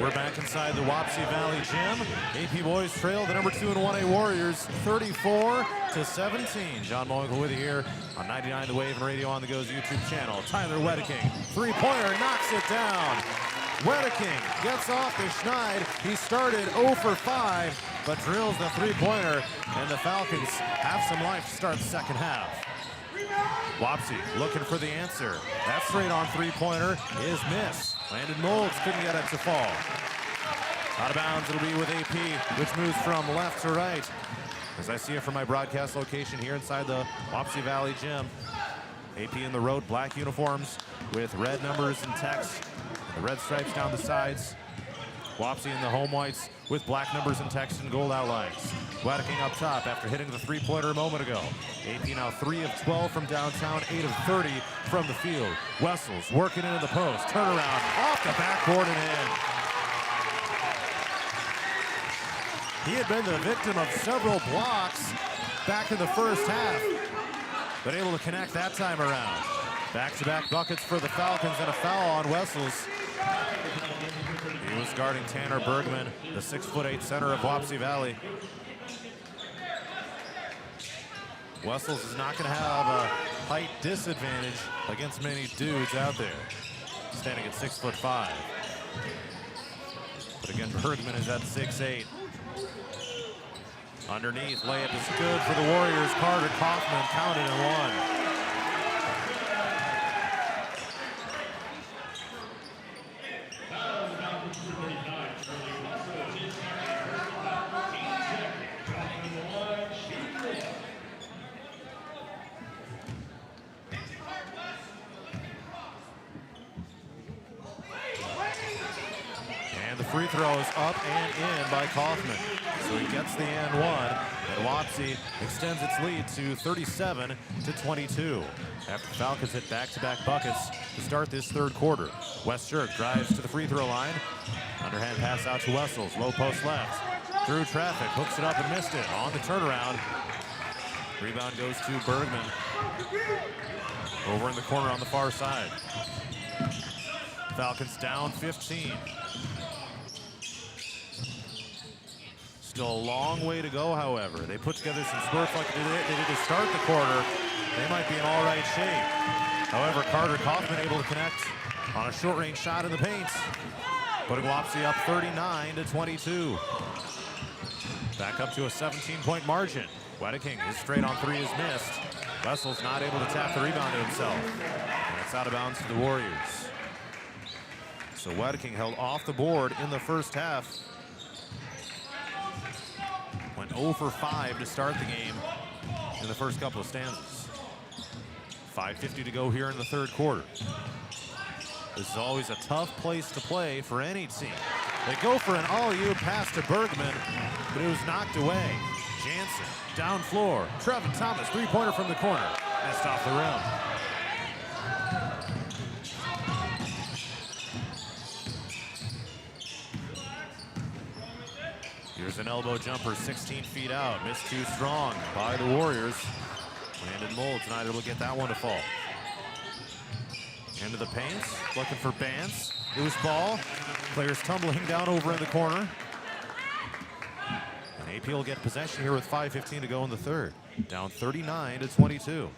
We're back inside the Wapsie Valley gym. AP boys trail the number 2 and 1A Warriors 34-17. John Moenkel with you here on 99 The Wave and Radio on the Go's YouTube channel. Tyler Wedeking, three-pointer, knocks it down. Wedeking gets off to Schneid. He started 0 for 5, but drills the three-pointer, and the Falcons have some life to start the second half. Wapsie looking for the answer. That straight on three-pointer is miss. Landon Molds couldn't get it to fall. Out of bounds, it'll be with AP, which moves from left to right. As I see it from my broadcast location here inside the Wapsie Valley gym. AP in the road, black uniforms with red numbers and text. The red stripes down the sides. Wapsie in the home whites with black numbers and text and gold outlines. Wedeking up top after hitting the three-pointer a moment ago. AP now 3 of 12 from downtown, 8 of 30 from the field. Wessels working into the post, turnaround, off the backboard and in. He had been the victim of several blocks back in the first half, but able to connect that time around. Back-to-back buckets for the Falcons and a foul on Wessels. He was guarding Tanner Bergman, the 6'8" center of Wapsie Valley. Wessels is not going to have a height disadvantage against many dudes out there, standing at 6'5". But again, Bergman is at 6'8". Underneath, layup is good for the Warriors. Carter Kaufman counted and one. Free throws up and in by Kaufman. So he gets the and one, and Wapsie extends its lead to 37-22. After the Falcons hit back-to-back buckets to start this third quarter. West Shirk drives to the free throw line. Underhand pass out to Wessels, low post left. Through traffic, hooks it up and missed it. On the turnaround. Rebound goes to Bergman. Over in the corner on the far side. Falcons down 15. Still a long way to go, however. They put together some spurts like they did to start the quarter. They might be in all right shape. However, Carter Kaufman able to connect on a short-range shot in the paint, putting Wapsie up 39-22. Back up to a 17-point margin. Wedeking, his straight on three is missed. Wessel's not able to tap the rebound to himself. And it's out of bounds to the Warriors. So Wedeking held off the board in the first half. Went 0 for 5 to start the game in the first couple of stanzas. 5:50 to go here in the third quarter. This is always a tough place to play for any team. They go for an alley-oop pass to Bergman, but it was knocked away. Jansen, down floor. Trevin Thomas, three-pointer from the corner. Missed off the rim. Here's an elbow jumper, 16 feet out. Missed too strong by the Warriors. Landon Mold tonight able to get that one to fall. Into the paint, looking for Bance. Loose ball. Players tumbling down over in the corner. And AP will get possession here with 5:15 to go in the third. Down 39-22.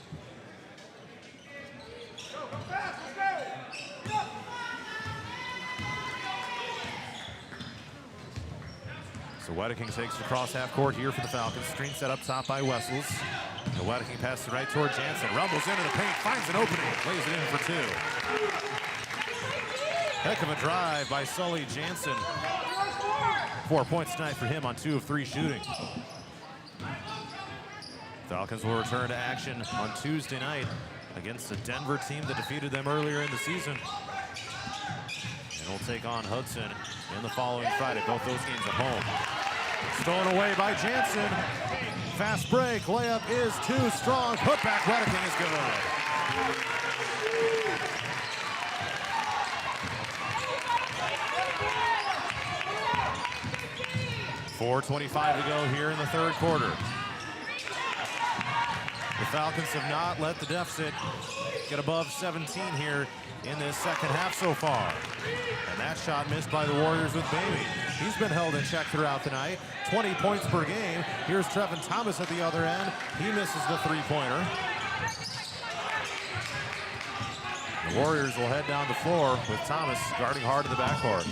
So Wedeking takes the cross half court here for the Falcons. Screen set up top by Wessels. And Wedeking passes right toward Jansen. Rumbles into the paint, finds an opening, lays it in for two. Heck of a drive by Sully Jansen. 4 points tonight for him on 2 of 3 shooting. Falcons will return to action on Tuesday night against a Denver team that defeated them earlier in the season. And will take on Hudson in the following Friday. Both those games at home. Stolen away by Jansen. Fast break. Layup is too strong. Putback. Wedeking is good. 4:25 to go here in the third quarter. The Falcons have not let the deficit get above 17 here in this second half so far. And that shot missed by the Warriors with Baby. He's been held in check throughout the night. 20 points per game. Here's Trevin Thomas at the other end. He misses the three-pointer. The Warriors will head down the floor with Thomas guarding hard in the backcourt.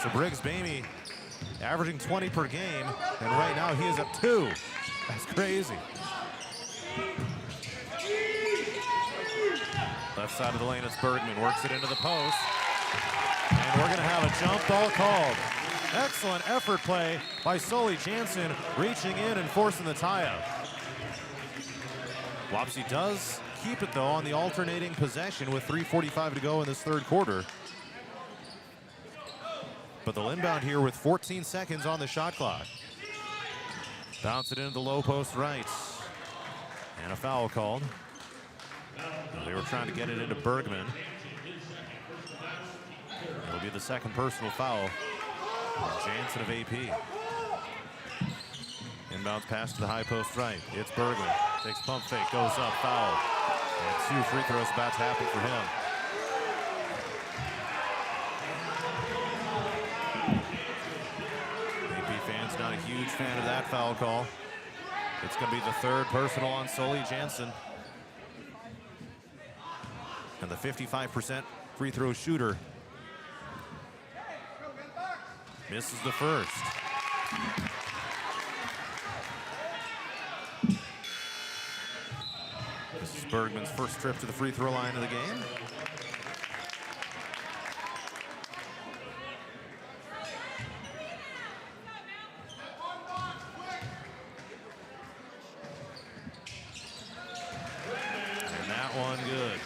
So Briggs Baby averaging 20 per game, and right now he is at 2. That's crazy. Left side of the lane, it's Bergman, works it into the post. And we're gonna have a jump ball called. Excellent effort play by Sully Jansen, reaching in and forcing the tie-up. Wapsie does keep it though on the alternating possession with 3:45 to go in this third quarter. But they'll inbound here with 14 seconds on the shot clock. Bounce it into the low post right. And a foul called. They were trying to get it into Bergman. It'll be the second personal foul. Jansen of AP. Inbounds pass to the high post right. It's Bergman. Takes pump fake, goes up, foul. And 2 free throws about to happen for him. AP fans not a huge fan of that foul call. It's going to be the third personal on Sully Jansen. And the 55% free throw shooter misses the first. This is Bergman's first trip to the free throw line of the game. And that one good.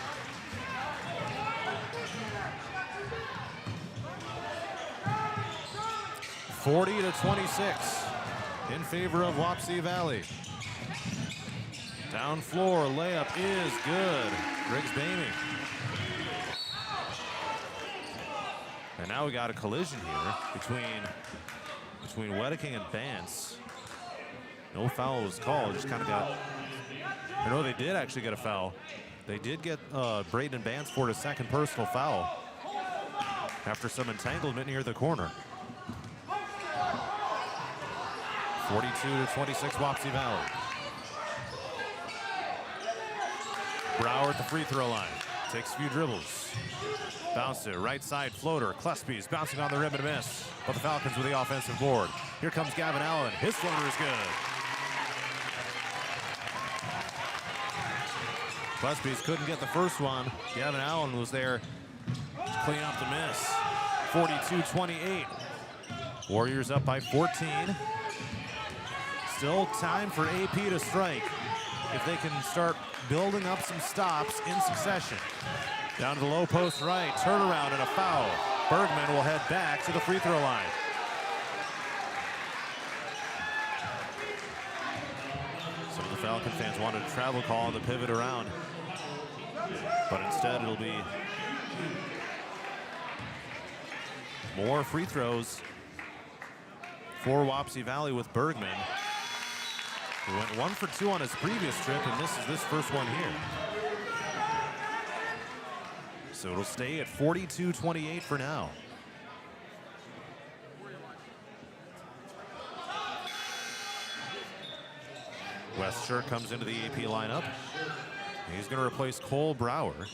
40-26 in favor of Wapsie Valley. Down floor, layup is good. Briggs Bamey. And now we got a collision here between Wedeking and Bance. No foul was called, just kind of got, or no, they did actually get a foul. They did get Braden Bance for a second personal foul after some entanglement near the corner. 42-26 Wapsie Valley. Brower at the free throw line. Takes a few dribbles. Bounce it, right side floater. Klespies bouncing on the rim and a miss. But the Falcons with the offensive board. Here comes Gavin Allen. His floater is good. Klespies couldn't get the first one. Gavin Allen was there to clean up the miss. 42-28. Warriors up by 14. Still time for AP to strike. If they can start building up some stops in succession. Down to the low post right, turnaround and a foul. Bergman will head back to the free throw line. Some of the Falcon fans wanted a travel call on the pivot around. But instead it'll be more free throws for Wapsie Valley with Bergman. He went 1 for 2 on his previous trip and misses this first one here. So it'll stay at 42-28 for now. Wes Shirk comes into the AP lineup. He's going to replace Cole Brower.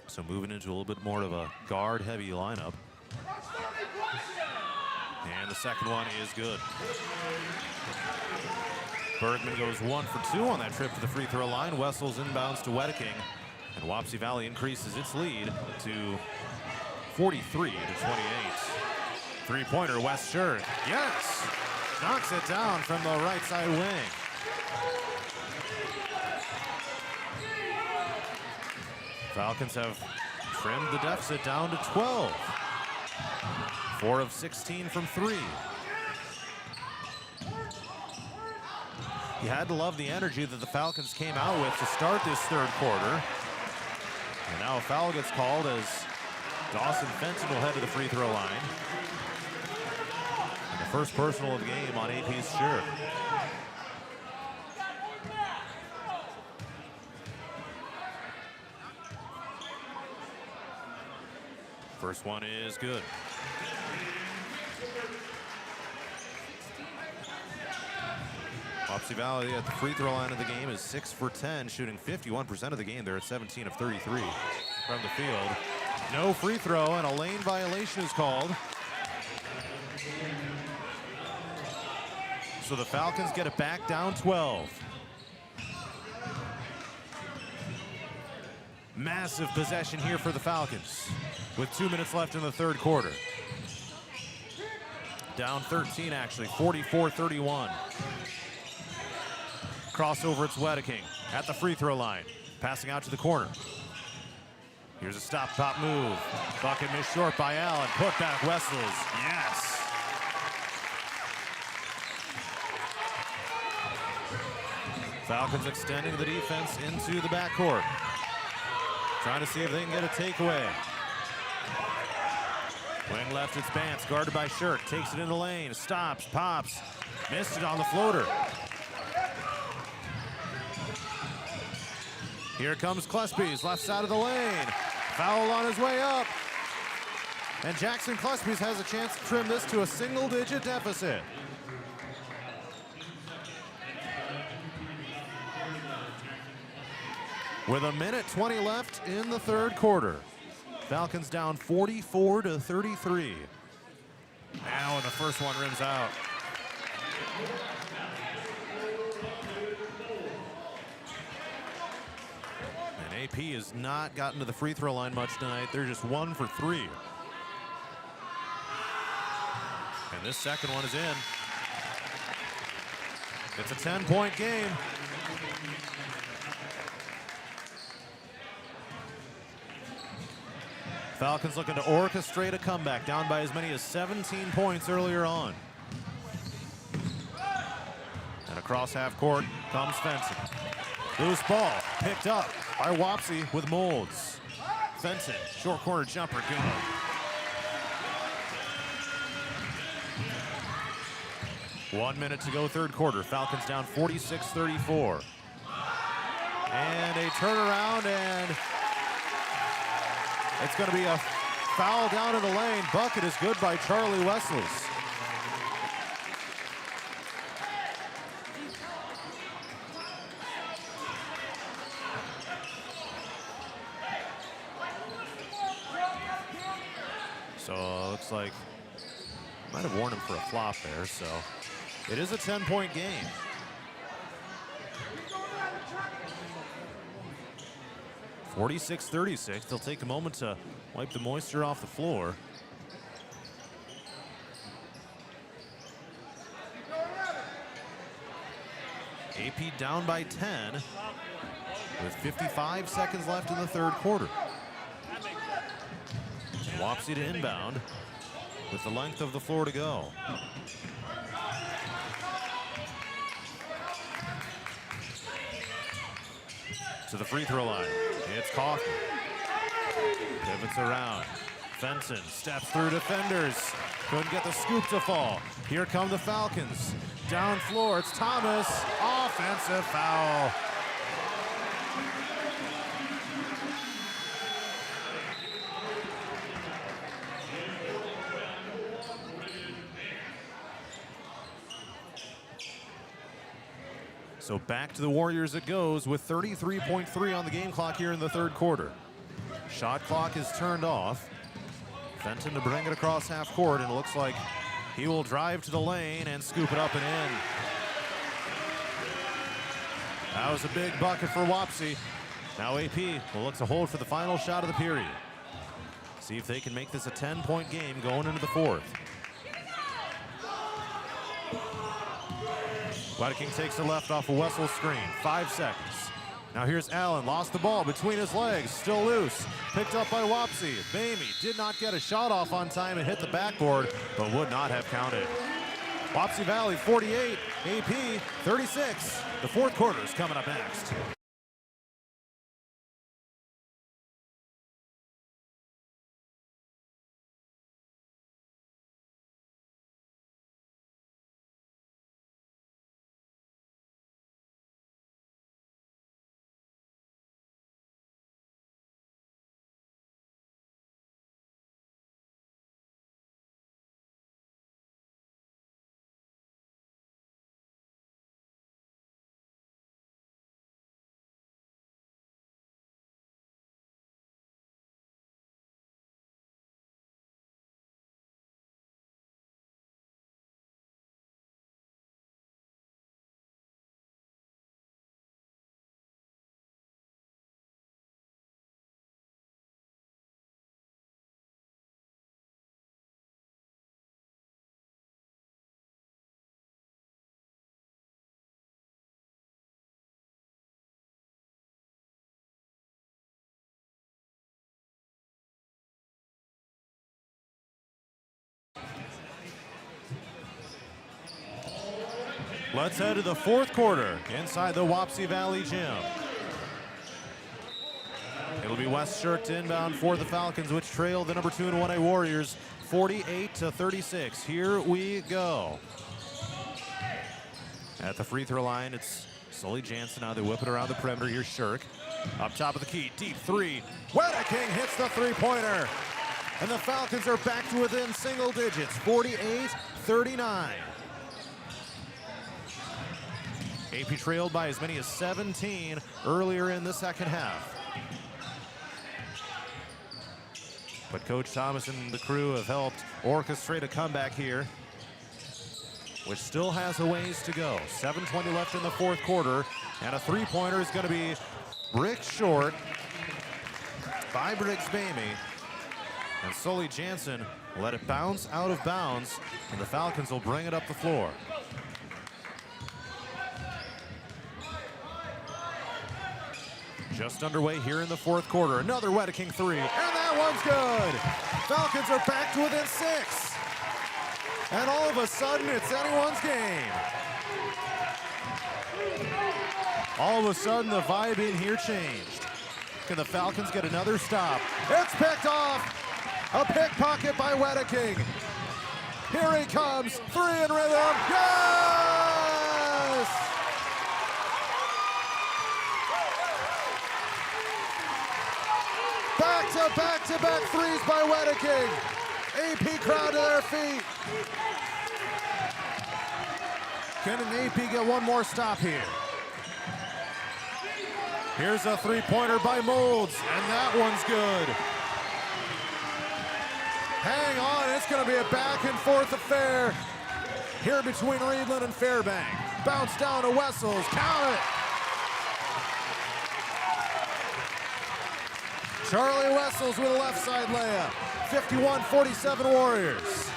So moving into a little bit more of a guard-heavy lineup. And the second one is good. Bergman goes 1 for 2 on that trip to the free throw line. Wessel's inbounds to Wedeking. And Wapsie Valley increases its lead to 43-28. Three-pointer, Wes Shirk. Yes! Knocks it down from the right side wing. Falcons have trimmed the deficit down to 12. 4 of 16 from 3. You had to love the energy that the Falcons came out with to start this third quarter. And now a foul gets called as Dawson Fenton will head to the free throw line. And the first personal of the game on AP's shirt. First one is good. Wapsie Valley at the free throw line of the game is 6 for 10, shooting 51% of the game. They're at 17 of 33 from the field. No free throw, and a lane violation is called. So the Falcons get it back down 12. Massive possession here for the Falcons with 2 minutes left in the third quarter. Down 13 actually, 44-31. Crossover, it's Wedeking at the free throw line. Passing out to the corner. Here's a stop pop move. Bucket missed short by Allen. Put back Wessels. Yes. Falcons extending the defense into the backcourt. Trying to see if they can get a takeaway. Wing left, it's Bance, guarded by Shirk. Takes it in the lane, stops, pops. Missed it on the floater. Here comes Klespies, left side of the lane. Foul on his way up. And Jackson Klespies has a chance to trim this to a single-digit deficit. With a minute 20 left in the third quarter. Falcons down 44-33. Now, and the first one rims out. And AP has not gotten to the free throw line much tonight. They're just 1 for 3. And this second one is in. It's a 10-point game. Falcons looking to orchestrate a comeback, down by as many as 17 points earlier on. And across half court comes Fenton. Loose ball picked up by Wapsie with Molds. Fenton, short corner jumper, good. One minute to go, third quarter. Falcons down 46-34. And a turnaround, and it's going to be a Foul down in the lane. Bucket is good by Charlie Wessels. So it looks like might have warned him for a flop there. So it is a 10-point game. (46-36). They'll take a moment to wipe the moisture off the floor. AP down by 10 with 55 seconds left in the third quarter. Wapsie to inbound with the length of the floor to go. To the free throw line. It's Kaufman. Pivots around. Fenton steps through defenders. Couldn't get the scoop to fall. Here come the Falcons. Down floor, it's Thomas. Offensive foul. So back to the Warriors it goes with 33.3 on the game clock here in the third quarter. Shot clock is turned off. Fenton to bring it across half court, and it looks like he will drive to the lane and scoop it up and in. That was a big bucket for Wapsie. Now AP will look to hold for the final shot of the period. See if they can make this a 10-point game going into the fourth. King takes the left off a Wessels screen. 5 seconds. Now here's Allen. Lost the ball between his legs. Still loose. Picked up by Wapsie. Bamey did not get a shot off on time and hit the backboard, but would not have counted. Wapsie Valley 48, AP 36. The fourth quarter is coming up next. Let's head to the fourth quarter inside the Wapsie Valley Gym. It'll be West Shirk to inbound for the Falcons, which trail the number 2 and 1A Warriors 48-36. Here we go. At the free throw line, it's Sully Jansen. Now they whip it around the perimeter. Here's Shirk. Up top of the key, deep three. King hits the three-pointer. And the Falcons are back to within single digits, 48-39. AP trailed by as many as 17 earlier in the second half. But Coach Thomas and the crew have helped orchestrate a comeback here, which still has a ways to go. 7:20 left in the fourth quarter, and a three-pointer is going to be brick short by Briggs Bamey. And Sully Jansen will let it bounce out of bounds, and the Falcons will bring it up the floor. Just underway here in the fourth quarter. Another King three, and that one's good. Falcons are back to within 6. And all of a sudden, it's anyone's game. All of a sudden, the vibe in here changed. Can the Falcons get another stop? It's picked off. A pickpocket by King. Here he comes. 3 in rhythm. Yes! Back Back-to-back threes by Wedeking. AP crowd to their feet. Can an AP get one more stop here? Here's a three-pointer by Molds, and that one's good. Hang on, it's going to be a back-and-forth affair here between Reedland and Fairbank. Bounce down to Wessels, count it. Charlie Wessels with a left side layup. 51-47 Warriors.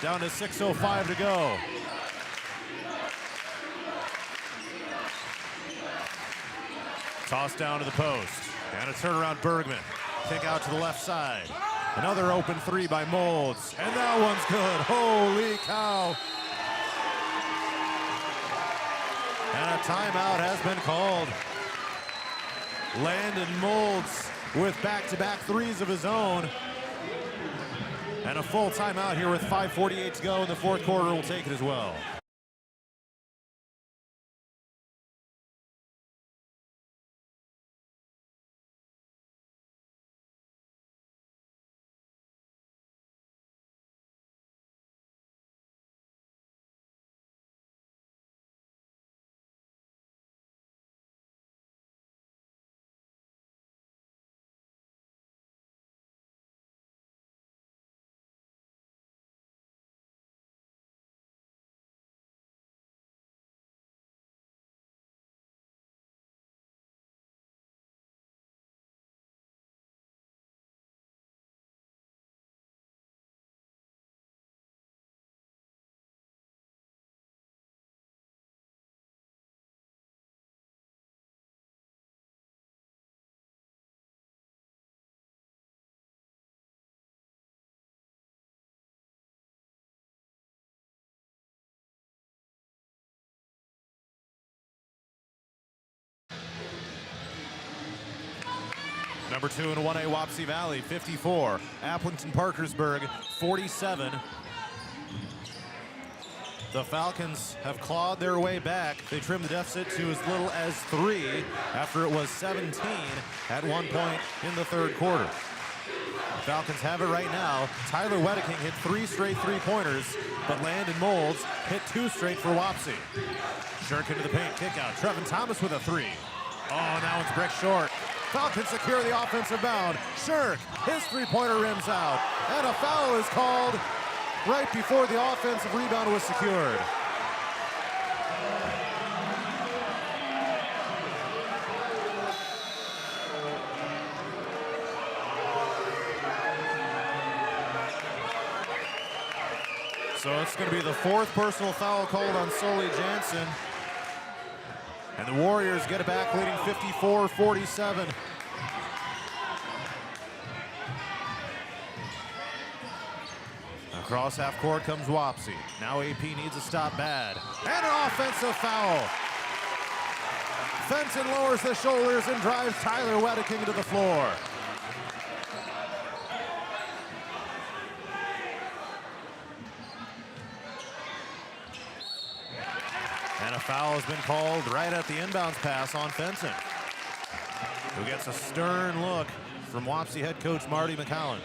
Down to 6:05 to go. Toss down to the post. And a turnaround Bergman. Kick out to the left side. Another open three by Molds. And that one's good. Holy cow. And a timeout has been called. Landon Molds with back-to-back threes of his own. And a full timeout here with 5:48 to go in the fourth quarter. Will take it as well. Number 2 in 1A Wapsie Valley, 54. Aplington-Parkersburg, 47. The Falcons have clawed their way back. They trimmed the deficit to as little as 3 after it was 17 at one point in the third quarter. Falcons have it right now. Tyler Wedeking hit 3 straight three-pointers, but Landon Molds hit 2 straight for Wapsie. Shirk into the paint, kick out. Trevin Thomas with a 3. Oh, now it's brick short. Falcons secure the offensive bound. Shirk, his three-pointer rims out. And a foul is called right before the offensive rebound was secured. So it's going to be the 4th personal foul called on Sully Jansen. And the Warriors get it back, leading 54-47. Across half court comes Wapsie. Now AP needs a stop bad. And an offensive foul. Fenton lowers the shoulders and drives Tyler Wedeking to the floor. And a foul has been called right at the inbounds pass on Fenton, who gets a stern look from Wapsie head coach Marty McCowan.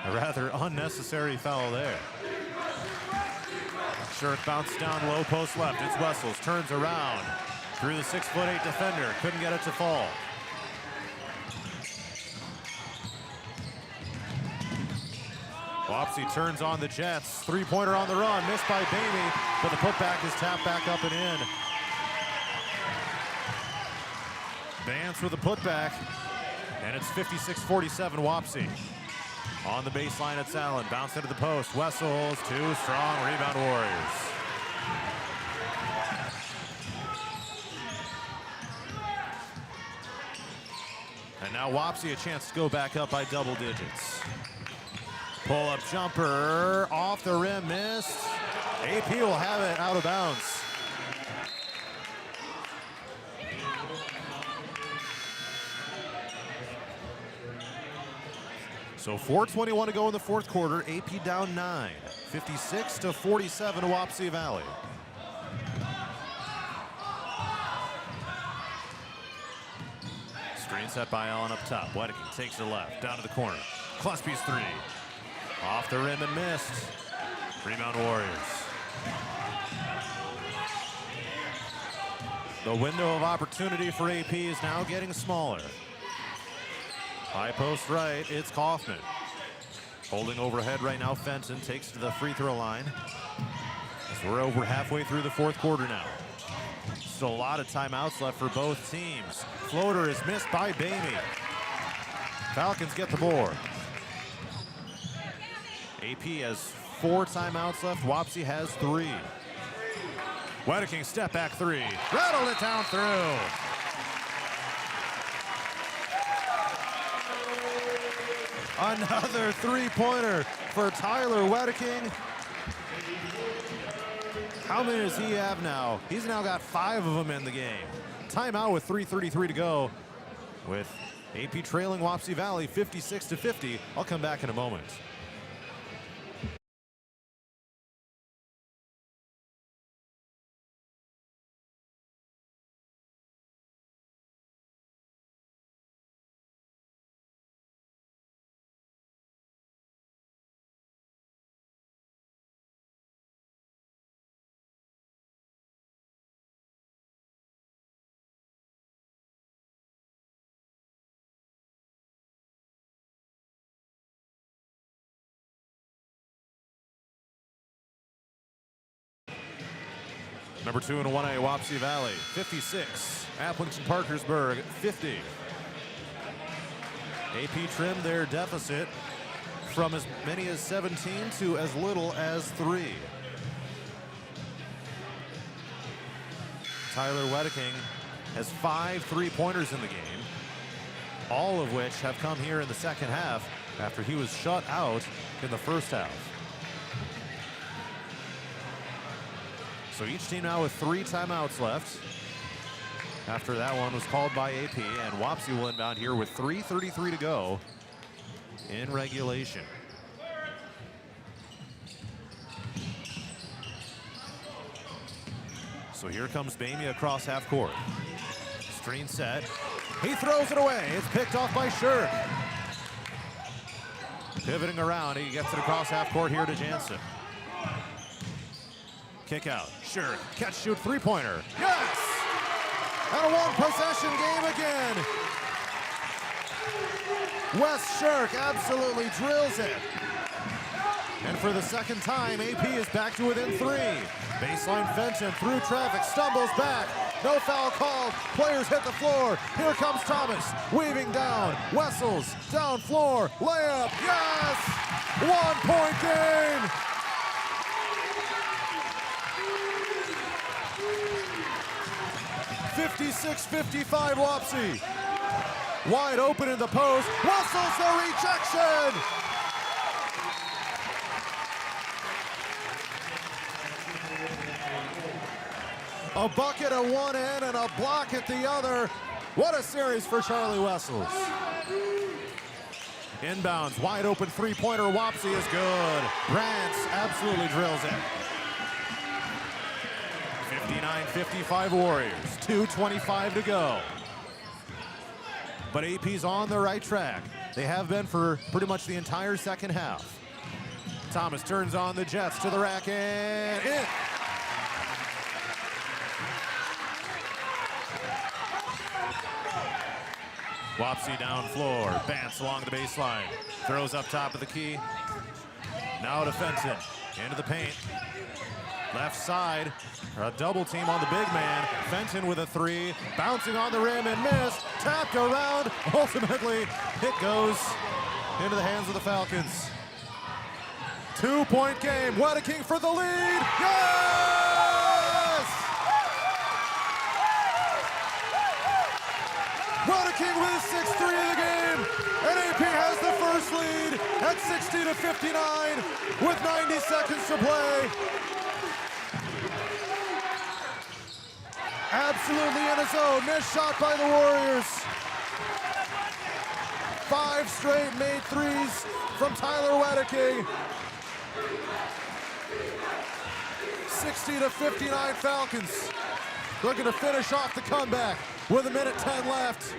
A rather unnecessary foul there. Shirk bounced down low post left. It's Wessels, turns around through the 6'8" defender. Couldn't get it to fall. Wapsie turns on the Jets. Three-pointer on the run, missed by Bamey, but the putback is tapped back up and in. Vance with a putback, and it's 56-47 Wapsie. On the baseline, it's Allen. Bounce into the post. Wessels, 2 strong rebound Warriors. And now Wapsie a chance to go back up by double digits. Pull-up jumper, off the rim, missed. AP will have it out of bounds. So 4:21 to go in the fourth quarter. AP down 9, 56-47 Wapsie Valley. Screen set by Allen up top. Wedeking takes it left, down to the corner. Klespi's three. Off the rim and missed. Rebound Warriors. The window of opportunity for AP is now getting smaller. High post right, it's Kaufman. Holding overhead right now, Fenton takes to the free throw line. As we're over halfway through the fourth quarter now. Still a lot of timeouts left for both teams. Floater is missed by Bamey. Falcons get the board. AP has 4 timeouts left. Wapsie has 3. Wedeking step back 3. Rattled it down through. Another 3-pointer for Tyler Wedeking. How many does he have now? He's now got 5 of them in the game. Timeout with 3:33 to go. With AP trailing Wapsie Valley 56-50. I'll come back in a moment. Number 2 in 1A, Wapsie Valley, 56. Aplington-Parkersburg, 50. AP trimmed their deficit from as many as 17 to as little as 3. Tyler Wedeking has 5 3-pointers in the game, all of which have come here in the second half after he was shut out in the first half. So each team now with 3 timeouts left. After that one was called by AP, and Wapsie will inbound here with 3:33 to go in regulation. So here comes Bamey across half court. Screen set. He throws it away. It's picked off by Shirk. Pivoting around, he gets it across half court here to Jansen. Kick out. Shirk. Catch, shoot, 3-pointer. Yes! And a 1-possession game again. Wes Shirk absolutely drills it. And for the second time, AP is back to within 3. Baseline Fenton through traffic, stumbles back. No foul called. Players hit the floor. Here comes Thomas. Weaving down. Wessels down floor. Layup. Yes! 1-point game. (56-55) Wapsie. Wide open in the post. Wessels the rejection. A bucket at one end and a block at the other. What a series for Charlie Wessels. Inbounds, wide open 3-pointer. Wapsie is good. Brantz absolutely drills it. 59-55 Warriors, 2:25 to go. But AP's on the right track. They have been for pretty much the entire second half. Thomas turns on the Jets to the rack and in. Wapsie down floor, Bantz along the baseline, throws up top of the key. Now to Fenton, into the paint. Left side, a double team on the big man. Fenton with a 3, bouncing on the rim and missed. Tapped around, ultimately it goes into the hands of the Falcons. 2-point game, Wedeking for the lead. Yes! Wedeking with his 6th 3 of the game, and AP has the first lead at 60-59 with 90 seconds to play. Absolutely in his zone. Missed shot by the Warriors. 5 straight made 3s from Tyler Wedeking. 60-59 Falcons. Looking to finish off the comeback with 1:10 left.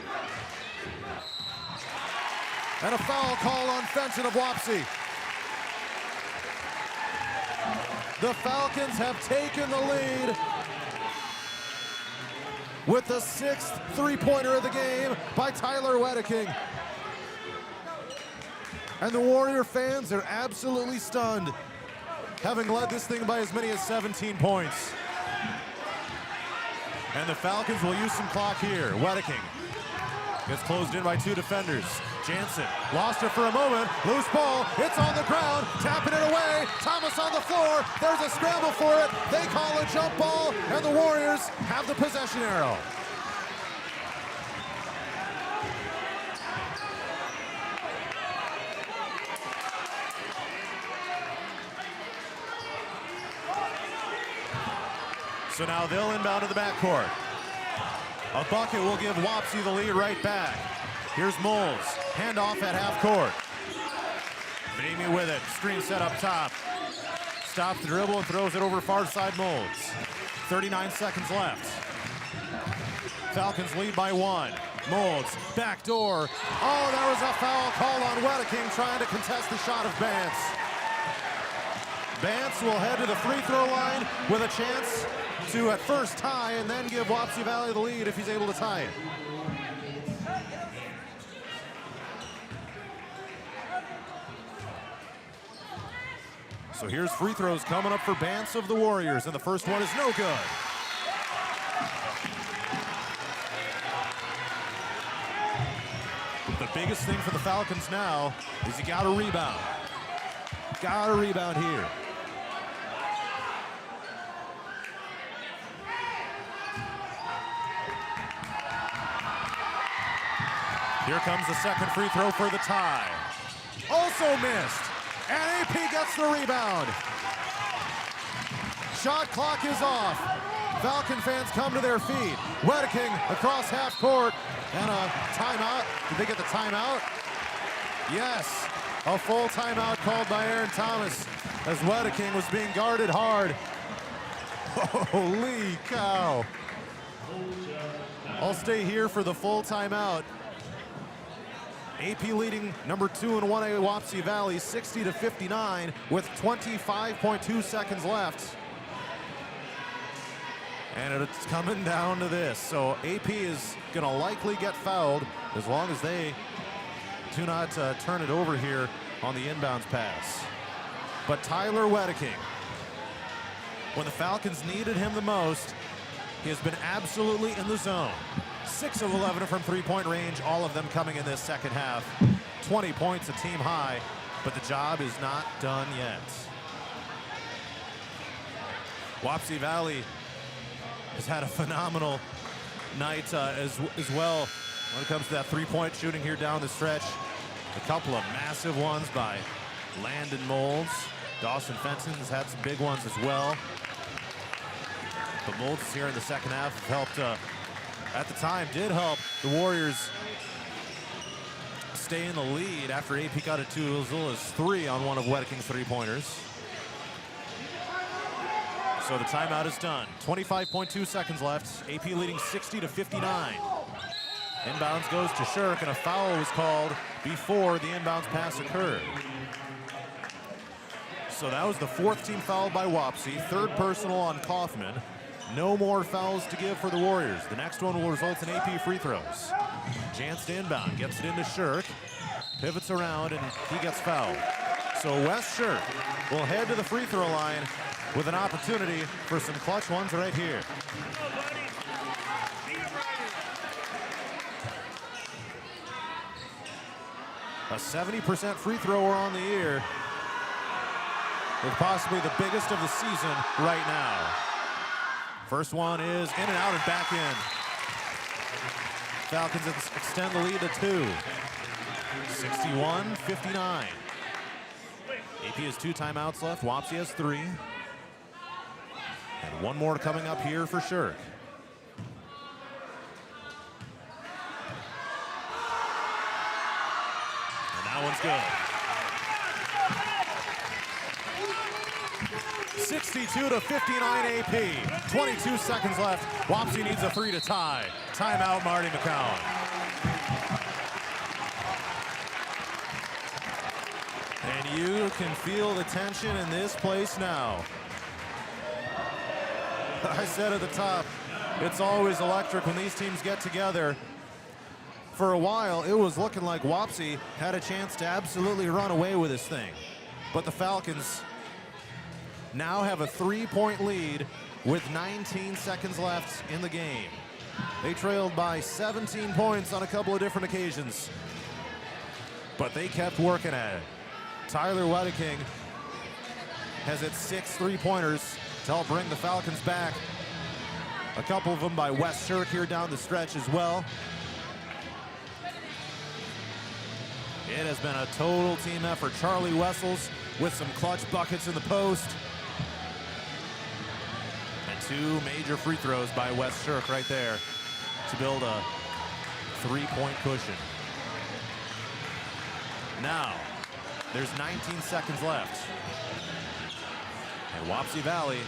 And a foul call on Fenton of Wapsie. The Falcons have taken the lead with the 6th three-pointer of the game by Tyler Wedeking. And the Warrior fans are absolutely stunned, having led this thing by as many as 17 points. And the Falcons will use some clock here. Wedeking gets closed in by 2 defenders. Jansen lost it for a moment. Loose ball. It's on the ground. Tapping it away. Thomas on the floor. There's a scramble for it. They call a jump ball, and the Warriors have the possession arrow. So now they'll inbound to the backcourt. A bucket will give Wapsie the lead right back. Here's Moles. Handoff at half court. Pregame with it. Screen set up top. Stops the dribble and throws it over far side Moles. 39 seconds left. Falcons lead by 1. Moles, back door. Oh, there was a foul call on Wedeking trying to contest the shot of Bance. Bance will head to the free throw line with a chance to at first tie and then give Wapsie Valley the lead if he's able to tie it. So here's free throws coming up for Bance of the Warriors, and the first one is no good. The biggest thing for the Falcons now is you gotta rebound. Gotta rebound here. Here comes the second free throw for the tie. Also missed. And AP gets the rebound. Shot clock is off. Falcon fans come to their feet. Wedeking across half court. And a timeout. Did they get the timeout? Yes. A full timeout called by Aaron Thomas as Wedeking was being guarded hard. Holy cow. I'll stay here for the full timeout. AP leading number 2 in 1A Wapsie Valley 60-59 with 25.2 seconds left. And it's coming down to this. So AP is going to likely get fouled as long as they do not turn it over here on the inbounds pass. But Tyler Wedeking, when the Falcons needed him the most, he has been absolutely in the zone. 6 of 11 from three-point range, all of them coming in this second half. 20 points, a team high, but the job is not done yet. Wapsie Valley has had a phenomenal night as well when it comes to that three-point shooting here down the stretch. A couple of massive ones by Landon Moles. Dawson Fenton's had some big ones as well. But Moles here in the second half have helped, at the time, did help the Warriors stay in the lead after AP got it to as little as 3 on one of Wedeking's three-pointers. So the timeout is done. 25.2 seconds left. AP leading 60-59. Inbounds goes to Shirk, and a foul was called before the inbounds pass occurred. So that was the 4th team foul by Wapsie, 3rd personal on Kaufman. No more fouls to give for the Warriors. The next one will result in AP free throws. Jansen inbound, gets it into Shirk, pivots around, and he gets fouled. So Wes Shirk will head to the free throw line with an opportunity for some clutch ones right here. A 70% free thrower on the year, with possibly the biggest of the season right now. First one is in and out and back in. Falcons extend the lead to 2. 61-59. AP has 2 timeouts left. Wapsie has 3. And one more coming up here for Shirk. And that one's good. 62-59 AP. 22 seconds left. Wapsie needs a 3 to tie. Timeout, Marty McCowan. you can feel the tension in this place now. I said at the top, it's always electric when these teams get together. For a while, it was looking like Wapsie had a chance to absolutely run away with this thing. But the Falcons now have a 3-point lead with 19 seconds left in the game. They trailed by 17 points on a couple of different occasions, but they kept working at it. Tyler Wedeking has hit 6 3-pointers to help bring the Falcons back. A couple of them by Wes Shirk here down the stretch as well. It has been a total team effort. Charlie Wessels with some clutch buckets in the post. And 2 major free throws by Wes Shirk right there to build a 3-point cushion. Now, there's 19 seconds left. And Wapsie Valley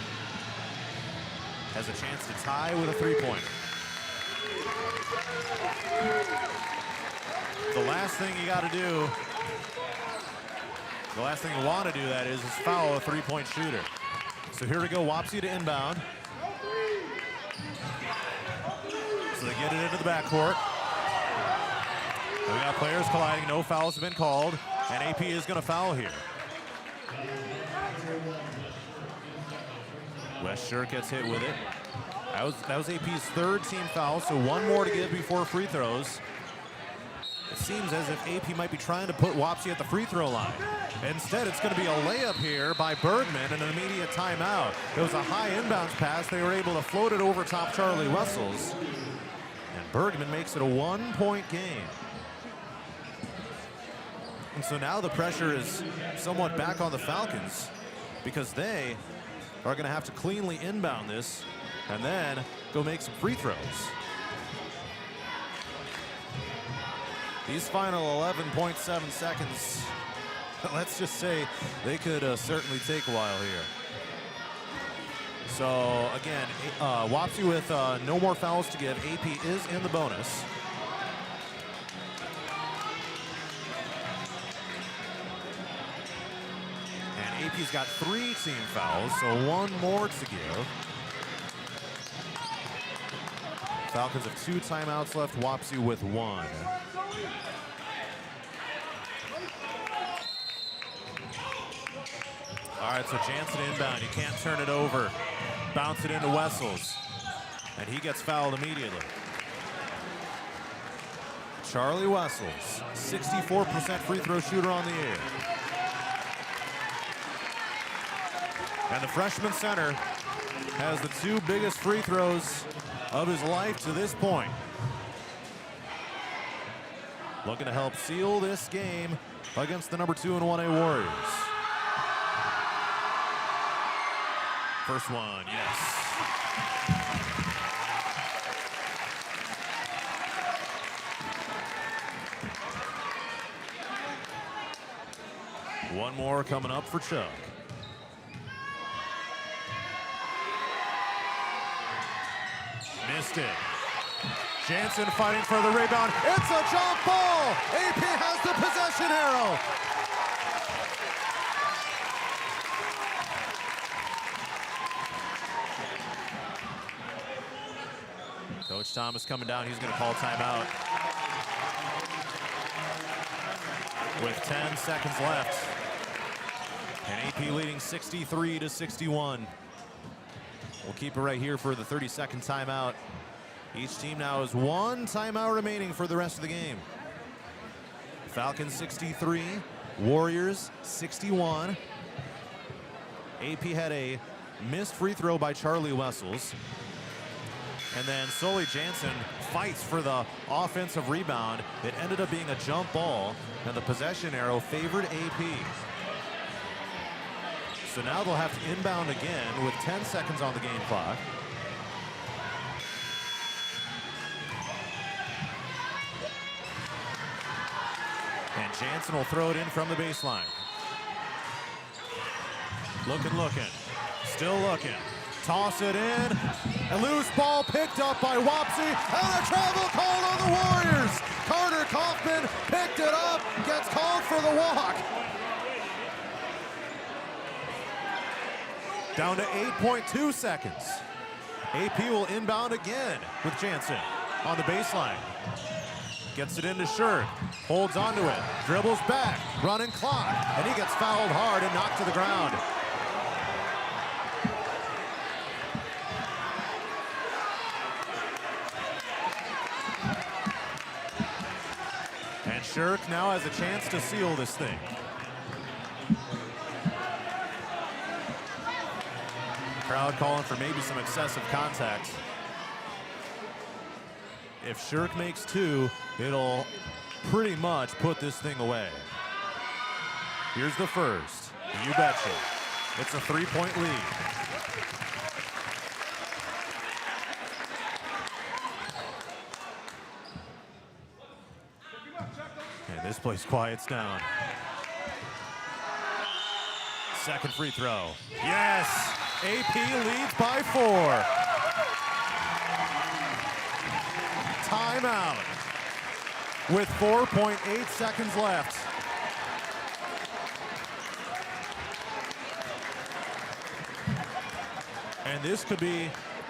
has a chance to tie with a 3-pointer. The last thing you got to do, the last thing you want to do, that is foul a 3-point shooter. So here we go, Wapsie to inbound. So they get it into the backcourt. We got players colliding, no fouls have been called, and AP is going to foul here. Wes Shirk gets hit with it. That was AP's 3rd team foul, so 1 more to give before free throws. It seems as if AP might be trying to put Wapsie at the free throw line. Instead, it's going to be a layup here by Bergman and an immediate timeout. It was a high inbounds pass. They were able to float it over top Charlie Wessels. And Bergman makes it a 1-point game. And so now the pressure is somewhat back on the Falcons because they are going to have to cleanly inbound this and then go make some free throws. These final 11.7 seconds, let's just say they could certainly take a while here. So again, Wapsie with no more fouls to give. AP is in the bonus. And AP's got 3 team fouls, so 1 more to give. Falcons have 2 timeouts left, Wapsie with 1. All right, so Jansen inbound. He can't turn it over. Bounce it into Wessels. And he gets fouled immediately. Charlie Wessels, 64% free throw shooter on the year. And the freshman center has the 2 biggest free throws of his life to this point. Looking to help seal this game against the number 2 and 1A Warriors. First one, yes. One more coming up for Chuck. Missed it. Jansen fighting for the rebound. It's a jump ball. AP has the possession arrow. Coach Thomas coming down. He's going to call timeout. With 10 seconds left. And AP leading 63-61. We'll keep it right here for the 30-second timeout. Each team now has 1 timeout remaining for the rest of the game. Falcons 63, Warriors 61. AP had a missed free throw by Charlie Wessels. And then Sully Jansen fights for the offensive rebound. It ended up being a jump ball, and the possession arrow favored AP. So now they'll have to inbound again with 10 seconds on the game clock. And Jansen will throw it in from the baseline. Looking, still looking. Toss it in. A loose ball picked up by Wapsie. And a travel call on the Warriors. Carter Kaufman picked it up, gets called for the walk. Down to 8.2 seconds. AP will inbound again with Jansen on the baseline. Gets it into Shirk, holds onto it, dribbles back, running clock, and he gets fouled hard and knocked to the ground. And Shirk now has a chance to seal this thing. Crowd calling for maybe some excessive contact. If Shirk makes two, it'll pretty much put this thing away. Here's the first. You betcha. It's a 3-point lead. And this place quiets down. Second free throw. Yes! AP leads by 4. Timeout with 4.8 seconds left. And this could be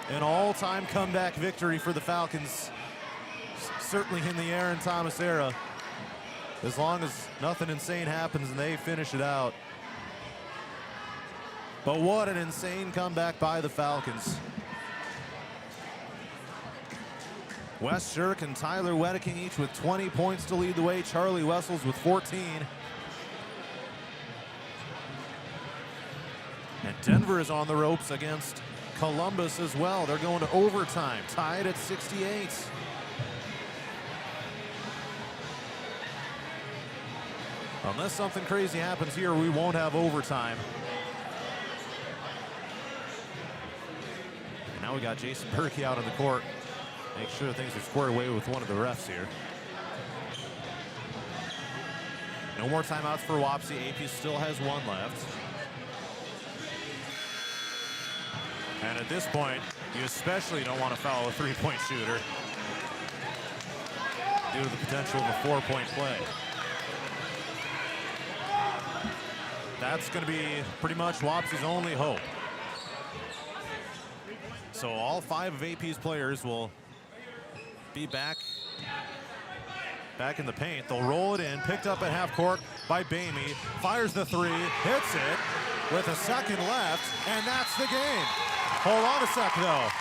an all-time comeback victory for the Falcons. Certainly in the Aaron Thomas era. As long as nothing insane happens and they finish it out. But what an insane comeback by the Falcons. Wes Shirk and Tyler Wedeking each with 20 points to lead the way. Charlie Wessels with 14. And Denver is on the ropes against Columbus as well. They're going to overtime, tied at 68. Unless something crazy happens here, we won't have overtime. And now we got Jason Berkey out on the court. Make sure things are squared away with one of the refs here. No more timeouts for Wapsie. AP still has one left. And at this point, you especially don't want to foul a three-point shooter due to the potential of a 4-point play. That's going to be pretty much Wapsie's only hope. So all 5 of AP's players will be back in the paint. They'll roll it in, picked up at half court by Bamey, fires the 3, hits it with a second left, and that's the game. Hold on a sec though.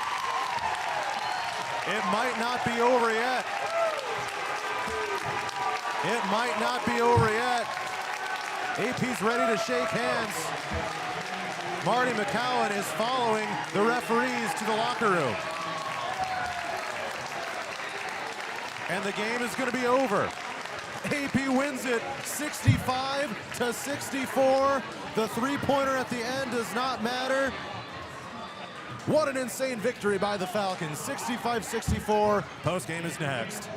It might not be over yet. It might not be over yet. AP's ready to shake hands. Marty McCowan is following the referees to the locker room. And the game is going to be over. AP wins it 65-64. The three-pointer at the end does not matter. What an insane victory by the Falcons, 65-64. Postgame is next.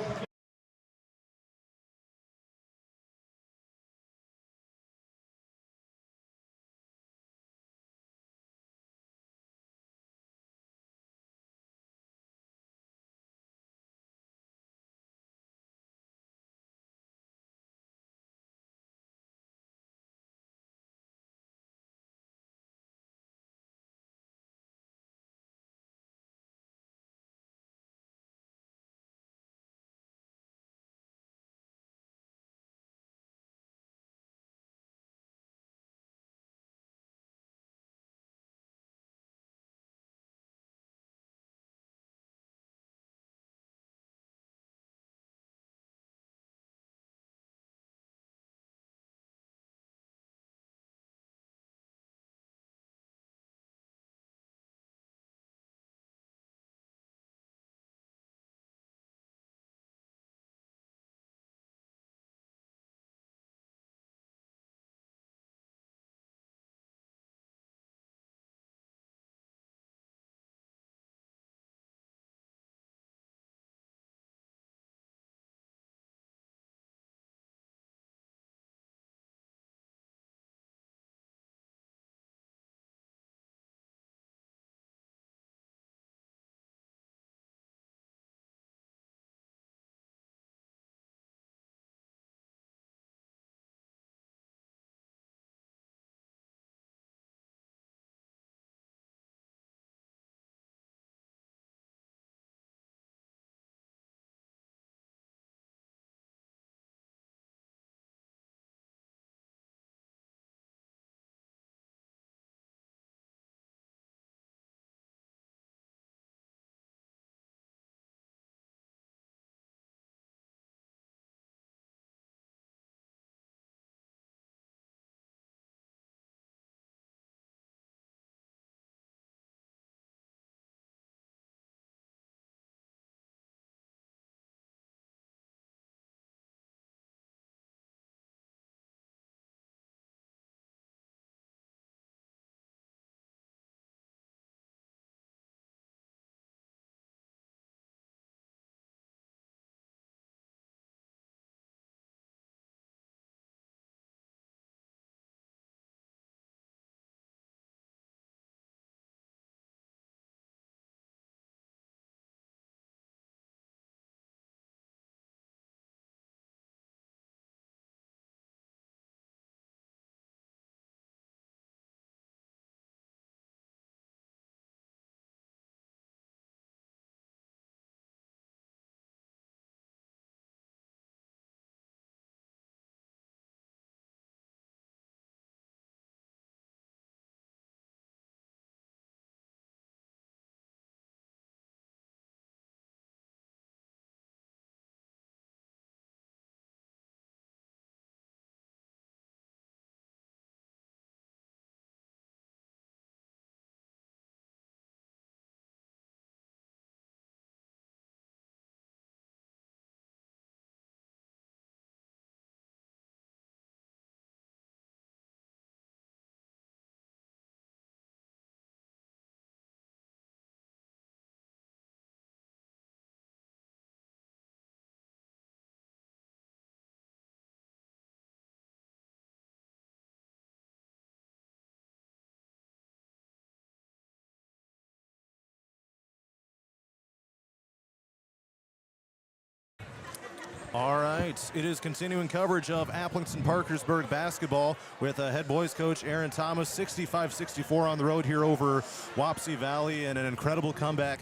All right, it is continuing coverage of Aplington-Parkersburg basketball with head boys coach Aaron Thomas, 65-64 on the road here over Wapsie Valley, and an incredible comeback.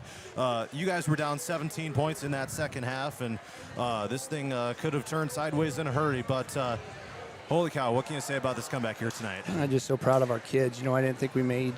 You guys were down 17 points in that second half, and this thing could have turned sideways in a hurry, but holy cow, what can you say about this comeback here tonight? I'm just so proud of our kids. You know, I didn't think we made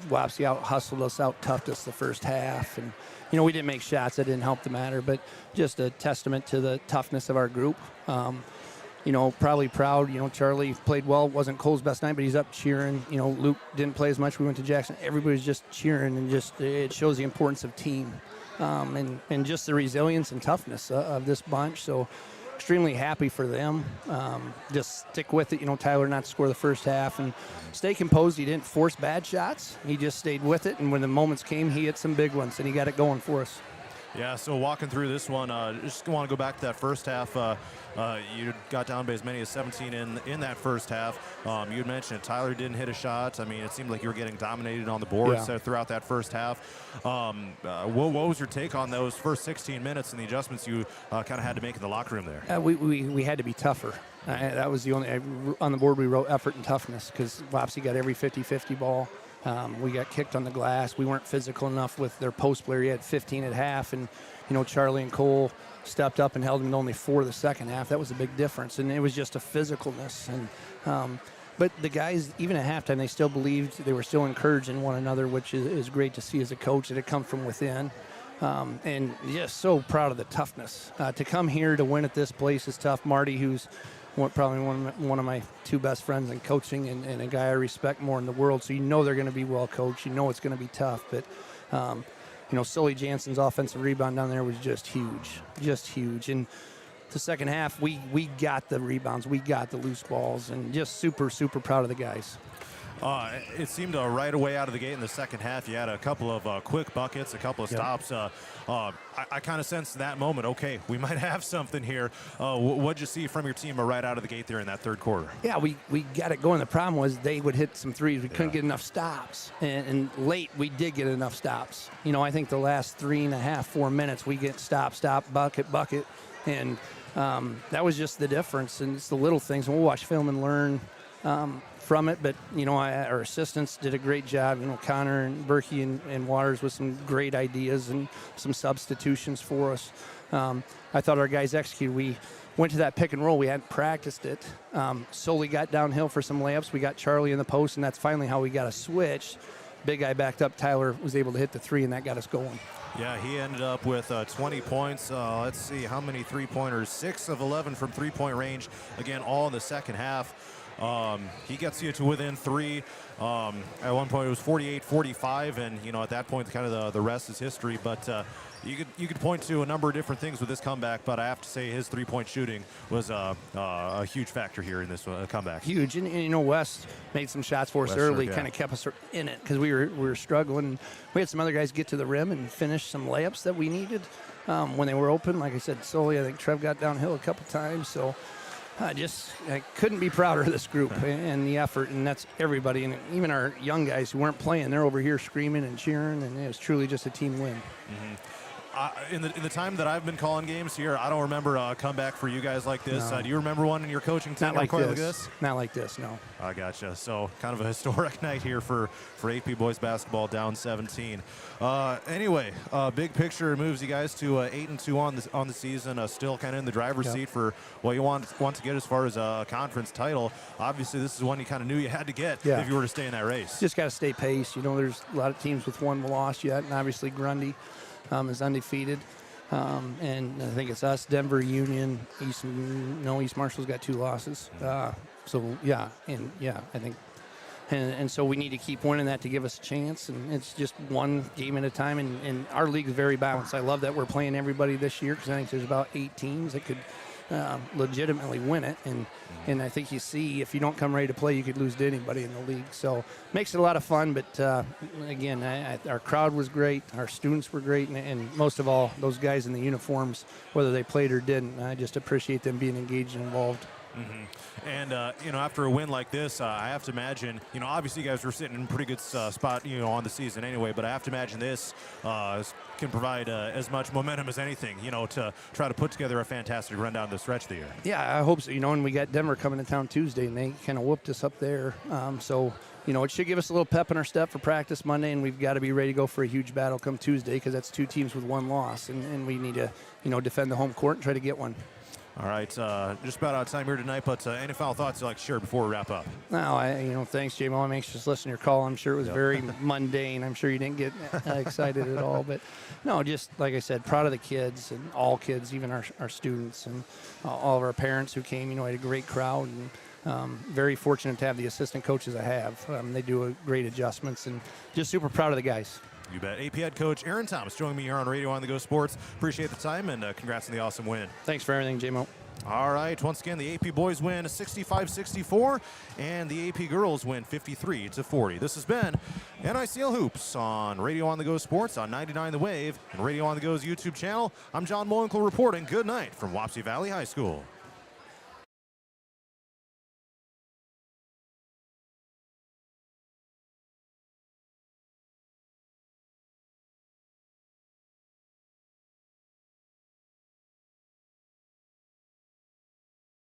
Wapsie out-hustled us, out-toughed us the first half, and you know, we didn't make shots. That didn't help the matter, but just a testament to the toughness of our group. You know, probably proud. You know, Charlie played well. Wasn't Cole's best night, but he's up cheering. You know, Luke didn't play as much. We went to Jackson. Everybody's just cheering, and just it shows the importance of team and just the resilience and toughness of this bunch. So extremely happy for them. Just stick with it. You know, Tyler not to score the first half and stay composed. He didn't force bad shots. He just stayed with it, and when the moments came, he hit some big ones, and he got it going for us. Yeah, so walking through this one, just want to go back to that first half. You got down by as many as 17 in that first half. You had mentioned Tyler didn't hit a shot. I mean, it seemed like you were getting dominated on the boards throughout that first half. What was your take on those first 16 minutes and the adjustments you kind of had to make in the locker room there? We had to be tougher. That was the only on the board we wrote effort and toughness, because Wapsie got every 50-50 ball. We got kicked on the glass. We weren't physical enough with their post player. He had 15 at half, and you know, Charlie and Cole stepped up and held him to only 4 the second half. That was a big difference, and it was just a physicalness. And but the guys, even at halftime, they still believed. They were still encouraging one another, which is great to see as a coach, that it comes from within. And just so proud of the toughness. To come here to win at this place is tough. Marty, who's probably one of my 2 best friends in coaching, and a guy I respect more in the world. So you know they're going to be well coached. You know it's going to be tough. But, you know, Sully Jansen's offensive rebound down there was just huge. And the second half, we got the rebounds. We got the loose balls, and just super, super proud of the guys. It seemed right away out of the gate in the second half, you had a couple of quick buckets, a couple of stops. I kind of sensed that moment, okay, we might have something here. What'd you see from your team right out of the gate there in that third quarter? Yeah, we got it going. The problem was they would hit some threes. We couldn't get enough stops. And late, we did get enough stops. You know, I think the last 3.5, 4 minutes, we get stop, bucket. And that was just the difference. And it's the little things. And we'll watch film and learn from it, but you know, our assistants did a great job. You know, Connor and Berkey and Waters with some great ideas and some substitutions for us. I thought our guys executed. We went to that pick and roll. We hadn't practiced it. Solely got downhill for some layups. We got Charlie in the post, and that's finally how we got a switch. Big guy backed up. Tyler was able to hit the 3, and that got us going. Yeah, he ended up with 20 points. Let's see how many three-pointers. 6 of 11 from three-point range. Again, all in the second half. He gets you to within 3. At one point it was 48-45, and you know, at that point kind of the rest is history. But you could point to a number of different things with this comeback, but I have to say his three-point shooting was a huge factor here in this comeback. Huge, and you know, West made some shots for us early, kind of kept us in it because we were struggling. We had some other guys get to the rim and finish some layups that we needed when they were open. Like I said, solely I think Trev got downhill a couple times, so. I couldn't be prouder of this group and the effort, and that's everybody. And even our young guys who weren't playing, they're over here screaming and cheering, and it was truly just a team win. Mm-hmm. In the time that I've been calling games here, I don't remember a comeback for you guys like this. No. Do you remember one in your coaching team? Not like this. Not like this, no. I gotcha. So kind of a historic night here for AP boys basketball, down 17. Anyway, big picture moves you guys to 8-2 on the season. Still kind of in the driver's seat for what you want to get as far as a conference title. Obviously, this is one you kind of knew you had to get if you were to stay in that race. Just got to stay pace. You know, there's a lot of teams with 1 loss yet, and obviously Grundy is undefeated. And I think it's us, Denver, Union, East Marshall's got 2 losses. I think. And so we need to keep winning that to give us a chance, and it's just one game at a time, and our league is very balanced. I love that we're playing everybody this year because I think there's about 8 teams that could legitimately win it, and I think you see if you don't come ready to play, you could lose to anybody in the league. So makes it a lot of fun, but again, our crowd was great, our students were great, and most of all, those guys in the uniforms, whether they played or didn't, I just appreciate them being engaged and involved. And, after a win like this, I have to imagine, obviously you guys were sitting in a pretty good spot, on the season anyway, but I have to imagine this can provide as much momentum as anything, to try to put together a fantastic run down the stretch of the year. Yeah, I hope so. And we got Denver coming to town Tuesday, and they kind of whooped us up there. So, it should give us a little pep in our step for practice Monday, and we've got to be ready to go for a huge battle come Tuesday because that's 2 teams with 1 loss, and we need to, defend the home court and try to get one. All right, just about out of time here tonight, but any final thoughts you'd like to share before we wrap up? No, thanks, J-Mo. I'm anxious to listen to your call. I'm sure it was very mundane. I'm sure you didn't get excited at all. But, no, just like I said, proud of the kids and all kids, even our students and all of our parents who came. I had a great crowd and very fortunate to have the assistant coaches I have. They do great adjustments and just super proud of the guys. You bet. AP head coach Aaron Thomas joining me here on Radio on the Go Sports. Appreciate the time and congrats on the awesome win. Thanks for everything, J-Mo. All right. Once again, the AP boys win 65-64 and the AP girls win 53-40. This has been NICL Hoops on Radio on the Go Sports on 99 The Wave and Radio on the Go's YouTube channel. I'm John Molenkle reporting good night from Wapsie Valley High School.